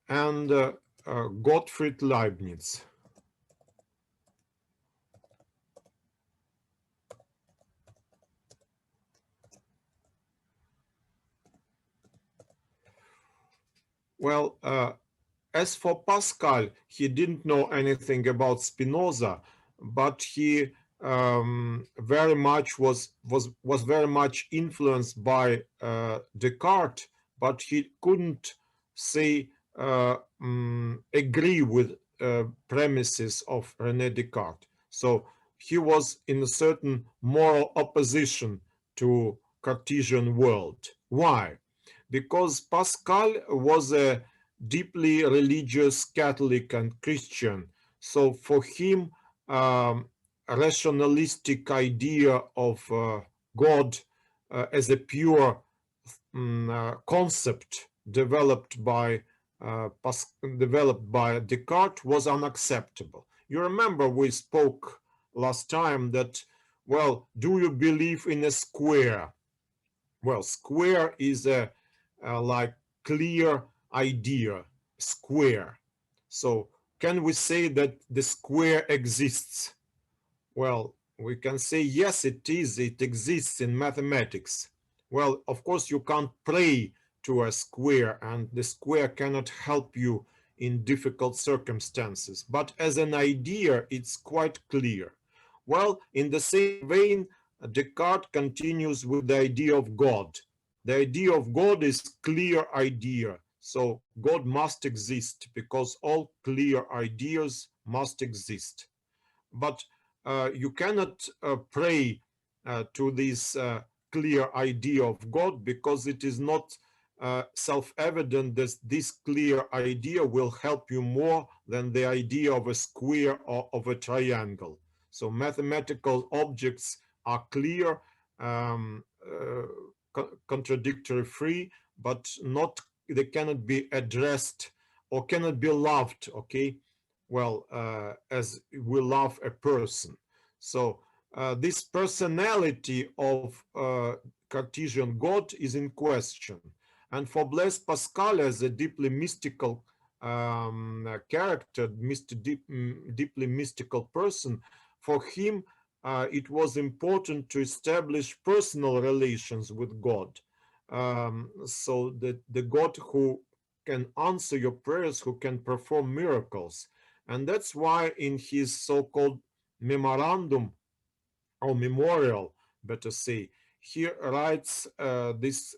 and Gottfried Leibniz. Well, as for Pascal, he didn't know anything about Spinoza, but he very much was very much influenced by Descartes, but he couldn't say agree with premises of René Descartes. So he was in a certain moral opposition to Cartesian world. Why? Because Pascal was a deeply religious Catholic and Christian. So for him, a rationalistic idea of God as a pure concept developed by Descartes was unacceptable. You remember we spoke last time that, well, do you believe in a square? Well, square is a like clear idea, square. So can we say that the square exists? Well, we can say yes, it exists in mathematics. Well, of course, you can't pray to a square, and the square cannot help you in difficult circumstances. But as an idea, it's quite clear. Well, in the same vein, Descartes continues with the idea of God. The idea of God is clear idea. So God must exist because all clear ideas must exist. But you cannot pray to this clear idea of God, because it is not self-evident that this clear idea will help you more than the idea of a square or of a triangle. So mathematical objects are clear, contradictory free, but not, they cannot be addressed or cannot be loved, okay? Well, as we love a person. So this personality of Cartesian God is in question. And for Blaise Pascal, as a deeply mystical character, deeply mystical person, for him it was important to establish personal relations with God, so that the God who can answer your prayers, who can perform miracles. And that's why in his so-called memorandum or memorial, better say, he writes this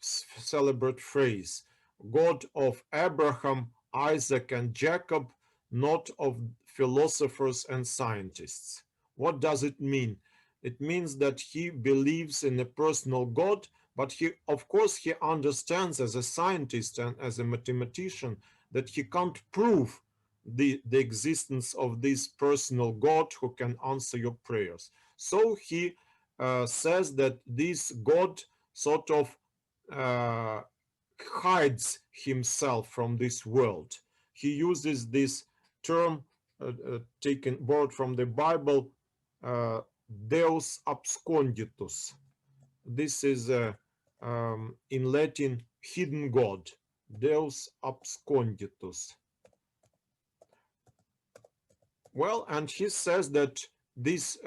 celebrate phrase: God of Abraham, Isaac, and Jacob, not of philosophers and scientists. What does it mean? It means that he believes in a personal God, but he, of course, he understands as a scientist and as a mathematician that he can't prove the existence of this personal God who can answer your prayers. So he says that this God sort of uh, hides himself from this world. He uses this term borrowed from the Bible, Deus absconditus. This is in Latin, hidden God, Deus absconditus. Well, and he says that this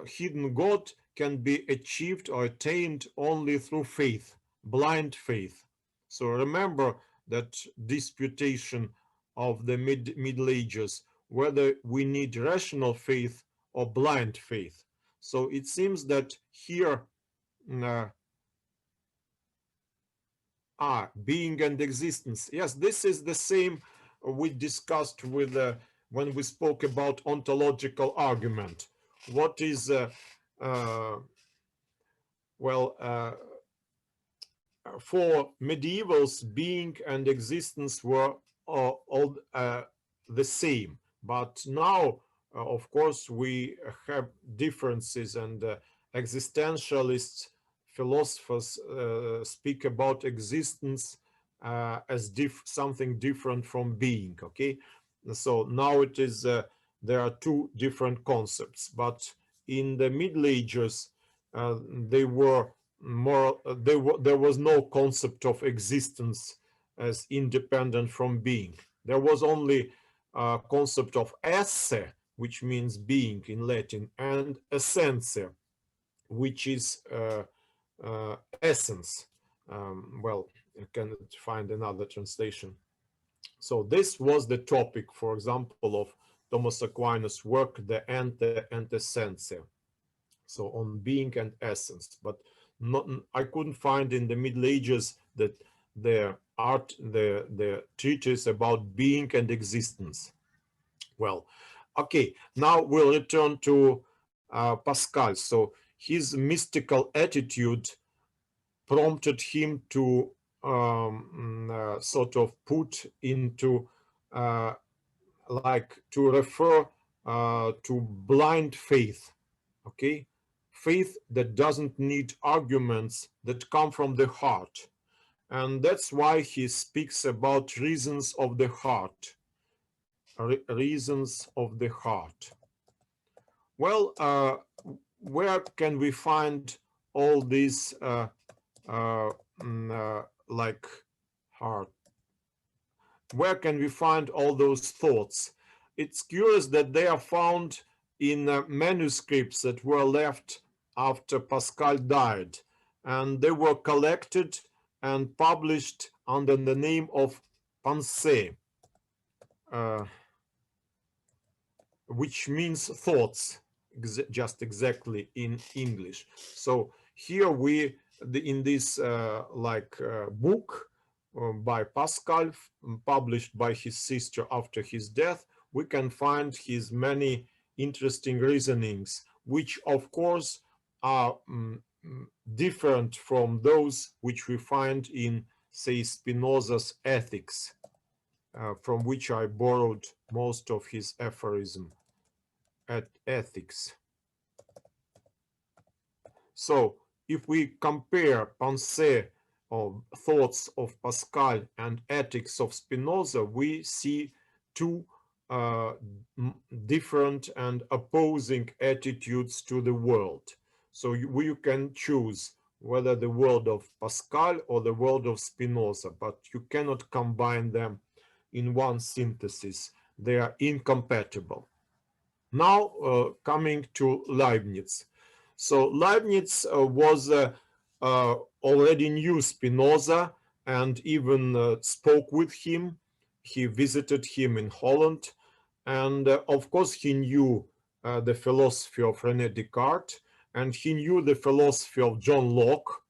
hidden God can be achieved or attained only through faith, blind faith. So remember that disputation of the Middle Ages, whether we need rational faith or blind faith. So it seems that here, being and existence. Yes, this is the same we discussed with when we spoke about ontological argument. What is well, for medievals, being and existence were all the same, but now, of course, we have differences, and existentialists, philosophers speak about existence as something different from being. Okay, so now it is there are two different concepts, but in the Middle Ages they were more there was no concept of existence as independent from being. There was only a concept of esse, which means being in Latin, and essentia, which is essence. Well, I cannot find another translation. So this was the topic, for example, of Thomas Aquinas' work, the Ente and Essentia. So on being and essence, but I couldn't find in the Middle Ages that the treatise about being and existence. Well, okay, now we'll return to Pascal. So his mystical attitude prompted him to sort of put into like to refer to blind faith. Okay, faith that doesn't need arguments, that come from the heart. And that's why he speaks about reasons of the heart. Reasons of the heart. Well, where can we find all these like heart? Where can we find all those thoughts? It's curious that they are found in manuscripts that were left after Pascal died, and they were collected and published under the name of Pensées, which means thoughts, just exactly in English. So here in this book by Pascal, published by his sister after his death, we can find his many interesting reasonings, which of course are different from those which we find in, say, Spinoza's Ethics, from which I borrowed most of his aphorism at Ethics. So if we compare Pensées, of thoughts of Pascal, and Ethics of Spinoza, we see two different and opposing attitudes to the world. So you can choose whether the world of Pascal or the world of Spinoza, but you cannot combine them in one synthesis. They are incompatible. Now, coming to Leibniz. So Leibniz already knew Spinoza and even spoke with him. He visited him in Holland. And of course, he knew the philosophy of René Descartes, and he knew the philosophy of John Locke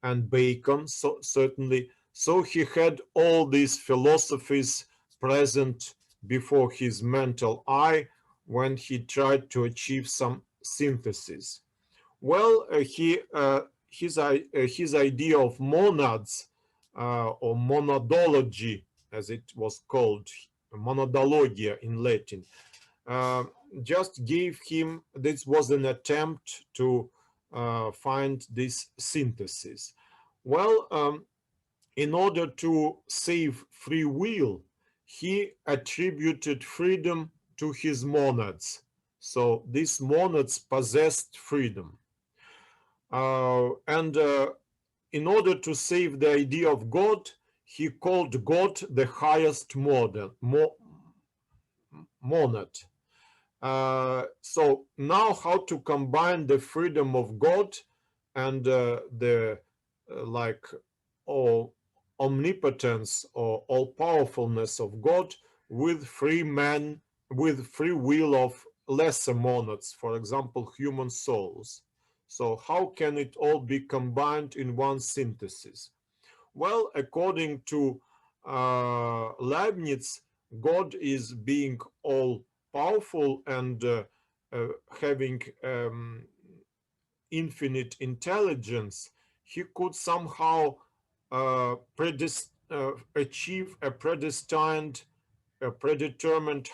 and Bacon, so certainly. So he had all these philosophies present before his mental eye when he tried to achieve some synthesis. Well, his idea of monads or monadology, as it was called, monadologia in Latin, uh, just gave him, this was an attempt to find this synthesis. Well, in order to save free will, he attributed freedom to his monads. So these monads possessed freedom. And in order to save the idea of God, he called God the highest monad. So now how to combine the freedom of God and the like all omnipotence or all powerfulness of God with free man, with free will of lesser monads, for example, human souls. So how can it all be combined in one synthesis? Well, according to Leibniz, God is being all powerful and having infinite intelligence. He could somehow achieve a predetermined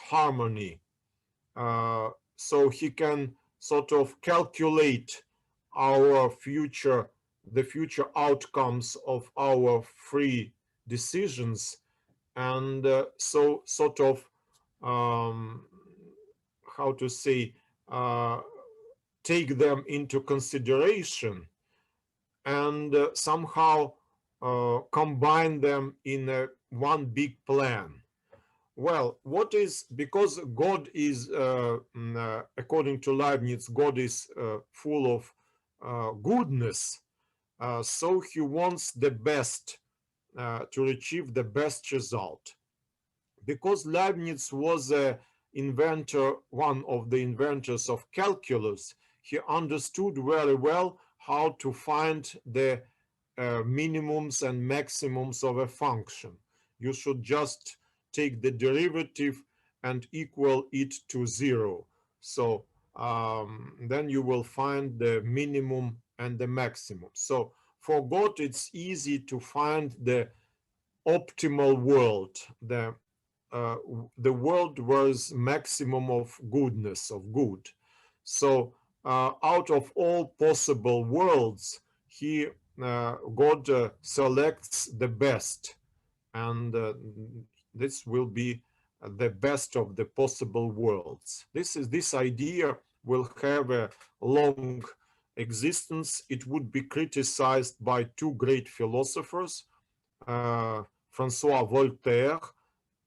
harmony. So he can sort of calculate our future, the future outcomes of our free decisions, and so sort of how to say, take them into consideration and somehow combine them in one big plan. Well, what is, because God is, according to Leibniz, God is full of goodness, so he wants the best to achieve the best result. Because Leibniz was a inventor, one of the inventors of calculus, he understood very well how to find the minimums and maximums of a function. You should just take the derivative and equal it to 0. So then you will find the minimum and the maximum. So for God, it's easy to find the optimal world, the world was maximum of goodness, of good. So out of all possible worlds, God selects the best, and this will be the best of the possible worlds. This idea will have a long existence. It would be criticized by two great philosophers, Francois Voltaire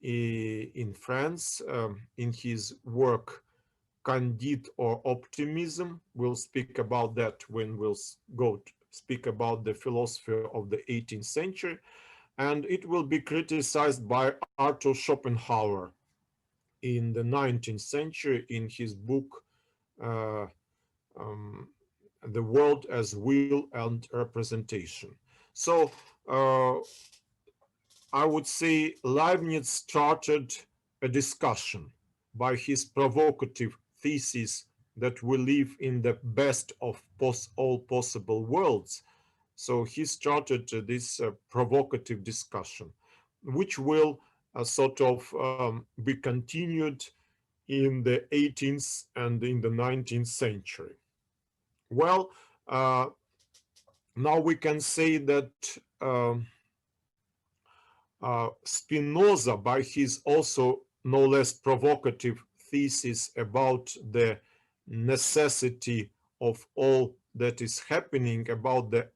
in France, in his work Candide or Optimism. We'll speak about that when we'll go to speak about the philosophy of the 18th century. And it will be criticized by Arthur Schopenhauer in the 19th century in his book uh, The World as Will and Representation. So I would say Leibniz started a discussion by his provocative thesis that we live in the best of all possible worlds. So he started this provocative discussion, which will sort of be continued in the 18th and in the 19th century. Well, now we can say that Spinoza, by his also no less provocative thesis about the necessity of all that is happening, about the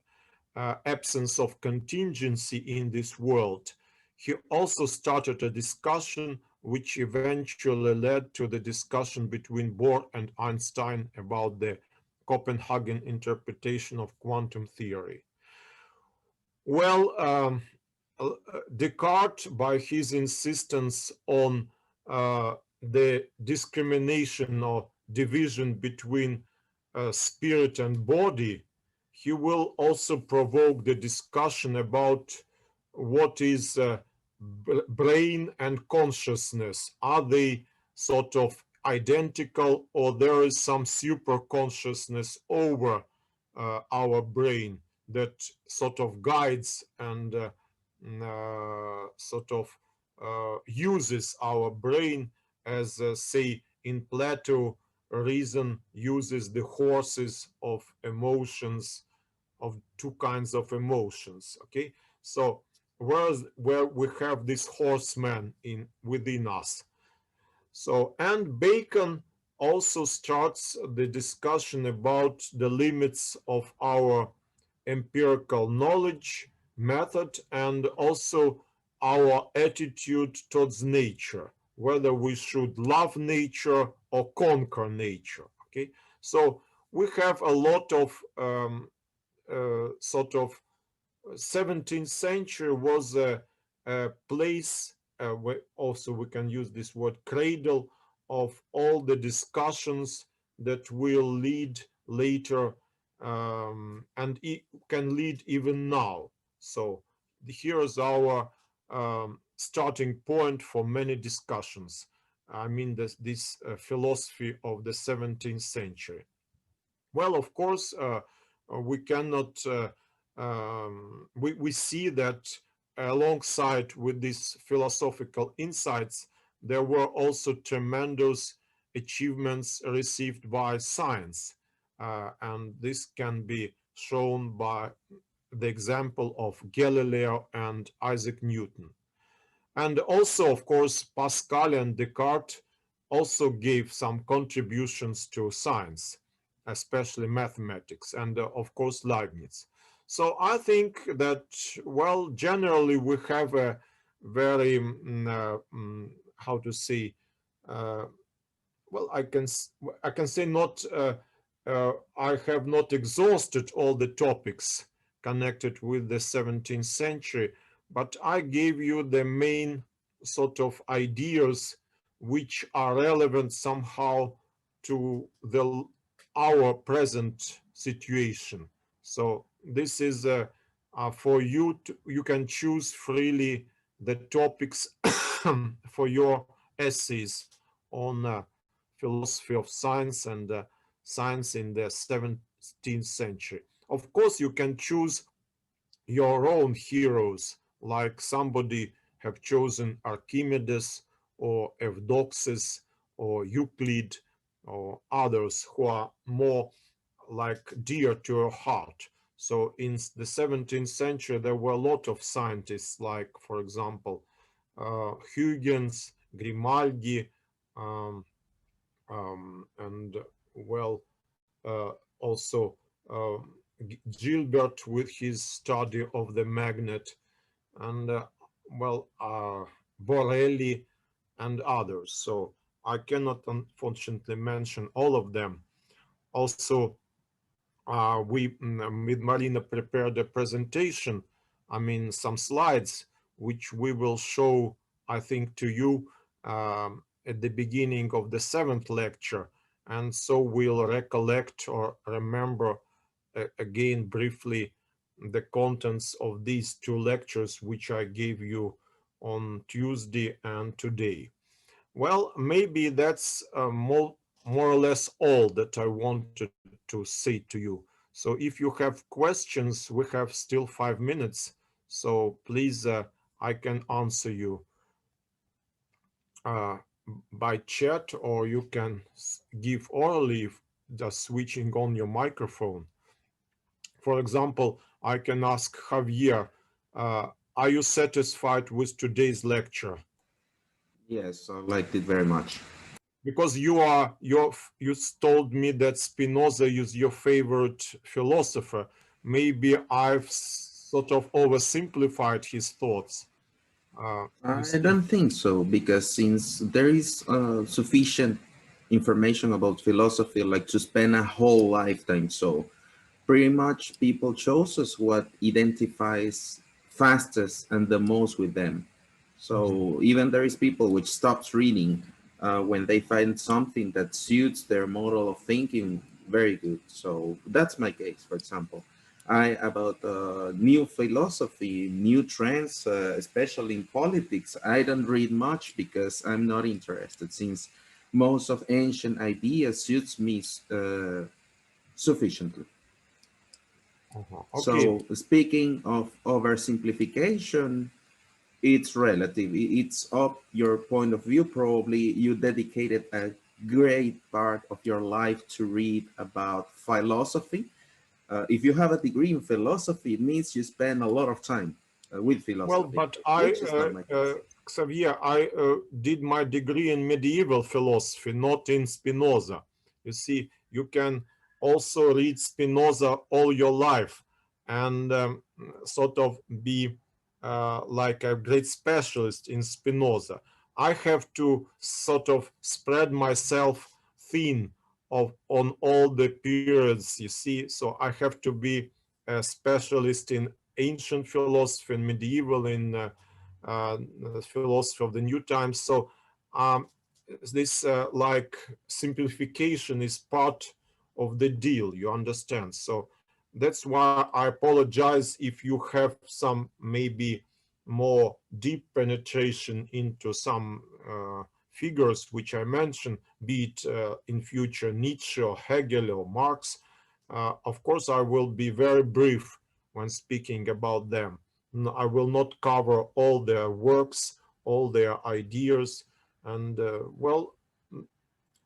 absence of contingency in this world. He also started a discussion which eventually led to the discussion between Bohr and Einstein about the Copenhagen interpretation of quantum theory. Well, Descartes, by his insistence on the discrimination or division between spirit and body, he will also provoke the discussion about what is brain and consciousness. Are they sort of identical, or there is some super consciousness over our brain that sort of guides and sort of uses our brain, as say in Plato, reason uses the horses of emotions, of two kinds of emotions. Okay, so where we have this horseman within us. So, and Bacon also starts the discussion about the limits of our empirical knowledge method and also our attitude towards nature, whether we should love nature or conquer nature. Okay, so we have a lot of sort of 17th century was a place where also we can use this word cradle of all the discussions that will lead later and can lead even now. So here is our starting point for many discussions. I mean this philosophy of the 17th century. Well, of course, we cannot we see that alongside with these philosophical insights, there were also tremendous achievements received by science. And this can be shown by the example of Galileo and Isaac Newton. And also, of course, Pascal and Descartes also gave some contributions to science, especially mathematics, and of course, Leibniz. So I think that, well, generally we have a very, how to say, well, I can say not, I have not exhausted all the topics connected with the 17th century, but I gave you the main sort of ideas which are relevant somehow to our present situation. So this is for you you can choose freely the topics for your essays on philosophy of science and science in the 17th century. Of course, you can choose your own heroes, like somebody have chosen Archimedes or Eudoxus or Euclid or others who are more like dear to your heart. So in the 17th century, there were a lot of scientists, like, for example, Huygens, Grimaldi, and well, also Gilbert with his study of the magnet, and well, Borelli and others. So I cannot unfortunately mention all of them. Also, we with Marina prepared a presentation, I mean some slides, which we will show, I think, to you at the beginning of the 7th lecture. And so we'll recollect or remember again briefly the contents of these 2 lectures, which I gave you on Tuesday and today. Well, maybe that's more or less all that I wanted to say to you. So if you have questions, we have still 5 minutes. So please, I can answer you by chat, or you can give orally, just switching on your microphone. For example, I can ask Javier, are you satisfied with today's lecture? Yes, I liked it very much. Because you told me that Spinoza is your favorite philosopher, maybe I've sort of oversimplified his thoughts. You I see. don't think so, because since there is sufficient information about philosophy, like to spend a whole lifetime, so pretty much people chooses what identifies fastest and the most with them. Mhm. So even there is people which stops reading when they find something that suits their model of thinking very good. So that's my case, for example. I about new philosophy, new trends, especially in politics. I don't read much because I'm not interested, since most of ancient ideas suits me sufficiently. Okay. So speaking of oversimplification, it's relative. It's up your point of view. Probably you dedicated a great part of your life to read about philosophy. If you have a degree in philosophy, it means you spend a lot of time with Well, philosophy, but I, which is not my case. Xavier, I did my degree in medieval philosophy, not in Spinoza. You see, you can also read Spinoza all your life and sort of be like a great specialist in Spinoza. I have to sort of spread myself thin on all the periods, you see. So I have to be a specialist in ancient philosophy and medieval in uh, philosophy of the new times. So um, this like simplification is part of the deal, you understand? So that's why I apologize if you have some maybe more deep penetration into some figures which I mentioned, be it in future Nietzsche or Hegel or Marx. Of course, I will be very brief when speaking about them. I will not cover all their works, all their ideas, and well,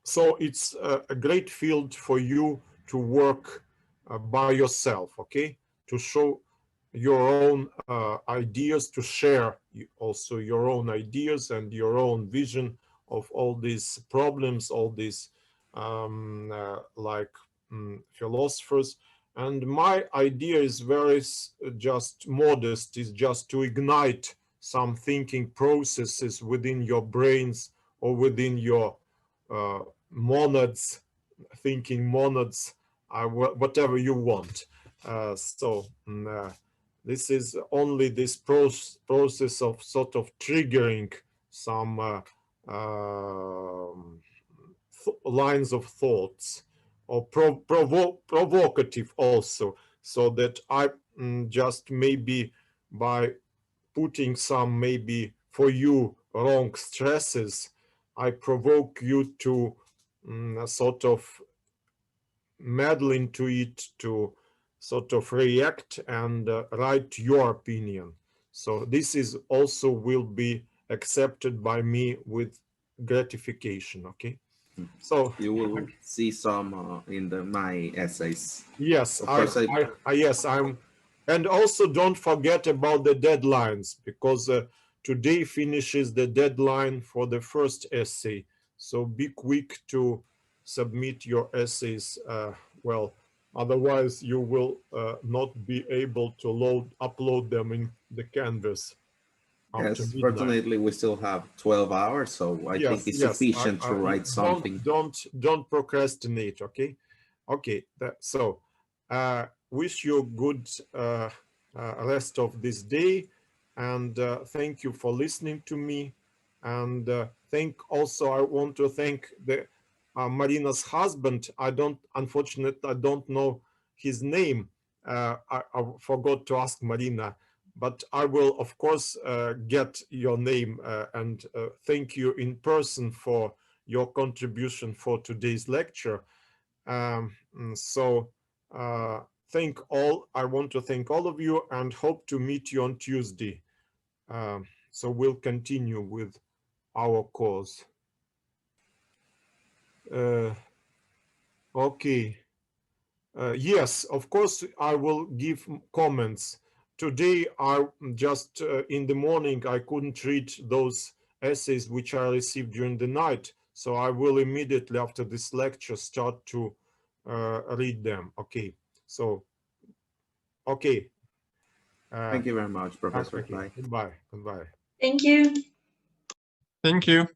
so it's a great field for you to work by yourself, okay? To show your own ideas, to share also your own ideas and your own vision of all these problems, all these like philosophers. And my idea is very just modest, is just to ignite some thinking processes within your brains or within your uh, monads, thinking monads, whatever you want. This is only this process of sort of triggering some lines of thoughts, or provocative also, so that I just maybe by putting some maybe for you wrong stresses, I provoke you to sort of meddle into it, to sort of react and write your opinion. So this is also will be accepted by me with gratification. Okay. So You will see some in my essays. yes, Of course, yes, and also don't forget about the deadlines, because today finishes the deadline for the first essay. So be quick to submit your essays. Well, otherwise you will not be able to upload them in the Canvas after yes, midnight. fortunately, we still have 12 hours, so I think Yes, it's yes. sufficient to write something. Don't procrastinate. Okay, okay. So, wish you good rest of this day, and thank you for listening to me. And I want to thank the Marina's husband. Unfortunately, I don't know his name. I forgot to ask Marina, but I will, of course, get your name and thank you in person for your contribution for today's lecture. So, uh, I want to thank all of you and hope to meet you on Tuesday. So we'll continue with our course. Uh, okay. Yes, of course, I will give comments. Today, I just in the morning, I couldn't read those essays which I received during the night. So I will immediately after this lecture start to read them. Okay. So Okay. Thank you very much, Professor. Thank you. Bye. Goodbye. Goodbye. Thank you. Thank you.